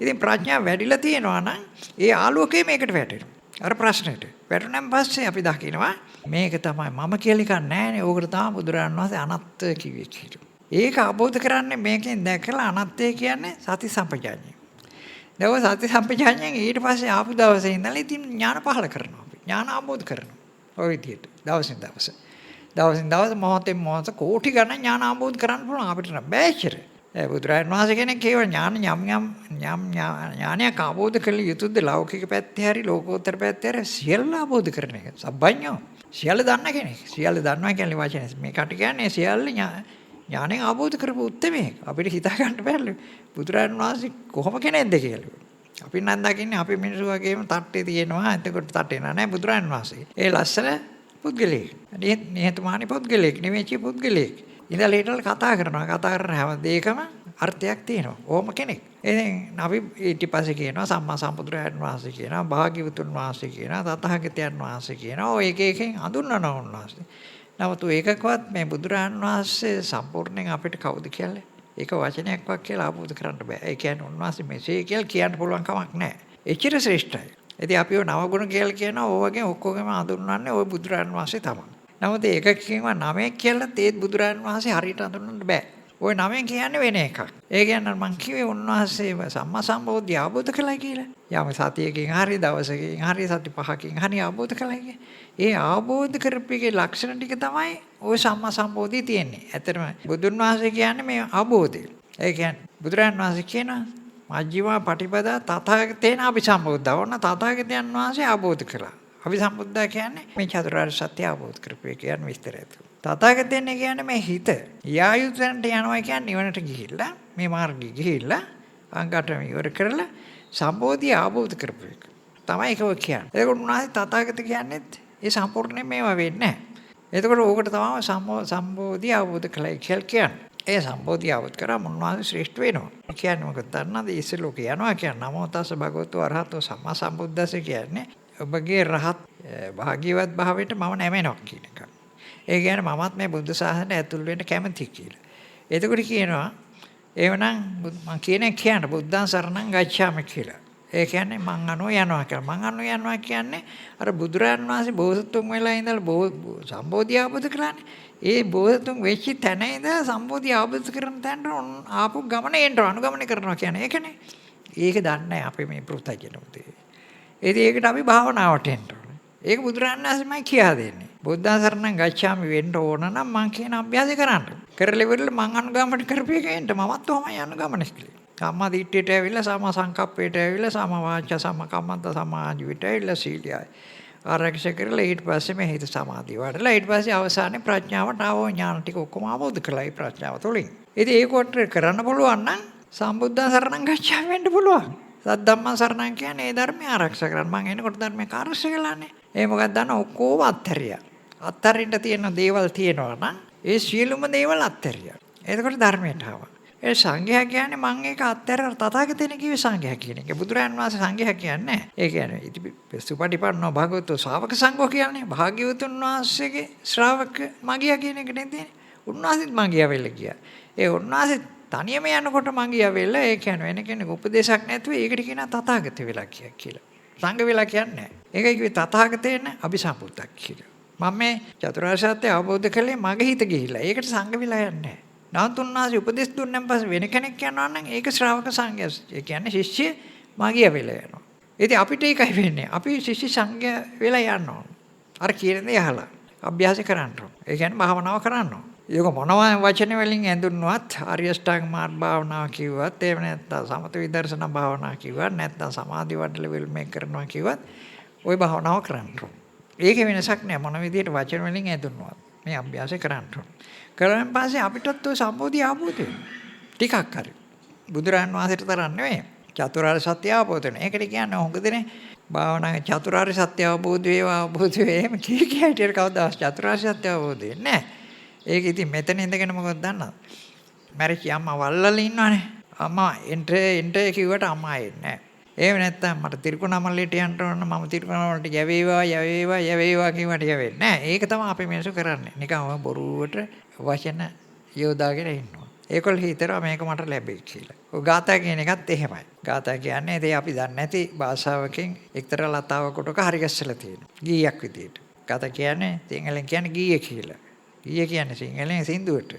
ඉතින් ප්‍රඥාව වැඩිලා තියෙනවා නම් ඒ ආලෝකය මේකට වැටෙනවා. අර ප්‍රශ්නෙට. වැටුණාන් පස්සේ අපි දකිනවා මේක තමයි මම කියලා එකක් නැහැනේ. ඕකට තමයි බුදුරජාණන් වහන්සේ අනත්ත කිව්වේ කියලා. ඒක අවබෝධ කරන්නේ මේකෙන් දැකලා අනත්තය කියන්නේ සති සම්පජාඤ්ඤය. දැන් සති සම්පජාඤ්ඤයෙන් ඊට පස්සේ ආපු දවසේ ඉඳලා ඉතින් ඥාන පහල කරනවා අපි. ඥාන අවබෝධ කරනවා. ඔය විදිහට දවසින් දවස. දවසින් දවස මොහොතෙන් මොහොත කෝටි ගණන් ඥාන අවබෝධ කරන්න පුළුවන් අපිට බෑ ඉච්චර. බුදුරජාණන් වහන්සේ කෙනෙක් කියව ඥානයක් අවබෝධ කළ යුතුද ලෞකික පැත්තේ හරි ලෝකෝත්තර පැත්තේ හරි සියල්ල අවබෝධ කරන එක. සබ්බඤ්ඤෝ සියල්ල දන්න කෙනෙක්. සියල්ල දන්නවා කියන්නේ වචනේ. මේකට කියන්නේ සියල්ල ඥාණයෙන් අවබෝධ කරපු උත්මයෙක්. අපිට හිතා ගන්න බැහැ බුදුරජාණන් වහන්සේ කොහොම කෙනෙක්ද කියලා. අපි නම් දකින්නේ අපි මිනිස්සු වගේම තට්ටේ තියෙනවා. එතකොට තට්ටේ නෑ බුදුරජාණන් වහන්සේ. ඒ ලස්සන පුද්ගලයෙක්. නිහතමානී පුද්ගලයෙක් නෙමෙයි පුද්ගලයෙක්. ඉඳලා හිටලා කතා කරනවා. කතා කරන හැම දෙයකම අර්ථයක් තියෙනවා. ඕම කෙනෙක්. ඉතින් අපි ඊට පස්සේ කියනවා සම්මා සම්බුදුරජාණන් වහන්සේ කියනවා, භාග්‍යවතුන් වහන්සේ කියනවා, තථාගතයන් වහන්සේ කියනවා. ඔය එක එකෙන් හඳුන්වනවා උන්වහන්සේ. නමුත් ඒකකවත් මේ බුදුරජාණන් වහන්සේ සම්පූර්ණයෙන් අපිට කවුද කියලා ඒක වචනයක්වත් කියලා අවබෝධ කරන්න බෑ. ඒ කියන්නේ උන්වහන්සේ මෙසේ කියලා කියන්න පුළුවන් කමක් නැහැ. එච්චර ශ්‍රේෂ්ඨයි. ඉතින් අපි ඔය නවගුණ කියලා කියනවා. ඕ වගේ ඔක්කොගෙම හඳුන්වන්නේ ওই බුදුරජාණන් වහන්සේ තමයි. නමුත් ඒකකින්ව නමයක් කියලා තේත් බුදුරජාණන් වහන්සේ හරියට හඳුන්වන්න බෑ. ওই නමෙන් කියන්නේ වෙන එකක්. ඒ කියන්නේ මම කිව්වේ උන්වහන්සේ සම්මා සම්බෝධිය අවබෝධ කළා කියලා. යම් සතියකින් හරි දවසකින් හරි සති 5කින් හරි අවබෝධ කළා කියන්නේ. ඒ අවබෝධ කරපිගේ ලක්ෂණ ටික තමයි ওই සම්මා සම්බෝධිය තියෙන්නේ. ඇත්තටම බුදුන් වහන්සේ කියන්නේ මේ අවබෝධය. ඒ කියන්නේ බුදුරජාණන් වහන්සේ කියනවා මජ්ක්‍ධිමා පටිපදා තථාගතේන අபிසම්බුද්ධා. ඔන්න තථාගතයන් වහන්සේ අවබෝධ කළා. අபிසම්බුද්ධා කියන්නේ මේ චතුරාර්ය සත්‍ය අවබෝධ කරපු එක කියන්නේ විස්තරය. තථාගතයන් කියන්නේ මේ හිත. යායුතන්ට යනවා කියන්නේ නිවනට ගිහිල්ලා මේ මාර්ගෙ ගිහිල්ලා අංගටම ඉවර කරලා සම්බෝධිය අවබෝධ කරපු එක. තමයි ඒක කියන්නේ. ඒක උන්වහන්සේ තථාගත කියන්නේත් ඒ සම්පූර්ණයෙන් මේවා වෙන්නේ නැහැ. එතකොට ඕකට තමයි සම්බෝධිය අවබෝධ කළයි කියලා කියන්නේ. ඒ සම්බෝධිය අවබෝධ කරා උන්වහන්සේ ශ්‍රේෂ්ඨ වෙනවා. කියන්නේ මොකද දන්නවද? ඉස්සෙල්ලෝක යනවා කියන්නේ නමෝ තස්ස භගවතු අරහතෝ සම්මා සම්බුද්දස්ස කියන්නේ ඔබගේ රහත් භාග්‍යවත් භාවයට මම නැමෙනවා කියන එක. ඒ කියන්නේ මමත් මේ බුද්ධ ශාසනයට ඇතුල් වෙන්න කැමතියි කියලා. එතකොට කියනවා එවනම් මම කියන්න බුද්ධං සරණං ගච්ඡාමි කියලා. ඒ කියන්නේ මං අනෝ යනවා කියලා. මං අනෝ යනවා කියන්නේ අර බුදුරජාණන් වහන්සේ බෝසතුන් වෙලා ඉඳලා සම්බෝධිය අවබෝධ කරානේ. ඒ බෝසතුන් වෙච්ච තැන ඉඳලා සම්බෝධිය අවබෝධ කරන තැනට ආපු ගමනේ එන්න අනුගමනය කරනවා කියන්නේ ඒකනේ. ඒක දන්නේ නැහැ අපි මේ පෘථජනෝතේ. ඒකට අපි භාවනාවට එන්න ඕනේ. ඒක බුදුරජාණන් වහන්සේමයි කියා දෙන්නේ. බුද්ධං සරණං ගච්ඡාමි වෙන්න ඕන නම් මං කියන අභ්‍යාසය කරන්න. කරලා ඉවරලා මං අනුගමනය කරපේකෙන්ට මමත් ඔහමයි අනුගමනය කළේ. සම්මා දිට්ඨියට ඇවිල්ලා සම්මා සංකප්පයට ඇවිල්ලා සම්මා වාචා සම්මා කම්මන්ත සම්මා ආජීවයට ඇවිල්ලා සීලයයි. ආරක්ෂා කරලා ඊට පස්සේ මේ හිත සමාධිය වඩලා ඊට පස්සේ අවසානයේ ප්‍රඥාවට ආවෝ ඥාන ටික ඔක්කොම අවබෝධ කළා ඒ ප්‍රඥාව තුළින්. ඉතින් ඒකට කරන්න පුළුවන් නම් සම්බුද්ධං සරණං ගච්ඡාමි වෙන්න පුළුවන්. සද්ධම්මං සරණං කියන්නේ ඒ ධර්මය ආරක්ෂා කරන්න. මම එනකොට ධර්මය ආරක්ෂා කළානේ. ඒ මොකක්ද දන්න ඔක්කොම අත්හැරියා. අත්හැරින්න තියෙන දේවල් තියෙනවා නම් ඒ සියලුම දේවල් අත්හැරියා. එතකොට ධර්මයට ආවා. ඒ සංඝයා කියන්නේ මම ඒක අත්හැර තථාගතයන් කිව්වේ සංඝයා කියන එක. බුදුරජාණන් වහන්සේ සංඝයා කියන්නේ නැහැ. ඒ කියන්නේ ඉතිපිසුපටිපන්නෝ භගවතු ශ්‍රාවක සංඝෝ කියන්නේ භාග්‍යවතුන් වහන්සේගේ ශ්‍රාවක මගියා කියන එක නේද? උන්වහන්සේත් මගියා වෙලා ගියා. ඒ උන්වහන්සේ තනියම යනකොට මගියා වෙලා ඒ කියන්නේ වෙන කෙනෙක් උපදේශයක් නැතුව ඒකට කියනවා තථාගත වෙලා කියලා. සංඝ වෙලා කියන්නේ නැහැ. ඒකයි කිව්වේ තථාගතයන් අபிසම්බුද්ධක් කියලා. මම මේ චතුරාර්ය සත්‍ය අවබෝධ කළේ මගේ හිත ගිහිල්ලා. ඒකට සංඝ වෙලා යන්නේ නැහැ. නාතුන්නාසි උපදෙස් දුන්නාන් පස්සේ වෙන කෙනෙක් යනවා නම් ඒක ශ්‍රාවක සංඝයා. ඒ කියන්නේ ශිෂ්‍ය මගිය වෙලා යනවා. ඉතින් අපිට ඒකයි වෙන්නේ. අපි ශිෂ්‍ය සංඝය වෙලා යන්න ඕන. අර කියන දේ අහලා අභ්‍යාස කරන්න ඕන. ඒ කියන්නේ භාවනාව කරන්න ඕන. ඒක මොනවා වචන වලින් ඇඳුනවත් ආර්ය අෂ්ටාංග මාර්ග භාවනාව කිව්වත් එහෙම නැත්නම් සමත විදර්ශනා භාවනාව කිව්වත් නැත්නම් සමාධි වඩල වෙල් මේක කරනවා කිව්වත් ওই භාවනාව කරන්න ඕන. ඒකේ වෙනසක් නෑ මොන විදියට වචන වලින් ඇඳුනවත්. මේ අභ්‍යාසය කරන්න ඕන. කරන් පස්සේ අපිටත් ওই සම්බෝධි ආපෝත වෙනවා. ටිකක් හරි. බුදුරන් වහන්සේට තරම් නෙවෙයි. චතුරාර්ය සත්‍ය අවබෝධ වෙනවා. ඒකට කියන්නේ හොඟදෙනේ භාවනාවේ චතුරාර්ය සත්‍ය අවබෝධ වේවා අවබෝධ වේ. එහෙම කීකියට කවදාවත් චතුරාර්ය සත්‍ය අවබෝධ වෙන්නේ නැහැ. ඒක ඉතින් මෙතන ඉඳගෙන මොකද දන්නවද? මැරිච්ච අම්මා වල්ලලා ඉන්නවනේ. අම්මා එන්ටර් කිව්වට අම්මා එන්නේ නැහැ. එහෙම නැත්තම් මට තිරිකුණමල්ලේට යන්න ඕන මම තිරිකුණමල්ලට යවේවා කිව්වට යවෙන්නේ නැහැ. ඒක තමයි අපි මිනිස්සු කරන්නේ. නිකන් බොරුවට වචන යොදාගෙන ඉන්නවා. ඒකවල හිතනවා මේක මට ලැබෙයි කියලා. ඔය ගාථා කියන එකත් එහෙමයි. ගාථා කියන්නේ ඉතින් අපි දන්නේ නැති භාෂාවකින් එක්තරා ලතාවකටක හරි ගැස්සලා තියෙනවා. ගීයක් විදියට. ගාථා කියන්නේ සිංහලෙන් කියන්නේ ගීය කියලා. ගීය කියන්නේ සිංහලෙන් සින්දුවට.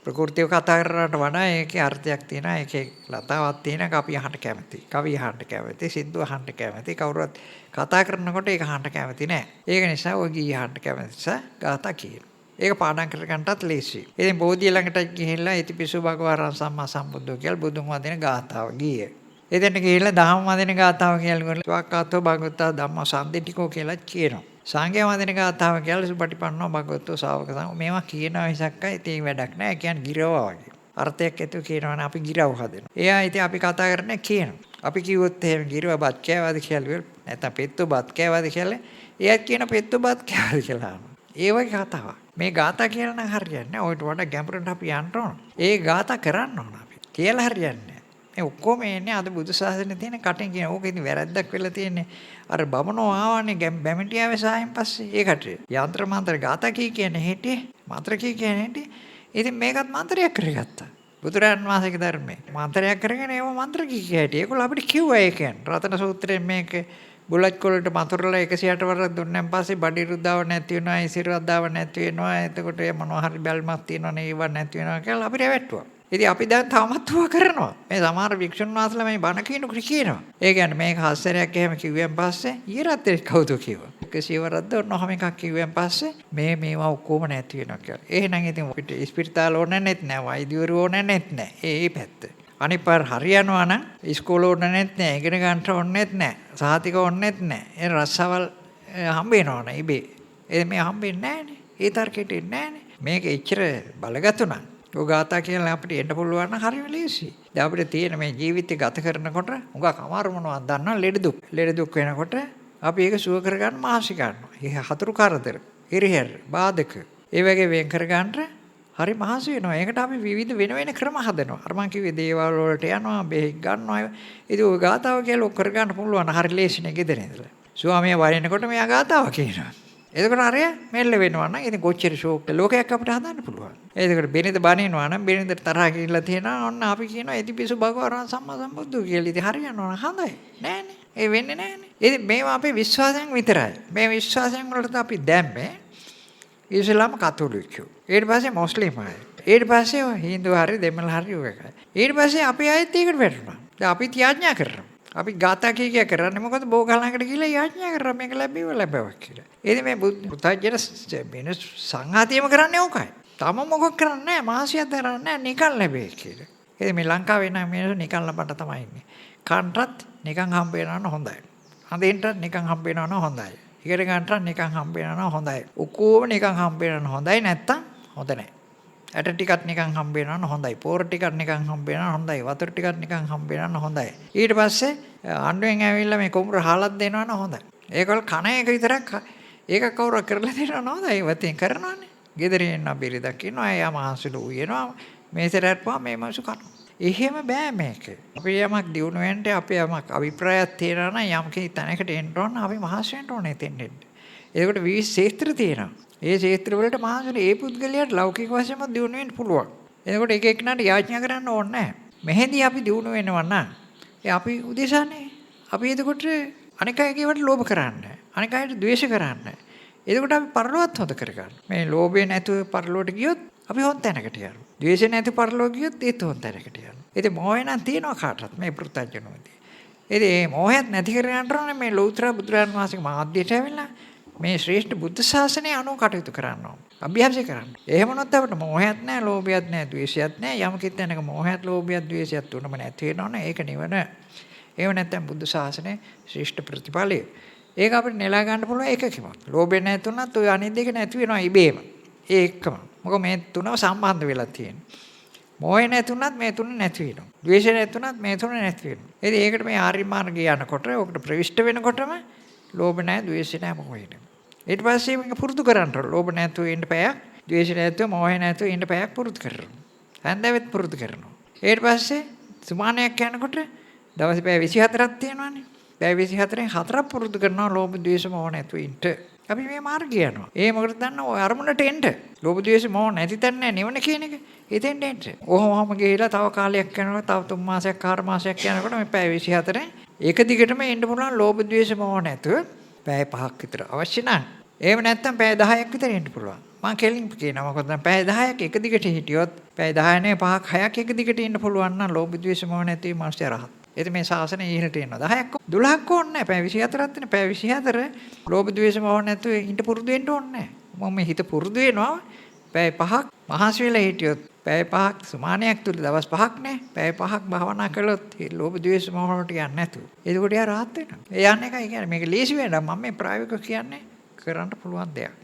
ප්‍රകൃතිය කතා කරනවට වඩා ඒකේ අර්ථයක් තියෙනවා. ඒකේ ලතාවක් තියෙනවා. අපි අහන්න කැමති. කවි අහන්න කැමති. සින්දු අහන්න කැමති. කවුරුත් කතා කරනකොට ඒක අහන්න කැමති නෑ. ඒක නිසා ඔය ගීය අහන්න කැමති නිසා ගාථා කියනවා. ඒක පාඩම් කරගන්නටත් ලේසියි. ඉතින් බෝධිය ළඟට ගිහිල්ලා ඉතිපිසු භගවරන් සම්මා සම්බුද්ධෝ කියලා බුදුන් වදින ගාථාව ගියේ. එතෙන්ට ගිහිල්ලා දහම් වදින ගාථාව කියලා වක්කාතෝ භගවතා ධම්ම සම්දිටිකෝ කියලා කියනවා. සංඝයා වදින ගාථාව කියලා සුපටිපන්නෝ භගවතෝ ශාවක සංඝ මේවා කියනවා මිසක් ඉතින් වැඩක් නෑ. ඒ කියන්නේ ගිරවා වගේ. අර්ථයක් ඇතුව කියනවනේ අපි ගිරව හදනවා. එයා ඉතින් අපි කතා කරන්නේ කියනවා. අපි කිව්වොත් එහෙම ගිරව බත් කෑවද කියලා නැත්නම් පෙත්තු බත් කෑවද කියලා එයාත් කියන පෙත්තු බත් කෑවද කියලා. ඒ වගේ කතාවක්. මේ ගාථා කියලා නම් හරියන්නේ නැහැ. ඔයිට වඩා ගැඹුරට අපි යන්න ඕන. ඒ ගාථා කරන්න ඕන අපි. කියලා හරියන්නේ නැහැ. මේ ඔක්කොම එන්නේ අද බුදු සාසනේ තියෙන කටින් කියන ඕක ඉතින් වැරද්දක් වෙලා තියෙන්නේ. අර බමුණෝ ආවනේ බැමිටියාවේ සායෙන් පස්සේ ඒකට යంత్ర මන්ත්‍ර ගාථා කියන්නේ හිටියේ. මන්ත්‍ර කියන්නේ හිටියේ. ඉතින් මේකත් මන්ත්‍රයක් කරගත්තා. බුදුරන් වහන්සේගේ ධර්මයේ මන්ත්‍රයක් කරගෙන ඒව මන්ත්‍ර හිටියේ. ඒගොල්ලෝ අපිට කිව්වා ඒ කියන්නේ. රතන සූත්‍රයෙන් මේක බුලත් කොළට මතුරලා 108 වරක් දුන්නාන් පස්සේ බඩි රුද්දාව නැති වෙනවා, ඉසිරද්දාව නැති වෙනවා. එතකොට මොනවා හරි බැල්මක් තියෙනවනේ ඒව නැති වෙනවා කියලා අපිට වැට්ටුවා. ඉතින් අපි දැන් තාමත් ඒවා කරනවා. මේ සමහර වික්ෂුන් වහන්සේලා මේ බණ කියනකොට කියනවා. ඒ කියන්නේ මේක හස්සරයක් එහෙම කිව්වන් පස්සේ ඊරත් ඒක කවුද කිව්වා. 100 වරක්ද ඔන්නෝම එකක් කිව්වන් පස්සේ මේවා ඔක්කොම නැති වෙනවා කියලා. එහෙනම් ඉතින් අපිට ස්පිරිතාල ඕනේ නැත් නෑ, වෛද්‍යවරු ඕනේ නැත් නෑ. ඒ පැත්ත. අනිත් පාර හරියනවා නම් ඉස්කෝලේ ඕනෙත් නැහැ, ඉගෙන ගන්නට ඕනෙත් නැහැ, සහතික ඕනෙත් නැහැ. ඒ රස්සවල් හම්බ වෙනවනේ ඉබේ. ඒ මේ හම්බෙන්නේ නැහනේ. ඒ තර්කෙට එන්නේ නැහනේ. මේක එච්චර බලගතුණා. ඔය ගාථා කියලා අපිට එන්න පුළුවන් නම් හරිම ලේසියි. දැන් අපිට තියෙන මේ ජීවිතය ගත කරනකොට උඟක් අමාරු මොනවද දන්නව ලෙඩ දුක්. ලෙඩ දුක් වෙනකොට අපි ඒක සුව කරගන්න මහන්සි ගන්නවා. ඒ හතුරු කරදර, හිරිහැර, බාධක. ඒ වගේ වෙන් කරගන්න හරි මහන්සි වෙනවා. ඒකට අපි විවිධ වෙන ක්‍රම හදනවා. අර මං කිව්වේ දේවල් වලට යනවා, බෙහෙත් ගන්නවා. ඉතින් ඔය ගාතාව කියලා කර ගන්න පුළුවන්. හරි ලේසිනේ ගෙදර ඉඳලා. ස්වාමියා වරිනකොට මෙයා ගාතාව කියනවා. එතකොට අරය මෙල්ල වෙනවා නම් ඉතින් කොච්චර ෂෝක් ලෝකයක් අපිට හදන්න පුළුවන්. එතකොට බෙනෙද බනිනවා නම් බෙනෙද තරහ කියලා තියෙනවා. ඔන්න අපි කියනවා ඉතිපිසු භගවරන් සම්මා සම්බුද්ධ කියලා. ඉතින් හරියනවා නම් හොඳයි. නෑනේ. ඒ වෙන්නේ නෑනේ. ඉතින් මේවා අපේ විශ්වාසයෙන් විතරයි. මේ විශ්වාසයෙන් වලට අපි දැම්මේ ඉස්ලාම් කතෝලිකයෝ. ඊට පස්සේ මුස්ලිම් අය. ඊට පස්සේ හින්දු හරි දෙමළ හරි ඔය එකයි. ඊට පස්සේ අපි ආයෙත් ඒකට වැටුණා. දැන් අපි ත්‍යාඥා කරනවා. අපි ගාථා කිය කරන්නේ මොකද බෝගලකට ගිහලා යාඥා කරා මේක ලැබෙවා කියලා. ඉතින් මේ පුතජන වෙන සංඝාතියම කරන්නේ ඕකයි. තම මොකක් කරන්නේ නැහැ, මාසියක් දරන්නේ නැහැ නිකන් ලැබෙයි කියලා. ඉතින් මේ ලංකාවේ නම් මිනිස්සු නිකන් ලබන්න තමයි ඉන්නේ. කන්ටත් නිකන් හම්බ වෙනවා නම් හොඳයි. හඳෙන්ටත් නිකන් හම්බ වෙනවා නම් හොඳයි. ඉගෙන ගන්නට නිකන් හම්බ වෙනවා නම් හොඳයි. ඔක්කොම නිකන් හම්බ වෙනවා නම් හොඳයි නැත්තම් හොඳ නැහැ. ඇට ටිකක් නිකන් හම්බ වෙනවා නම් හොඳයි. පෝර ටිකක් නිකන් හම්බ වෙනවා නම් හොඳයි. වතුර ටිකක් නිකන් හම්බ වෙනවා නම් හොඳයි. ඊට පස්සේ අඬුවෙන් ඇවිල්ලා මේ කුඹුර හාලක් දෙනවා නම් හොඳයි. ඒකවල කන එක විතරක් ඒක කවුරු කරලා දෙනවා නම් හොඳයි. වතින් කරනවානේ. ගෙදරින් එන්න බිරිඳක් ඉන්නවා. එයා මහන්සිලු උයනවා. මේසරට පා මේ මාසු කනවා. එහෙම බෑ මේක. අපි යමක් දිනු වෙන්න අපි යමක් අභිප්‍රායක් තියනවා නම් යම් කී තැනකට එන්න ඕන අපි මහස් වෙන්න ඕනේ එතෙන් එන්න. ඒකට විවිධ ක්ෂේත්‍ර තියෙනවා. ඒ ක්ෂේත්‍ර වලට මහන්සිලු ඒ පුද්ගලයාට ලෞකික වශයෙන්ම දිනු වෙන්න පුළුවන්. එතකොට එක එකනට යාඥා කරන්න ඕනේ නැහැ. මෙහෙදී අපි දිනු වෙනවා නම් ඒ අපි උදේසානේ අපි එතකොට අනික අයගේවට ලෝභ කරන්නේ. අනික අයට ද්වේෂ කරන්නේ. එතකොට අපි පරලොවත් හොද කරගන්න. මේ ලෝභය නැතුව පරලොවට ගියොත් අපි හොන් තැනකට යනවා. ද්වේෂ නැති පරලොව ගියොත් ඒත් හොන් තැනකට යනවා. ඉතින් මොහේ නම් තියනවා කාටවත් මේ පෘථජනෝදී. ඉතින් මේ මොහයත් නැති කර ගන්නට ඕනේ මේ ලෞතර බුදුරජාණන් වහන්සේගේ මාධ්‍යයට ඇවිල්ලා මේ ශ්‍රේෂ්ඨ බුද්ධ ශාසනය අනුව කටයුතු කරන්න ඕන. අභ්‍යාසය කරන්න. එහෙම නැත්නම් අපිට මොහයත් නැහැ, ලෝභයත් නැහැ, ද්වේෂයත් නැහැ. යම් කිත්තනක මොහයත්, ලෝභයත්, ද්වේෂයත් තුනම නැති වෙනවනේ. ඒක නිවන. එහෙම නැත්නම් බුද්ධ ශාසනයේ ශ්‍රේෂ්ඨ ප්‍රතිඵලය. ඒක අපිට නෙලා ගන්න පුළුවන් එකකමක්. ලෝභය නැතුණත් ඔය අනිත් දෙක නැති වෙනවා ඉබේම. ඒ එක්කම. මොකද මේ තුනම සම්බන්ධ වෙලා තියෙනවා. මොහය නැතුණත් මේ තුන නැති වෙනවා. ද්වේෂය නැතුණත් මේ තුන නැති වෙනවා. ඉතින් ඒකට මේ ආර්ය මාර්ගය යනකොට ඔකට ප්‍රවිෂ්ඨ වෙනකොටම ලෝභ නැහැ, ද්වේෂ නැහැ, මොහය නැහැ. ඊට පස්සේ මේක පුරුදු කරන්න ඕන. ලෝභ නැතුව ඉන්න පැයක්, ද්වේෂ නැතුව, මොහය නැතුව ඉන්න පැයක් පුරුදු කරනවා. හන්දවෙත් පුරුදු කරනවා. ඊට පස්සේ සුමානයක් යනකොට දවස් පැය 24ක් තියෙනවානේ. පැය 24න් 4ක් පුරුදු කරනවා ලෝභ ද්වේෂ මොහ නැතුව ඉන්න. අපි මේ මාර්ගය යනවා. ඒ මොකටද දන්න ඔය අරමුණට එන්න. ලෝභ ද්වේෂ මොහ නැති තැන නෑ නිවන කියන එක. එතෙන්ට එන්න. ඔහොමම ගිහිලා තව කාලයක් යනකොට තව 3 මාසයක් 4 මාසයක් යනකොට මේ පැය 24න් එක දිගටම එන්න පුළුවන් ලෝභ ද්වේෂ මොහ නැතුව පැය 5ක් විතර අවශ්‍ය නම්. එහෙම නැත්නම් පැය 10ක් විතර එන්න පුළුවන්. මම කෙලින් කියනවා මොකද පැය 10ක් එක දිගට හිටියොත් පැය 10 නේ 5ක් 6ක් එක දිගට ඉන්න පුළුවන් නම් ලෝභ ද්වේෂ මොහ නැති මානසික රහත්. එතෙ මේ ශාසනය ඉහළට එනවා 10ක් 12ක් ඕනේ නැහැ පැය 24ක් තියෙන පැය 24 ලෝභ ද්වේෂ මොහ නැතුව ඉන්න පුරුදු වෙන්න ඕනේ නැහැ. මම හිත පුරුදු වෙනවා පැය 5ක් මහසි වෙලා හිටියොත් පැය 5ක් සුමානයක් තුල දවස් 5ක් නේ පැය 5ක් භාවනා කළොත් ඒ ලෝභ ද්වේෂ මොහ වලට යන්නේ නැතුව. එතකොට යා rahat වෙනවා. ඒ යන්නේ එකයි කියන්නේ මේක ලේසි වෙනවා මම මේ ප්‍රායෝගිකව කියන්නේ කරන්න පුළුවන් දෙයක්.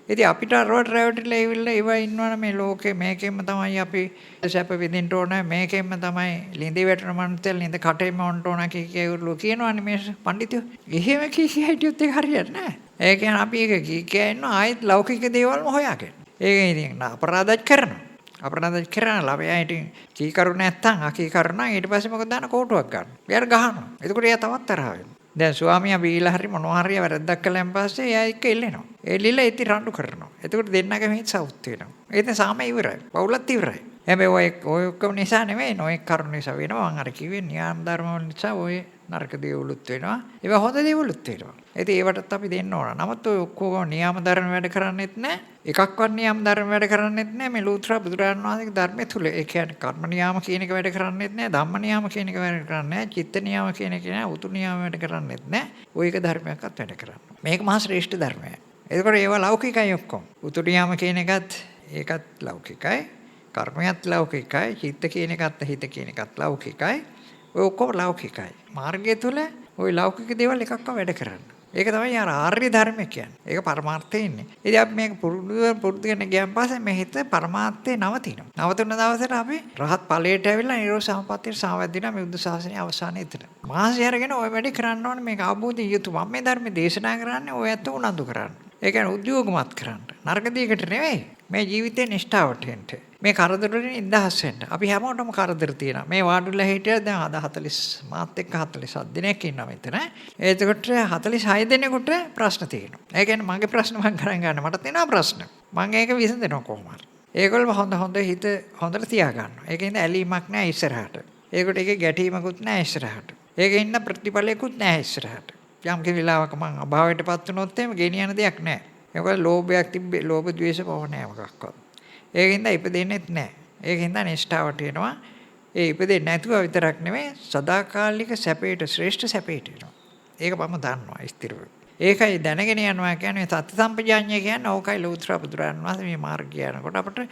ඉතින් අපිට අරවට රැවටිලා ඉවිල්ලා ඒවා ඉන්නවනේ මේ ලෝකේ මේකෙන්ම තමයි අපි සැප විඳින්න ඕන මේකෙන්ම තමයි ලිඳේ වැටෙන මනුස්සයල් ලිඳ කටේම වොන්න ඕන කියවලු කියනවනේ මේ පඬිතුයෝ. එහෙම කී හිටියොත් ඒක හරියන්නේ නැහැ. ඒ කියන්නේ අපි ඒක කී ඉන්නවා ආයෙත් ලෞකික දේවල්ම හොයාගෙන. ඒක ඉතින් අපරාධත් කරනවා. අපරාධත් කරන ළමයා ඉතින් කී කරු නැත්තම් අකී කරු නම් ඊට පස්සේ මොකද දාන කෝටුවක් ගන්න. එයාට ගහනවා. එතකොට එයා තවත් තරහ වෙනවා. දැන් ස්වාමියා බීලා හරි මොනවා හරි වැරද්දක් කළාන් පස්සේ එයා එක්ක එල්ලෙනවා. එල්ලිලා ඉතින් රණ්ඩු කරනවා. එතකොට දෙන්නගම හිත සවුත් වෙනවා. ඒකෙන් සාමය ඉවරයි. පවුලත් ඉවරයි. හැබැයි ඔය ඔක්කොම නිසා නෙමෙයි නොඑක් කරුණු නිසා වෙනවා. මම අර කිව්වේ න්‍යාම ධර්ම වල නිසා ඔය නරක දේවලුත් වෙනවා. ඒවා හොඳ දේවලුත් වෙනවා. ඉතින් ඒවටත් අපි දෙන්න ඕන. නමුත් ඔය ඔක්කොම න්‍යාම ධර්ම වැඩ කරන්නේත් නැහැ. එකක්වත් න්‍යාම ධර්ම වැඩ කරන්නේත් නැහැ. මේ ලෝතර බුදුරජාණන් වහන්සේගේ ධර්මයේ තුල. ඒ කියන්නේ කර්ම න්‍යාම කියන එක වැඩ කරන්නේත් නැහැ. ධම්ම න්‍යාම කියන එක වැඩ කරන්නේ නැහැ. චිත්ත න්‍යාම කියන එක නෑ. උතු න්‍යාම වැඩ කරන්නේත් නැහැ. ඔය එක ධර්මයක්වත් වැඩ කරන්නේ. මේක මහා ශ්‍රේෂ්ඨ ධර්මයක්. ඒකෝර ඒවා ලෞකිකයි ඔක්කොම. උතු න්‍යාම කියන එකත් ඒකත් ලෞකිකයි. කර්මයත් ලෞකිකයි. චිත්ත කියන එකත් හිත කියන එකත් ලෞකිකයි. ඔය ඔක්කොම ලෞකිකයි. මාර්ගය තුල ওই ලෞකික දේවල් එකක්ව වැඩ කරන්නේ. ඒක තමයි අර ආර්ය ධර්මය කියන්නේ. ඒක පරමාර්ථයේ ඉන්නේ. ඉතින් අපි මේක පුරුදු කරන ගියන් පස්සේ මේ හිත පරමාර්ථයේ නවතිනවා. නවතුන දවසට අපි රහත් ඵලයට ඇවිල්ලා නිරෝධ සම්පත්තියට සාවැදිනා මේ බුද්ධ ශාසනයේ අවසානයේ එතන. මාසය අරගෙන ඔය වැඩේ කරන්න ඕනේ මේක අවබෝධය යුතු. මම මේ ධර්මයේ දේශනා කරන්නේ ඔය ඇත්ත උනන්දු කරන්න. ඒ කියන්නේ උද්‍යෝගමත් කරන්න. නරක දෙයකට නෙවෙයි. මේ ජීවිතේ නිෂ්ඨාවට එන්න. මේ කරදර වලින් ඉඳහස් වෙන්න. අපි හැමෝටම කරදර තියෙනවා. මේ වාඩිලා හිටියද දැන් අද 40 මාත් එක්ක 47 දිනක් ඉන්නවා මෙතන. එතකොට 46 දිනෙකට ප්‍රශ්න තියෙනවා. ඒ කියන්නේ මගේ ප්‍රශ්න මම කරන් ගන්න. මට තියෙනවා ප්‍රශ්න. මම ඒක විසඳනවා කොහොම හරි. ඒගොල්ලෝ හොඳ හිත හොඳට තියා ගන්නවා. ඒකෙන්ද ඇලීමක් නැහැ ඉස්සරහට. ඒකට ඒකේ ගැටීමකුත් නැහැ ඉස්සරහට. ඒකෙන් ඉන්න ප්‍රතිඵලයකුත් නැහැ ඉස්සරහට. යම් කිවිලාවක මං අභාවයටපත් වුණොත් එහෙම ගෙනියන දෙයක් නැහැ. ඒකවල ලෝභයක් තිබ්බේ ලෝභ ද්වේෂ පව නැහැ මොකක්වත්. ඒකින්ද ඉපදෙන්නෙත් නැහැ. ඒකින්ද නිෂ්ඨාවට එනවා. ඒ ඉපදෙන්නේ නැතුව විතරක් නෙමෙයි සදාකාලික සැපේට ශ්‍රේෂ්ඨ සැපේට එනවා. ඒක මම දන්නවා ස්ථිරව. ඒකයි දැනගෙන යනවා කියන්නේ සත්‍ය සම්පජාඤ්ඤය කියන්නේ ඕකයි ලෝතර බුදුරන් වහන්සේ මේ මාර්ගය යනකොට අපිට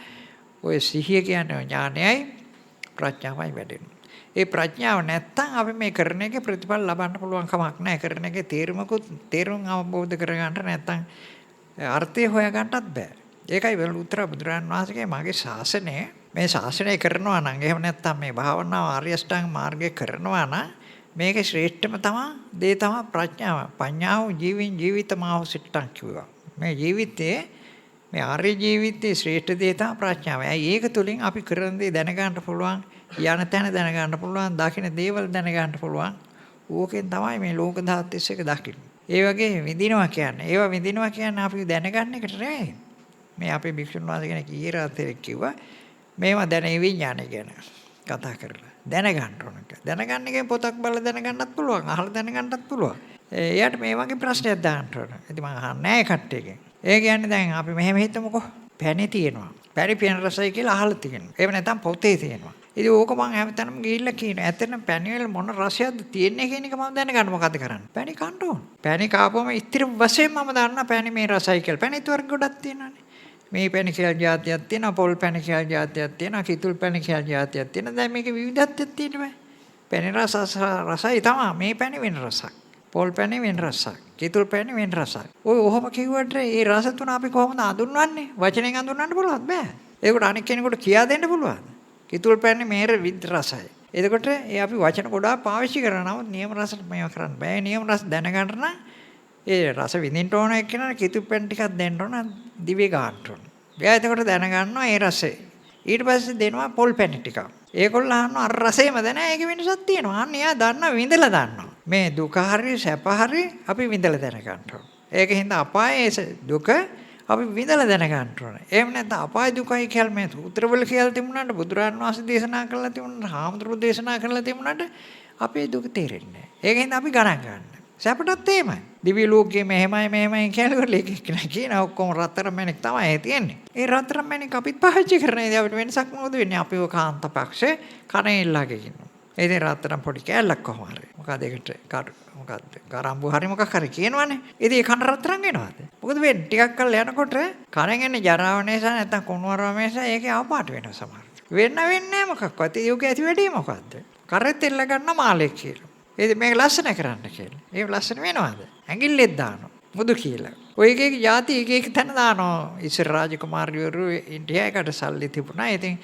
ඔය සිහිය කියන්නේ ඥානයයි ප්‍රඥාවයි වැඩෙනවා. ඒ ප්‍රඥාව නැත්තම් අපි මේ කරන එකේ ප්‍රතිඵල ලබන්න පුළුවන් කමක් නැහැ. කරන එකේ තේරුම් අවබෝධ කරගන්න නැත්තම් අර්ථය හොයාගන්නත් බෑ. ඒකයි උත්තර බුදුරන් වහන්සේගේ මගේ ශාසනය මේ ශාසනය කරනවා නම් එහෙම නැත්තම් මේ භාවනාව ආර්ය අෂ්ටාංග මාර්ගය කරනවා නම් මේකේ ශ්‍රේෂ්ඨම දේ තමයි ප්‍රඥාව. පඤ්ඤාව ජීවිතමාව සිට්ටන් කිව්වා. මේ ජීවිතයේ මේ ආර්ය ජීවිතයේ ශ්‍රේෂ්ඨ දේ තමයි ප්‍රඥාව. ඒක තුලින් අපි කරන දේ දැනගන්න පුළුවන්. යන තැන දැනගන්න පුළුවන්. දකින්න දේවල් දැනගන්න පුළුවන්. ඕකෙන් තමයි මේ ලෝක ධාතුස් එක දකින්නේ. ඒ වගේ විඳිනවා කියන්නේ. ඒවා විඳිනවා කියන්නේ අපි දැනගන්න එකට නෙවෙයි. මේ අපේ භික්ෂුන් වහන්සේ කෙනෙක් ඊයේ රාත්‍රියේ කිව්වා මේවා දැනෙයි විඥානය ගැන කතා කරලා. දැනගන්න ඕන එක. දැනගන්න එකෙන් පොතක් බලලා දැනගන්නත් පුළුවන්. අහලා දැනගන්නත් පුළුවන්. එයාට මේ වගේ ප්‍රශ්නයක් දාන්න ඕන. ඉතින් මම අහන්නේ නැහැ කට්ටියකින්. ඒ කියන්නේ දැන් අපි මෙහෙම හිතමුකෝ. පැණි තියෙනවා. පැණි පියන රසයි කියලා අහලා තියෙනවා. එහෙම නැත්නම් පොතේ තියෙනවා. ඉතින් ඕක මම හැමතැනම ගිහිල්ලා කියනවා. ඇත්තටම පැණි වල මොන රසයක්ද තියෙන්නේ කියන එක මම දැනගන්න මොකද කරන්නේ? පැණි කන්න ඕන. පැණි කාපුවම ඉතිරි වශයෙන් මම දන්නා පැණි මේ රසයි කියලා. පැණිත් වර්ග ගොඩක් තියෙනවානේ. මේ පැණි කියලා જાතියක් තියෙනවා, පොල් පැණි කියලා જાතියක් තියෙනවා, කිතුල් පැණි කියලා જાතියක් තියෙනවා. දැන් මේකේ විවිධත්වයක් තියෙනවා. පැණි රසයි තමයි. මේ පැණි වෙන රසක්. පොල් පැණි වෙන රසක්. කිතුල් පැණි වෙන රසක්. ඔය ඔහොම කිව්වට මේ රස තුන අපි කොහොමද අඳුන්වන්නේ? වචනෙන් අඳුන්වන්න පුළුවන්ද? බෑ. ඒකට අනෙක් කෙනෙකුට කියා දෙන්න පුළුවන්ද? කිතුල් පැණි මේර විද රසයි. එතකොට අපි වචන ගොඩාක් පාවිච්චි කරනවා. නමුත් නියම රසට මේවා කරන්න බෑ. නියම රස දැනගන්න නම් ඒ රස විඳින්න ඕන එක්කෙනා කිතුල් පැණි ටිකක් දෙන්න ඕන, දිවේ ගන්න ඕන. එයා එතකොට දැනගන්නවා ඒ රසය. ඊට පස්සේ දෙනවා පොල් පැණි ටිකක්. ඒගොල්ලෝ අහනවා අර රසෙම දැන ඒක වෙනසක් තියෙනවා. අන්න එයා දන්නවා විඳලා දන්නවා. මේ දුක හරි සැප හරි අපි විඳලා දැනගන්න ඕන. ඒකෙන්ද අපායේ දුක අපි විඳලා දැනගන්න ඕනේ. එහෙම නැත්නම් අපාය දුකයි කියලා මේ සූත්‍රවල කියලා තිබුණාට බුදුරන් වහන්සේ දේශනා කළා තිබුණාට හාමුදුරුවෝ දේශනා කළා තිබුණාට අපේ දුක තේරෙන්නේ නැහැ. ඒකෙන්ද අපි ගණන් ගන්න. සැපටත් එහෙමයි. දිව්‍ය ලෝකයේ මෙහෙමයි කියලා ලේකෙක් කියන ඔක්කොම රත්තරන් මැණික් තමයි තියෙන්නේ. ඒ රත්තරන් මැණික් අපිත් පාවිච්චි කරන්නේ අපිට වෙනසක් මොකද වෙන්නේ? අපිව කාන්ත පක්ෂේ කණේල්ලාගේ ඉන්නවා. ඒ ඉතින් රත්තරන් පොඩි කෑල්ලක් කොහොම හරි. මොකද ඒකට මොකද්ද? ගරම්බු හරි මොකක් හරි කියනවනේ. ඉතින් ඒ කන රත්තරන් වෙනවද? මොකද වෙන්නේ? ටිකක් කල් යනකොට කනෙන් එන්නේ ජරාව නිසා නැත්නම් කුණුවරව නිසා ඒකේ ආපාට වෙනවා සමහර. වෙන්නේ නැහැ මොකක්වත්. ඒක ඇති වැඩි මොකද්ද? කරෙත් එල්ල ගන්න මාළෙක් කියලා. ඉතින් මේක ලස්සන කරන්න කියලා. ඒක ලස්සන වෙනවද? ඇඟිල්ලෙත් දානවා. මුදු කියලා. ඔය එක જાති එක තැන දානවා. ඉස්සර රාජකුමාරයෝ ඉන්දියාවකට සල්ලි තිබුණා. ඉතින්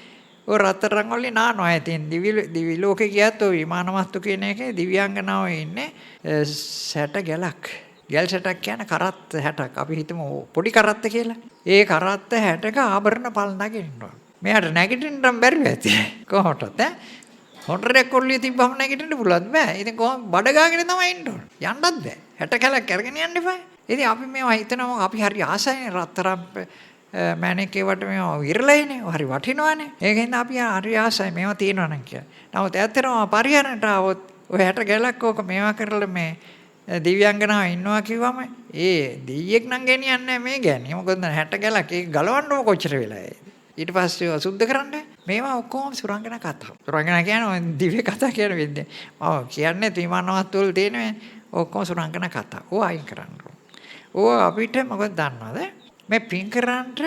ඔය රත්තරන් වලින් නානවා. ඉතින් දිවි ලෝකේ ගියත් ඔය විමාන වස්තු කියන එකේ දිව්‍යාංගනාවෝ ඉන්නේ 60 ගැලක්. ගැල් 60ක් කියන කරත්ත 60ක්. අපි හිතමු පොඩි කරත්ත කියලා. ඒ කරත්ත 60ක ආභරණ පල් නගින්නවා. මෙයාට නැගිටින්න බැරි වෙති. කොහොටද? හොන්ඩරයක් කොල්ලිය තිබ්බම නැගිටින්න පුළුවන් බෑ. ඉතින් කොහොම බඩ ගාගෙන තමයි ඉන්න ඕන. යන්නත් බෑ. 60 කැලක් අරගෙන යන්න එපා. ඉතින් අපි මේවා හිතනවා අපි හරි ආසයිනේ රත්තරන් මැණිකේ වට මේවා විරලයිනේ. හරි වටිනවනේ. ඒකෙන්ද අපි හරි ආසයි මේවා තියෙනවා නම් කියලා. නමුත් ඇත්තටම පරිහරණයට આવොත් ඔය 60 කැලක් ඕක මේවා කරලා මේ දිව්‍යාංගනාව ඉන්නවා කිව්වම ඒ දෙයියෙක් නම් ගෙනියන්නේ නැහැ මේ ගෑණි. මොකද 60 කැලක් ඒක ගලවන්නම කොච්චර වෙලාද? ඊට පස්සේ සුද්ධ කරන්න මේවා ඔක්කොම සුරංගනා කතා. සුරංගනා කියන්නේ දිව්‍ය කතා කියන වෙන්නේ. මම කියන්නේ විමානවත් වල තියෙන ඔක්කොම සුරංගනා කතා. ඕවා අයින් කරන්න ඕන. අපිට මොකද දන්නවද? මේ පින් කරන්නට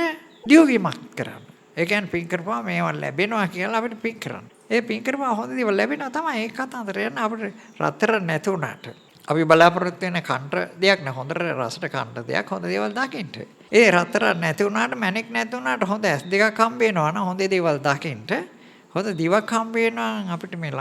දියුගීමක් කරන්න. ඒ කියන්නේ පින් කරපුවා මේවා ලැබෙනවා කියලා අපිට පින් කරන්න. ඒ පින් කරපුවා හොඳ දේවල් ලැබෙනවා තමයි ඒක කතාන්තර යන අපිට රත්තරන් නැති වුණාට. අපි බලාපොරොත්තු වෙන කන්ට දෙයක් නෑ හොඳට රසට කන්ට දෙයක් හොඳ දේවල් දකින්න. ඒ රත්තරන් නැති වුණාට මැණික් නැති වුණාට හොඳ ඇස් දෙකක් හම්බ වෙනවා නම් හොඳ දේවල් දකින්න. හොඳ දිවක් හම්බ වෙනවා අපිට මේ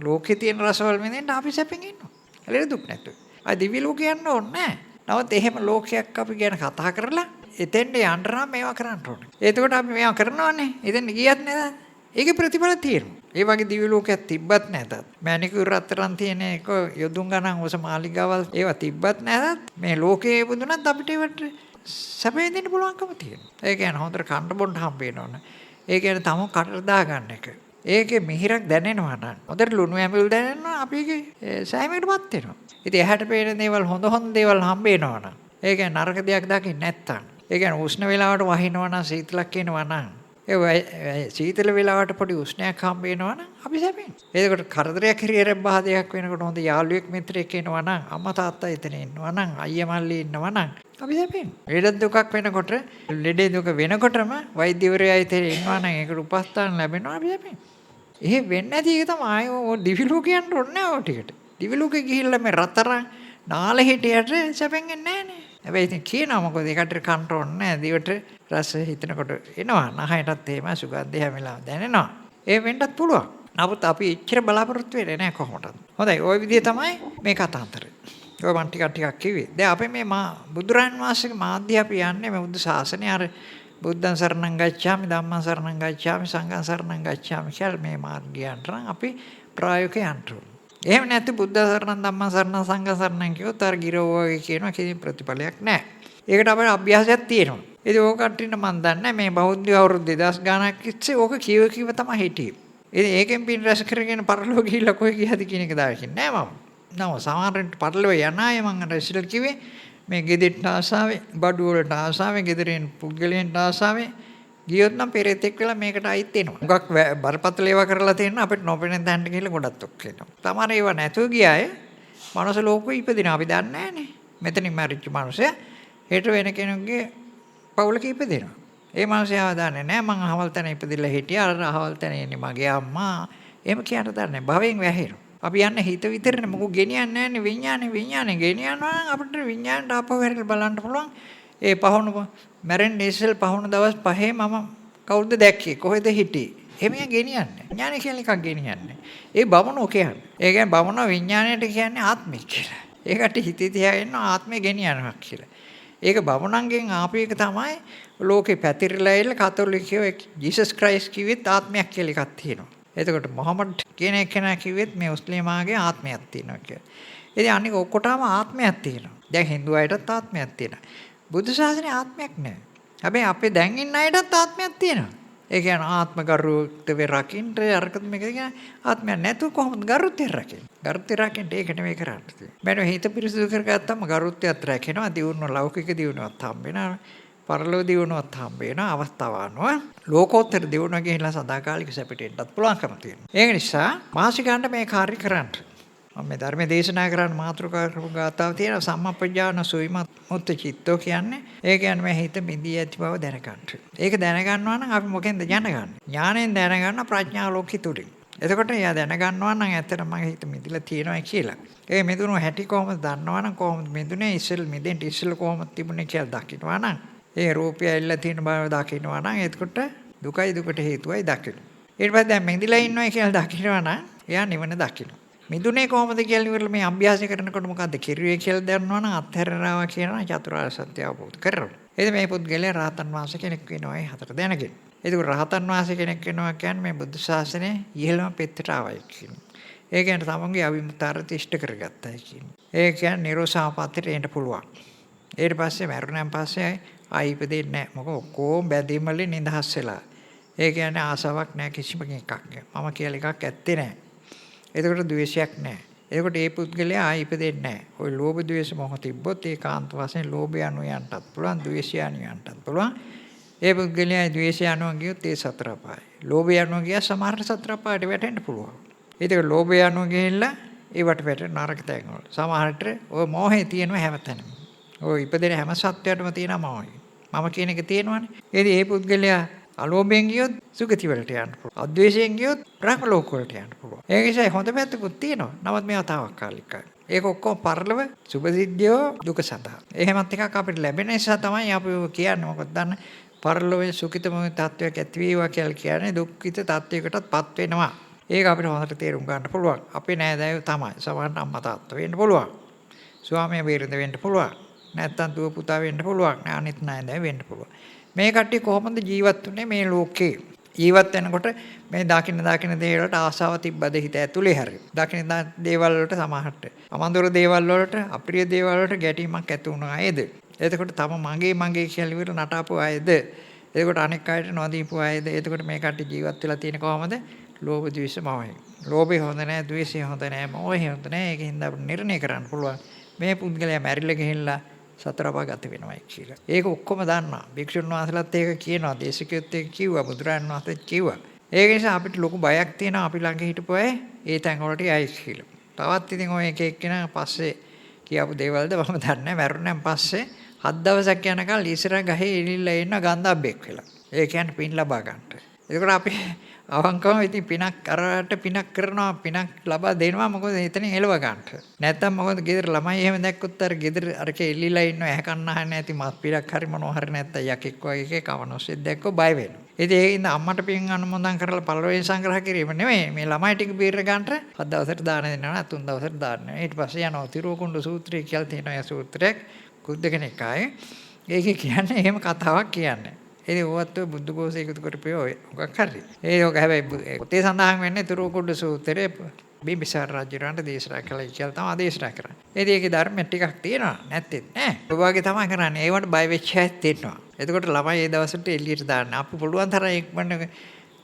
ලෝකේ තියෙන රසවල විඳින්න අපි සැපෙන් ඉන්නවා. එළේ දුක් නැතුව. ආ දිවි ලෝකේ යන්න ඕනේ නෑ. නමුත් එහෙම ලෝකයක් අපි ගැන කතා කරලා එතෙන්ට යන්න නම් මේවා කරන්න ඕනේ. එතකොට අපි මේවා කරනවානේ. එතෙන් ගියත් නේද? ඒකේ ප්‍රතිඵල තියෙනවා. ඒ වගේ දිව්‍ය ලෝකයක් තිබ්බත් නැතත් මැණිකු රත්තරන් තියෙන එක යොදුන් ගණන් ඔස මාලිගාවල් ඒවා තිබ්බත් නැතත් මේ ලෝකයේ බුදුනත් අපිට ඒවට සැපේ දෙන්න පුළුවන්කම තියෙනවා. ඒ කියන්නේ හොඳට කන්න බොන්න හම්බ වෙනවනේ. ඒ කියන්නේ තම කටට දාගන්න එක. ඒකේ මිහිරක් දැනෙනවා නම් හොඳට ලුණු ඇඹිලි දැනෙනවා අපි ඒකේ සෑමයකටපත් වෙනවා. ඉතින් එහාට පේන දේවල් හොඳ දේවල් හම්බ වෙනවා නම් ඒ කියන්නේ නරක දෙයක් දකින්න නැත්තම් ඒ කියන්නේ උෂ්ණ වේලාවට වහිනවා නම් සීතලක් එනවා නම් ඒ සීතල වෙලාවට පොඩි උෂ්ණයක් හම්බ වෙනවා නම් අපි සැපෙන්නේ. ඒකට කරදරයක් හිරියරක් බහදයක් වෙනකොට හොඳ යාළුවෙක් මිත්‍රයෙක් එනවා නම් අම්මා තාත්තා එතන ඉන්නවා නම් අයියා මල්ලි ඉන්නවා නම් අපි සැපෙන්නේ. ලෙඩ දුකක් වෙනකොට ලෙඩේ දුක වෙනකොටම වෛද්‍යවරයා ඉතින් ඉන්නවා නම් ඒකට උපස්ථාන ලැබෙනවා අපි සැපෙන්නේ. එහෙ වෙන්නේ නැති එක තමයි ඔය දිවි ලෝකේ යන්න ඕනේ ඔය ටිකට. දිවි ලෝකේ ගිහිල්ලා මේ රතරන් නාලේ හිටියට සැපෙන්නේ නැහැ නේ. හැබැයි ඉතින් කියනවා මොකද ඒකට කන්ට ඕනේ නැහැ. දිවට රස හිතනකොට එනවා. නහයටත් එහෙම සුගන්ධය හැමලා දැනෙනවා. ඒ වෙන්නත් පුළුවන්. නමුත් අපි එච්චර බලාපොරොත්තු වෙන්නේ නැහැ කොහොමද? හොඳයි. ওই විදිහ තමයි මේ කතාන්තරය. ඔය මන් ටිකක් කිව්වේ. දැන් අපි මේ බුදුරන් වහන්සේගේ මාධ්‍ය අපි යන්නේ මේ බුද්ධ ශාසනය අර බුද්ධං සරණං ගච්ඡාමි ධම්මං සරණං ගච්ඡාමි සංඝං සරණං ගච්ඡාමි කියලා මේ මාර්ගයන්ට නම් අපි ප්‍රායෝගිකව යන්න ඕනේ. එහෙම නැත්නම් බුද්ධ සරණං ධම්මං සරණං සංඝං සරණං කියොත් අර ගිරෝ වගේ කියනවා කිසි ප්‍රතිඵලයක් නැහැ. ඒකට අපේ අභ්‍යාසයක් තියෙනවා. ඉතින් ඕක කට්ටියට මම දන්නේ මේ බෞද්ධ අවුරුදු 2000 ගානක් ඉස්සේ ඕක කිව තමයි හිටියේ. ඉතින් ඒකෙන් පින් රැස් කරගෙන පරලෝ ගිහිල්ලා කොයි ගියද කියන එක දකින්නේ නැහැ මම. නම සමහරවිට පටලව යන අය මම අර ඉස්සෙල් කිව්වේ මේ ගෙදෙට්ට ආසාවේ බඩු වලට ආසාවේ ගෙදරින් පුද්ගලයන්ට ආසාවේ ගියොත් නම් පෙරේතෙක් වෙලා මේකට අයිත් වෙනවා. මොකක් බරපතල ඒවා කරලා තියෙන අපිට නොපෙනෙන තැනට ගිහලා ගොඩක් ඔක් වෙනවා. තමර ඒවා නැතුව ගියාය මනුස්ස ලෝකෙ ඉපදිනවා. අපි දන්නේ නැහනේ. මෙතනින් මැරිච්ච මනුස්සයා හෙට වෙන කෙනෙකුගේ පවුලක ඉපදිනවා. ඒ මනුස්සයාව දන්නේ නැහැ මං අහවල් තැන ඉපදිලා හිටියා. අර අහවල් තැන ඉන්නේ මගේ අම්මා. එහෙම කියන්න දන්නේ නැහැ. භවයෙන් වැහෙනවා. අපි යන්නේ හිත විතරනේ මොකෝ ගෙනියන්නේ නැහනේ විඥානේ ගෙනියනවා නම් අපිට විඥානට ආපහු හැරිලා බලන්න පුළුවන්. ඒ පහවුණු මැරෙන්න ඉස්සෙල් පහවුණු දවස් 5 මම කවුරුද දැක්කේ කොහෙද හිටියේ එහෙම ගෙනියන්නේ විඥානය කියලා එකක් ගෙනියන්නේ ඒ බමුණෝ කියන්නේ ඒ කියන්නේ බමුණෝ විඥාණයට කියන්නේ ආත්මය කියලා ඒකට හිතේ තියාගෙන ආත්මය ගෙනියනවා කියලා ඒක බමුණන්ගෙන් ආපු එක තමයි ලෝකේ පැතිරලා ඉල්ල කතෝලිකයෝ ජීසස් ක්‍රයිස්ට් කිව්වෙත් ආත්මයක් කියලා එකක් තියෙනවා එතකොට මොහමඩ් කියන කෙනා කිව්වෙත් මේ මුස්ලිමාගේ ආත්මයක් තියෙනවා කියලා ඉතින් අනික ඔක්කොටම ආත්මයක් තියෙනවා දැන් හින්දු අයටත් ආත්මයක් තියෙනවා බුදු සාසනේ ආත්මයක් නැහැ. හැබැයි අපේ දැන් ඉන්න අයටත් ආත්මයක් තියෙනවා. ඒ කියන්නේ ආත්ම ගරුත්වය රකින්න අරකට මේක කියන ආත්මයක් නැතුව කොහොමද ගරුත්වය රකින්නේ? ගරුත්වය රකින්න ඒක නෙමෙයි කරන්නේ. මම හිත පිරිසිදු කරගත්තම ගරුත්වයත් රැකෙනවා. දියුණුව ලෞකික දියුණුවත් හම්බ වෙනවා. පරලෝක දියුණුවත් හම්බ වෙනවා. අවස්ථාව අනුව ලෝකෝත්තර දියුණුව ගිහිලා සදාකාලික සැපට එන්නත් පුළුවන්කම තියෙනවා. ඒක නිසා මාසිකයන්ට මේ කාර්ය කරන්න. මේ ධර්ම දේශනා කරන්න මාතෘකා කරපු ගාතාව තියෙනවා සම්මප්පජාන සුවිමත් මුත්ත චිත්තෝ කියන්නේ ඒ කියන්නේ මේ හිත මිදී ඇති බව දැනගන්න. ඒක දැනගන්නවා නම් අපි මොකෙන්ද දැනගන්නේ? ඥාණයෙන් දැනගන්න ප්‍රඥා ලෝකෙ තුලින්. එතකොට එයා දැනගන්නවා නම් ඇත්තට මගේ හිත මිදිලා තියෙනවා කියලා. ඒ මිදුණු හැටි කොහොමද දන්නවා නම් කොහොමද මිදුනේ ඉස්සෙල් මිදෙන්න ඉස්සෙල් කොහොමද තිබුණේ කියලා දකින්නවා නම් ඒ රූපය ඇල්ල තියෙන බව දකින්නවා නම් එතකොට දුකයි දුකට හේතුවයි දකින්න. ඊට පස්සේ දැන් මිදිලා ඉන්නවා කියලා දකින්නවා නම් එයා නිවන දකින්න. මිදුනේ කොහොමද කියලා ඉවරලා මේ අභ්‍යාසය කරනකොට මොකද්ද කිරුවේ කියලා දන්නවනම් අත්හැරනවා කියනවා චතුරාර්ය සත්‍ය අවබෝධ කරගන්න. එතෙ මේ පුද්ගලයා රහතන් වහන්සේ කෙනෙක් වෙනවා ඒ හතර දැනගෙන. ඒක රහතන් වහන්සේ කෙනෙක් වෙනවා කියන්නේ මේ බුද්ධ ශාසනයේ ඉහළම පෙත්තට ආවයි කියනවා. ඒ කියන්නේ තමන්ගේ අවිමුක්තාර්ථය ඉෂ්ට කරගත්තයි කියනවා. ඒ කියන්නේ නිරෝධසමාපත්තියට එන්න පුළුවන්. ඊට පස්සේ මරුණන් පස්සේ ආයි ඉපදෙන්නේ නැහැ. මොකද ඔක්කොම බැඳීම් වලින් නිදහස් වෙලා. ඒ කියන්නේ ආසාවක් නැහැ කිසිම එකක්. මම කියලා එකක් ඇත්තේ නැහැ. එතකොට ද්වේෂයක් නැහැ. එතකොට ඒ පුද්ගලයා ආයි ඉපදෙන්නේ නැහැ. ওই ලෝභ ද්වේෂ මොහ තිබ්බොත් ඒකාන්ත වශයෙන් ලෝභය අනු යන්නත් පුළුවන්, ද්වේෂය අනු යන්නත් පුළුවන්. ඒ පුද්ගලයා ද්වේෂය අනු ගියොත් ඒ සතර අපායයි. ලෝභය අනු ගියා සමහර සතර අපායට වැටෙන්න පුළුවන්. ඒක ලෝභය අනු ගිහිල්ලා ඒවට වැටෙන නරක තැන් වල. සමහරට ওই මොහේ තියෙනවා හැමතැනම. ওই ඉපදෙන හැම සත්වයකටම තියෙනවා මොහේ. මම කියන එක තියෙනවානේ. ඒ පුද්ගලයා අලෝභයෙන් ගියොත් සුගති වලට යන්න පුළුවන්. අද්වේෂයෙන් ගියොත් බ්‍රහ්ම ලෝක වලට යන්න පුළුවන්. ඒක නිසා හොඳ පැත්තකුත් තියෙනවා. නමුත් මේවා తాවකාලිකයි. ඒක ඔක්කොම පරලව සුභසිද්ධියෝ දුක සඳහා. එහෙමත් එකක් අපිට ලැබෙන නිසා තමයි අපි කියන්නේ මොකද දන්න පරලෝකයේ සුඛිතම තත්වයක් ඇති වේවා කියලා කියන්නේ දුක්ඛිත තත්වයකටත්පත් වෙනවා. ඒක අපිට හොඳට තේරුම් ගන්න පුළුවන්. අපේ නෑදෑයෝ තමයි. සමහරවිට අම්මා තාත්තා වෙන්න පුළුවන්. ස්වාමියා බිරිඳ වෙන්න පුළුවන්. නැත්තම් දුව පුතා වෙන්න පුළුවන්. අනිත් නෑදෑයෝ වෙන්න පුළුවන්. මේ කට්ටිය කොහොමද ජීවත් වෙන්නේ මේ ලෝකේ? ජීවත් වෙනකොට මේ දකින්න දේවල් වලට ආසාව තිබ්බද හිත ඇතුලේ හැරෙයි. දකින්න දේවල් වලට සමහරට අමන්දර දේවල් වලට අප්‍රිය දේවල් වලට ගැටීමක් ඇති වුණා අයද? එතකොට තම මගේ කියලා ඉවර නටාපු අයද? එතකොට අනෙක් අයට නොදීපු අයද? එතකොට මේ කට්ටිය ජීවත් වෙලා තියෙන කොහමද? ලෝභ ද්වේෂ මොහය. ලෝභය හොඳ නැහැ, ද්වේෂය හොඳ නැහැ, මොහය හොඳ නැහැ. ඒකින්ද අපිට නිර්ණය කරන්න පුළුවන්. මේ පුද්ගලයා මැරිලා ගිහිල්ලා සතර අපාගත වෙනවයි කියලා. ඒක ඔක්කොම දන්නවා. භික්ෂුන් වහන්සේලාත් ඒක කියනවා. දේශිකයොත් ඒක කිව්වා. බුදුරජාණන් වහන්සේත් කිව්වා. ඒක නිසා අපිට ලොකු බයක් තියෙනවා අපි ළඟ හිටපු අය ඒ තැන් වලට යයි කියලා. තවත් ඉතින් ඔය එක එක්කෙනා පස්සේ කියපු දේවල්ද මම දන්නේ නැහැ. මරුණන් පස්සේ 7 දවසක් යනකල් ඉස්සර ගහේ ඉලිල්ලා ඉන්න ගන්ධබ්බෙක් වෙලා. ඒ කියන්නේ පින් ලබා ගන්නට. ඒකට අපි අවංකවම ඉතින් පිනක් කරාට පිනක් කරනවා පිනක් ලබා දෙනවා මොකද එතනින් එලව ගන්නට. නැත්තම් මොකද ගෙදර ළමයි එහෙම දැක්කොත් අර ගෙදර අරකේ එල්ලිලා ඉන්නවා ඇහ කන්න අහන්නේ නැති මස් පිටක් හරි මොනවා හරි නැත්තම් යකෙක් වගේ එකේ කවනොස්සෙක් දැක්කොත් බය වෙනවා. ඉතින් ඒකින්ද අම්මට පින් අනුමෝදන් කරලා පළවෙනි සංග්‍රහ කිරීම නෙමෙයි මේ ළමයි ටික බීර ගන්නට 7 දවසට දාන දෙනවා 3 දවසට දාන්න. ඊට පස්සේ යනවා තිරුකුණ්ඩ සූත්‍රය කියලා තියෙනවා. ඒ සූත්‍රයක් කුද්ද කෙනෙක් ආයේ ඒකේ කියන්නේ එහෙම කතාවක් කියන්නේ. ඒ ඕවත් බුද්ධ ഘോഷ එකතු කරපේ ඔය මොකක් හරි. ඒක හැබැයි පොතේ සඳහන් වෙන්නේ තුරුකුඩ සූත්‍රයේ බිම්බිසාර රජුරන්ට දේශනා කළා කියලා තමයි දේශනා කරන්නේ. ඒකේ ධර්ම ටිකක් තියෙනවා නැත්තේ නෑ. ඔය වගේ තමයි කරන්නේ. ඒවට බය වෙච්ච ඇත් තියෙනවා. එතකොට ළමයි ඒ දවසට එළියට දාන්න. අපි පුළුවන් තරම් ඉක්මනට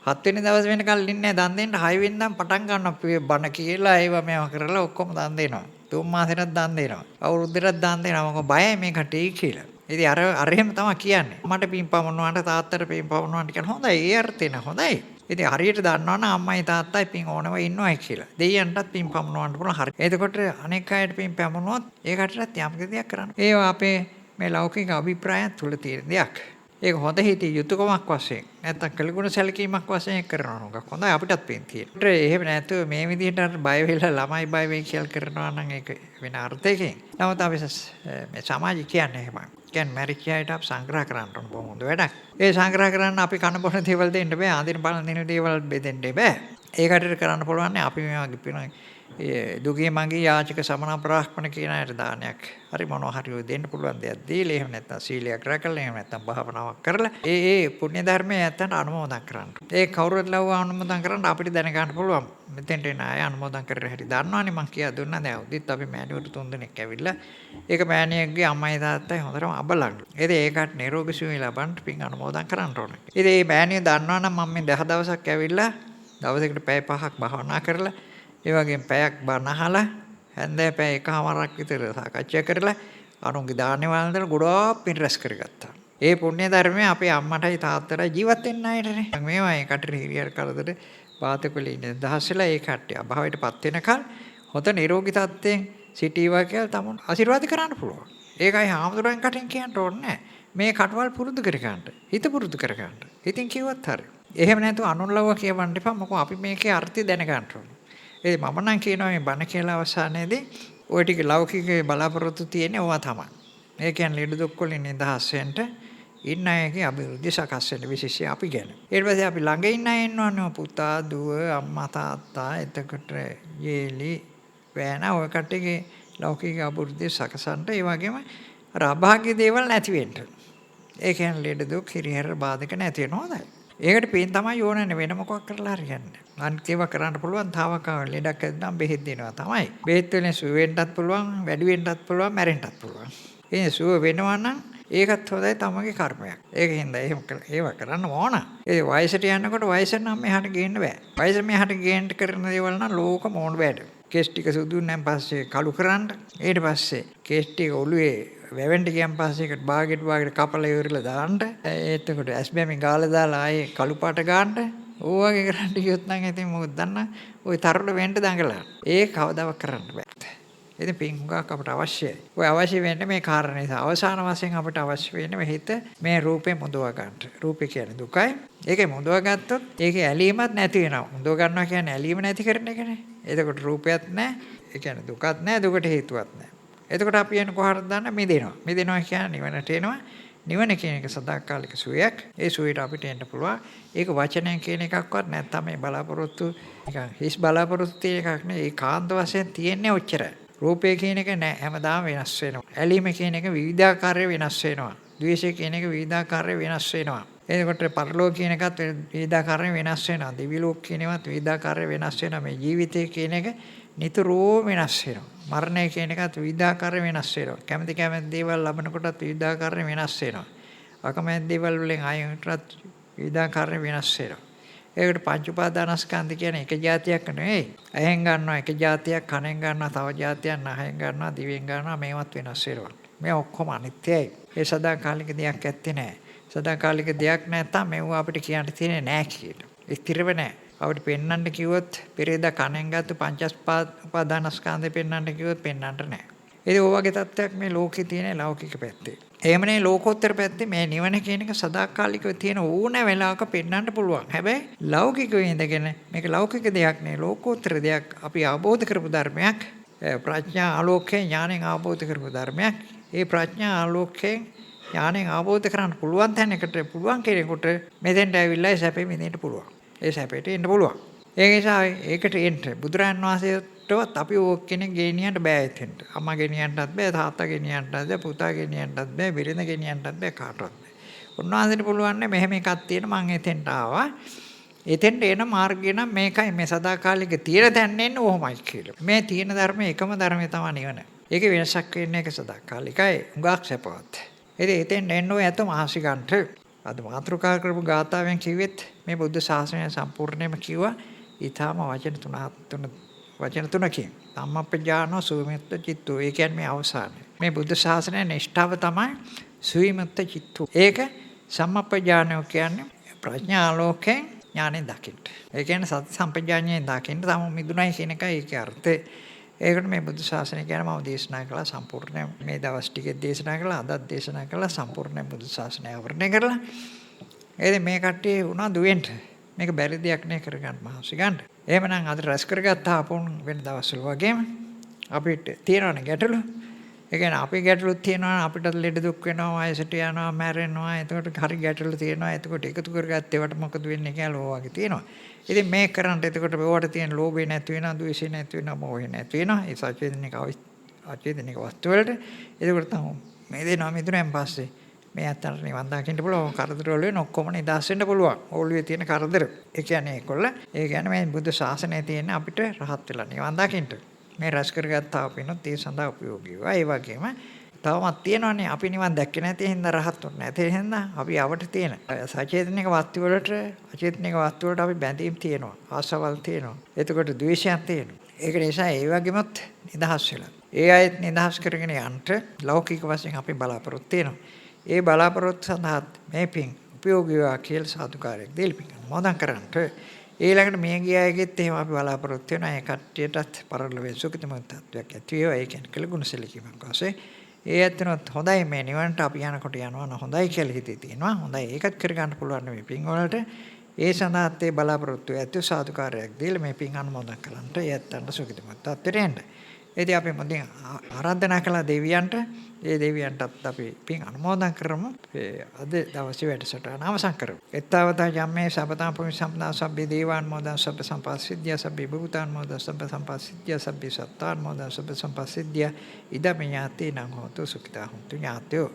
7 වෙනි දවස් වෙනකල් ඉන්නේ දන් දෙන්න 6 වෙනිදාම පටන් ගන්නවා බණ කියලා ඒව මේවා කරලා ඔක්කොම දන් දෙනවා. 3 මාසෙටත් දන් දෙනවා. අවුරුද්දටත් දන් දෙනවා. මොකද බයයි මේ කටේ කියලා. ඉතින් අර එහෙම තමයි කියන්නේ. මට පින් පමුණවන්න තාත්තට පින් පමුණවන්න කියන හොඳයි. ඒ අර්ථේ න හොඳයි. ඉතින් හරියට දන්නවනම් අම්මයි තාත්තයි පින් ඕනව ඉන්නවයි කියලා. දෙයියන්ටත් පින් පමුණවන්න පුළුවන් හරිය. එතකොට අනෙක් අයට පින් පමුණුවොත් ඒකටත් යම් දෙයක් කරන්න. ඒවා අපේ මේ ලෞකික අභිප්‍රායන් තුල තියෙන දෙයක්. ඒක හොඳ හිතේ යුතුයකමක් වශයෙන් නැත්තම් කළගුණ සැලකීමක් වශයෙන් කරනවා නෝක. හොඳයි අපිටත් පින් තියෙනවා. එහෙම නැතුව මේ විදිහට බය වෙලා ළමයි බය වෙයි කියලා කරනවා නම් ඒක වෙන අර්ථයකින්. නමුත් අපි මේ සමාජය කියන්නේ එහෙමයි. කියන්නේ මැරිච් අයට අපි සංග්‍රහ කරන්න ඕන බොහොම හොඳ වැඩක්. ඒ සංග්‍රහ කරන්න අපි කන බොන දේවල් දෙන්න බෑ. ආදින බලන දින දේවල් බෙදෙන්න බෑ. ඒකට කරන්න පුළුවන් අපි මේ වගේ පින දුගී මගේ යාචක සමන බ්‍රාහ්මණ කියන අයට දානයක් හරි මොනවා හරි දෙන්න පුළුවන් දෙයක් දීලා එහෙම නැත්නම් සීලයක් රැකලා එහෙම නැත්නම් භාවනාවක් කරලා ඒ පුණ්‍ය ධර්මයේ ඇත්තට අනුමෝදන් කරන්න. ඒ කවුරුත් ලව්ව අනුමෝදන් කරන්න අපිට දැන ගන්න පුළුවන්. මෙතෙන්ට එන අය අනුමෝදන් කරලා හැටි දන්නවනේ මං කියා දුන්නා දැන් උදිත් අපි මෑණියෝට 3 දෙනෙක් ඇවිල්ලා ඒක මෑණියෙක්ගේ අම්මයි තාත්තයි හොඳටම අබලන්. ඉතින් ඒකට නිරෝගී සුවය ලබන්න පින් අනුමෝදන් කරන්න ඕනේ. ඉතින් මේ මෑණියෝ දන්නවනම් මම මේ 10 දවසක් ඇවිල්ලා දවසකට පැය 5ක් භාවනා කරලා ඒ වගේම පැයක් බණ අහලා හැන්දෑ පැය එකමාරක් විතර සාකච්ඡා කරලා අනුන්ගේ දාන්නේ වන්දන ගොඩාක් පින් රැස් කරගත්තා. ඒ පුණ්‍ය ධර්මයේ අපේ අම්මටයි තාත්තටයි ජීවත් වෙන්න අයටනේ. මේවා ඒකට හිරියර කරදර වාතකුලේ ඉන්න දහස්ලා ඒ කට්ටිය අභාවයටපත් වෙනකල් හොඳ නිරෝගී තත්ත්වයෙන් සිටීවා කියලා තමුන් ආශිර්වාද කරන්න පුළුවන්. ඒකයි හාමුදුරන් කටින් කියන්න ඕනේ මේ කටවල් පුරුදු කර ගන්න. හිත පුරුදු කර ගන්න. ඉතින් කිව්වත් හරි. එහෙම නැතුව අනුන්ලව කියවන්න එපා. මොකද අපි මේකේ අර්ථය දැන ගන්න ඕනේ. ඒ මම නම් කියනවා මේ බණ කියලා අවසානයේදී ওই ටික ලෞකිකේ බලාපොරොත්තු තියෙන්නේ ඕවා තමයි. ඒ කියන්නේ ලෙඩ දුක් වලින් නිදහස් වෙන්න ඉන්න අයගේ අභිවෘද්ධි සකස් වෙන විශේෂය අපි ගැන. ඊට පස්සේ අපි ළඟ ඉන්න අය ඉන්නවනේ පුතා දුව අම්මා තාත්තා එතකොට යේලි වෑන ඔය කට්ටියගේ ලෞකික අභිවෘද්ධි සකසන්න ඒ වගේම අර අභාග්‍ය දේවල් නැති වෙන්න. ඒ කියන්නේ ලෙඩ දුක් හිරිහැර බාධක නැති වෙනවා හොඳයි. ඒකට පින් තමයි ඕනනේ වෙන මොකක් කරලා හරියන්නේ. අනිත් ඒවා කරන්න පුළුවන් තාවකාව ලෙඩක් ඇද්දම් බෙහෙත් දෙනවා තමයි. බෙහෙත් වලින් සුව වෙන්නත් පුළුවන්, වැඩි වෙන්නත් පුළුවන්, මැරෙන්නත් පුළුවන්. ඒ සුව වෙනවා නම් ඒකත් හොඳයි තමගේ කර්මයක්. ඒකින්ද එහෙම ඒවා කරන්න ඕන. ඒ වයසට යනකොට වයස නම් මෙහාට ගේන්න බෑ. වයස මෙහාට ගේන්න කරන දේවල් නම් ලෝක මොන වැඩ. කේස් ටික සුදු නම් පස්සේ කළු කරන්න. ඊට පස්සේ කේස් ටික ඔළුවේ වැවෙන්න ගියන් පස්සේ ඒකට බාගෙට කපලා ඉවරලා දාන්න. එතකොට ඇස්බෑමෙන් ගාලා දාලා ආයේ කළු පාට ගන්න. ඕවගේ කරන්න ගියොත් නම් ඉතින් මොකද දන්න ওই තරල වෙන්න දඟලන. ඒක කවදාවත් කරන්න බෑ. ඉතින් පින් හුඟක් අපට අවශ්‍යයි. ඔය අවශ්‍ය වෙන්නේ මේ කාරණේ නිසා. අවසාන වශයෙන් අපට අවශ්‍ය වෙන්නේ මේ හිත මේ රූපේ මුදවා ගන්න. රූපේ කියන්නේ දුකයි. ඒකේ මුදවා ගත්තොත් ඒකේ ඇලීමක් නැති වෙනවා. මුදව ගන්නවා කියන්නේ ඇලීම නැති කරන එකනේ. එතකොට රූපයක් නැහැ. ඒ කියන්නේ දුකක් නැහැ. දුකට හේතුවක් නැහැ. එතකොට අපි යන කොහරද දන්න මිදෙනවා. මිදෙනවා කියන්නේ නිවනට එනවා. නිවන කියන එක සදාකාලික සුවයක්. ඒ සුවයට අපිට එන්න පුළුවන්. ඒක වචනයෙන් කියන එකක්වත් නැත්නම් මේ බලාපොරොත්තු නිකන් හිස් බලාපොරොත්තු තියෙන එකක් නෙවෙයි. ඒ කාන්ත වශයෙන් තියෙන්නේ ඔච්චරයි. රූපය කියන එක නෑ හැමදාම වෙනස් වෙනවා. ඇලීම කියන එක විවිධාකාරයෙන් වෙනස් වෙනවා. ද්වේෂය කියන එක විවිධාකාරයෙන් වෙනස් වෙනවා. එතකොට පරලෝක කියන එකත් විවිධාකාරයෙන් වෙනස් වෙනවා. දිවි ලෝක කියන ඒවාත් විවිධාකාරයෙන් වෙනස් වෙනවා. මේ ජීවිතය කියන එක නිතරම වෙනස් වෙනවා. මරණය කියන එකත් විවිධාකාරයෙන් වෙනස් වෙනවා. කැමති දේවල් ලබනකොටත් විවිධාකාරයෙන් වෙනස් වෙනවා. අකමැති දේවල් වලින් ආයෙත් විවිධාකාරයෙන් වෙනස් වෙනවා. ඒකට පංච උපාදානස්කන්ධ කියන්නේ එක જાතියක් නෙවෙයි. ඇහෙන් ගන්නවා එක જાතියක්, කනෙන් ගන්නවා තව જાතියක්, නහයෙන් ගන්නවා, දිවෙන් ගන්නවා මේවත් වෙනස් වෙනවා. මේ ඔක්කොම අනිත්‍යයි. ඒ සදාකාලික දෙයක් ඇත්තේ නැහැ. සදාකාලික දෙයක් නැත්තම් මේව අපිට කියන්න තියෙන්නේ නැහැ කියලා. ස්ථිරව නැහැ. අපිට පෙන්වන්න කිව්වොත් පෙරේදා කනෙන් ගත්ත පංච උපාදානස්කන්ධය පෙන්වන්න කිව්වොත් පෙන්වන්න නැහැ. ඒ වගේ තත්ත්වයක් මේ ලෝකේ තියෙන ලෞකික පැත්තේ. එහෙමනේ ලෝකෝත්තර පැත්තේ මේ නිවන කියන එක සදාකාලිකව තියෙන ඕන වෙලාවක පෙන්වන්න පුළුවන්. හැබැයි ලෞකිකව ඉඳගෙන මේක ලෞකික දෙයක් නෙවෙයි ලෝකෝත්තර දෙයක් අපි අවබෝධ කරපු ධර්මයක්. ප්‍රඥා ආලෝකයෙන් ඥාණයෙන් අවබෝධ කරපු ධර්මයක්. ඒ ප්‍රඥා ආලෝකයෙන් ඥාණයෙන් අවබෝධ කරගන්න පුළුවන් තැනකට පුළුවන් කෙනෙකුට මෙතෙන්ට ඇවිල්ලා ඒ සැපේ විඳින්න පුළුවන්. ඒ සැපේට එන්න පුළුවන්. ඒ නිසා ඒකට එන්න බුදුරන් වහන්සේටවත් අපි ඕක කෙනෙක් ගෙනියන්න බෑ එතෙන්ට. අම්මා ගෙනියන්නත් බෑ, තාත්තා ගෙනියන්නත් බෑ, පුතා ගෙනියන්නත් බෑ, බිරිඳ ගෙනියන්නත් බෑ කාටවත් බෑ. උන්වහන්සේට පුළුවන් නේ මෙහෙම එකක් තියෙන මං එතෙන්ට ආවා. එතෙන්ට එන මාර්ගය නම් මේකයි මේ සදාකාලික තියෙන තැන්න එන්නේ ඔහොමයි කියලා. මේ තියෙන ධර්මයේ එකම ධර්මය තමයි නිවන. ඒකේ වෙනසක් වෙන්නේ ඒක සදාකාලිකයි. උඟක් සපවත්. ඉතින් එතෙන්ට එන්න ඔය ඇත මහසි ගන්නට අද මාතෘකා කරපු ගාථාවෙන් කිව්වෙත් මේ බුද්ධ ශාසනය සම්පූර්ණයෙන්ම කිව්වා ඊටාම වචන තුනකින් ධම්මප්පජානෝ සුමිත්ත චිත්තෝ. ඒ කියන්නේ මේ අවසානය. මේ බුද්ධ ශාසනයේ නිෂ්ඨාව තමයි සුවිමුත්ත චිත්තෝ. ඒක සම්මප්පඥානෝ කියන්නේ ප්‍රඥාලෝකයෙන් ඥානෙ දකින්න. ඒ කියන්නේ සති සම්පජාඤ්ඤයෙන් දකින්න තම මිදුණයි කියන එකයි ඒකේ අර්ථය. ඒකට මේ බුදු ශාසනය ගැන මම දේශනා කළා සම්පූර්ණ මේ දවස් ටිකේ දේශනා කළා අදත් දේශනා කළා සම්පූර්ණ බුදු ශාසනය අවබෝධ කරලා. ඒද මේ කට්ටිය උනන්දු වෙන්න. මේක බැරි දෙයක් නේ කරගන්න මහන්සි ගන්න. එහෙමනම් අද රැස් කරගත්තා අපුන් වෙන දවස්වල වගේම අපිට තියෙනවනේ ගැටලු. ඒ කියන්නේ අපි ගැටලුත් තියෙනවා අපිට ලෙඩ දුක් වෙනවා වයසට යනවා මැරෙනවා. එතකොට හරි ගැටලු තියෙනවා. එතකොට එකතු කරගත්ත ඒවට මොකද වෙන්නේ කියලා ඕවා වගේ තියෙනවා. ඉතින් මේ කරන්ට එතකොට මේවට තියෙන ලෝභය නැති වෙනවා, ද්වේෂය නැති වෙනවා, මෝහය නැති වෙනවා. ඒ අචේතනික වස්තු වලට. එතකොට තමයි මේ දෙනවා මිදුණෙන් පස්සේ මේ අතර නිවන් දකින්න පුළුවන් කරදර වලින් ඔක්කොම නිදහස් වෙන්න පුළුවන්. ඕළුවේ තියෙන කරදර. ඒ කියන්නේ ඒ කියන්නේ මේ බුද්ධ ශාසනයේ තියෙන අපිට රහත් වෙලා නිවන් දකින්න. මේ රැස් කරගත්තා අපිනොත් ඒ සඳහා උපයෝගී වෙනවා. ඒ වගේම තවමත් තියෙනවානේ අපි නිවන් දැක්කේ නැති හින්දා රහත් වුනේ නැති හින්දා අපි අවට තියෙන සචේතනික වස්තු වලට අචේතනික වස්තු වලට අපි බැඳීම් තියෙනවා. ආසවල් තියෙනවා. එතකොට ද්වේෂයක් තියෙනවා. ඒක නිසා ඒ වගේමත් නිදහස් වෙලා. ඒ අයත් නිදහස් කරගෙන යන්න ලෞකික වශයෙන් අපි බලාපොරොත්තු වෙනවා. ඒ බලාපොරොත්තු සඳහා මේ පින් උපයෝගී වා කියලා සාදුකාරයක් දීලා පින් මොදන් කරන්ට ඊළඟට මේ ගියායගෙත් එහෙම අපි බලාපොරොත්තු වෙනවා ඒ කට්ටියටත් පරලොවේ සුඛිතමත් තත්වයක් ඇති වේවා ඒ කියන්නේ කළගුණ සැලකීමක් වාසේ ඒ ඇත්තනොත් හොඳයි මේ නිවන්ට අපි යනකොට යනවා නම් හොඳයි කියලා හිතේ තියෙනවා හොඳයි ඒකත් කරගන්න පුළුවන් මේ පින් වලට ඒ සඳහාත් ඒ බලාපොරොත්තු ඇති සාදුකාරයක් දීලා මේ පින් අනුමෝදන් කරන්ට ඒ ඇත්තන්ට සුඛිතමත් තත්ත්වයට එන්න ඉතින් අපි මොදින් ආරාධනා කළා දෙවියන්ට ඒ දෙවියන්ටත් අපි පින් අනුමෝදන් කරමු. අද දවසේ වැඩසටහන අවසන් කරමු. එත්තවතා යම්මේ සබතං පුඤ්ඤසම්පදා සබ්බේ දේවාන් මොදන් සබ්බ සම්පස්සිද්ධිය සබ්බේ භූතාන් මොදන් සබ්බ සම්පස්සිද්ධිය සබ්බේ සත්තාන් මොදන් සබ්බ සම්පස්සිද්ධිය ඉදම ඥාතේ නං හෝතු සුඛිතා හොන්තු ඥාතයෝ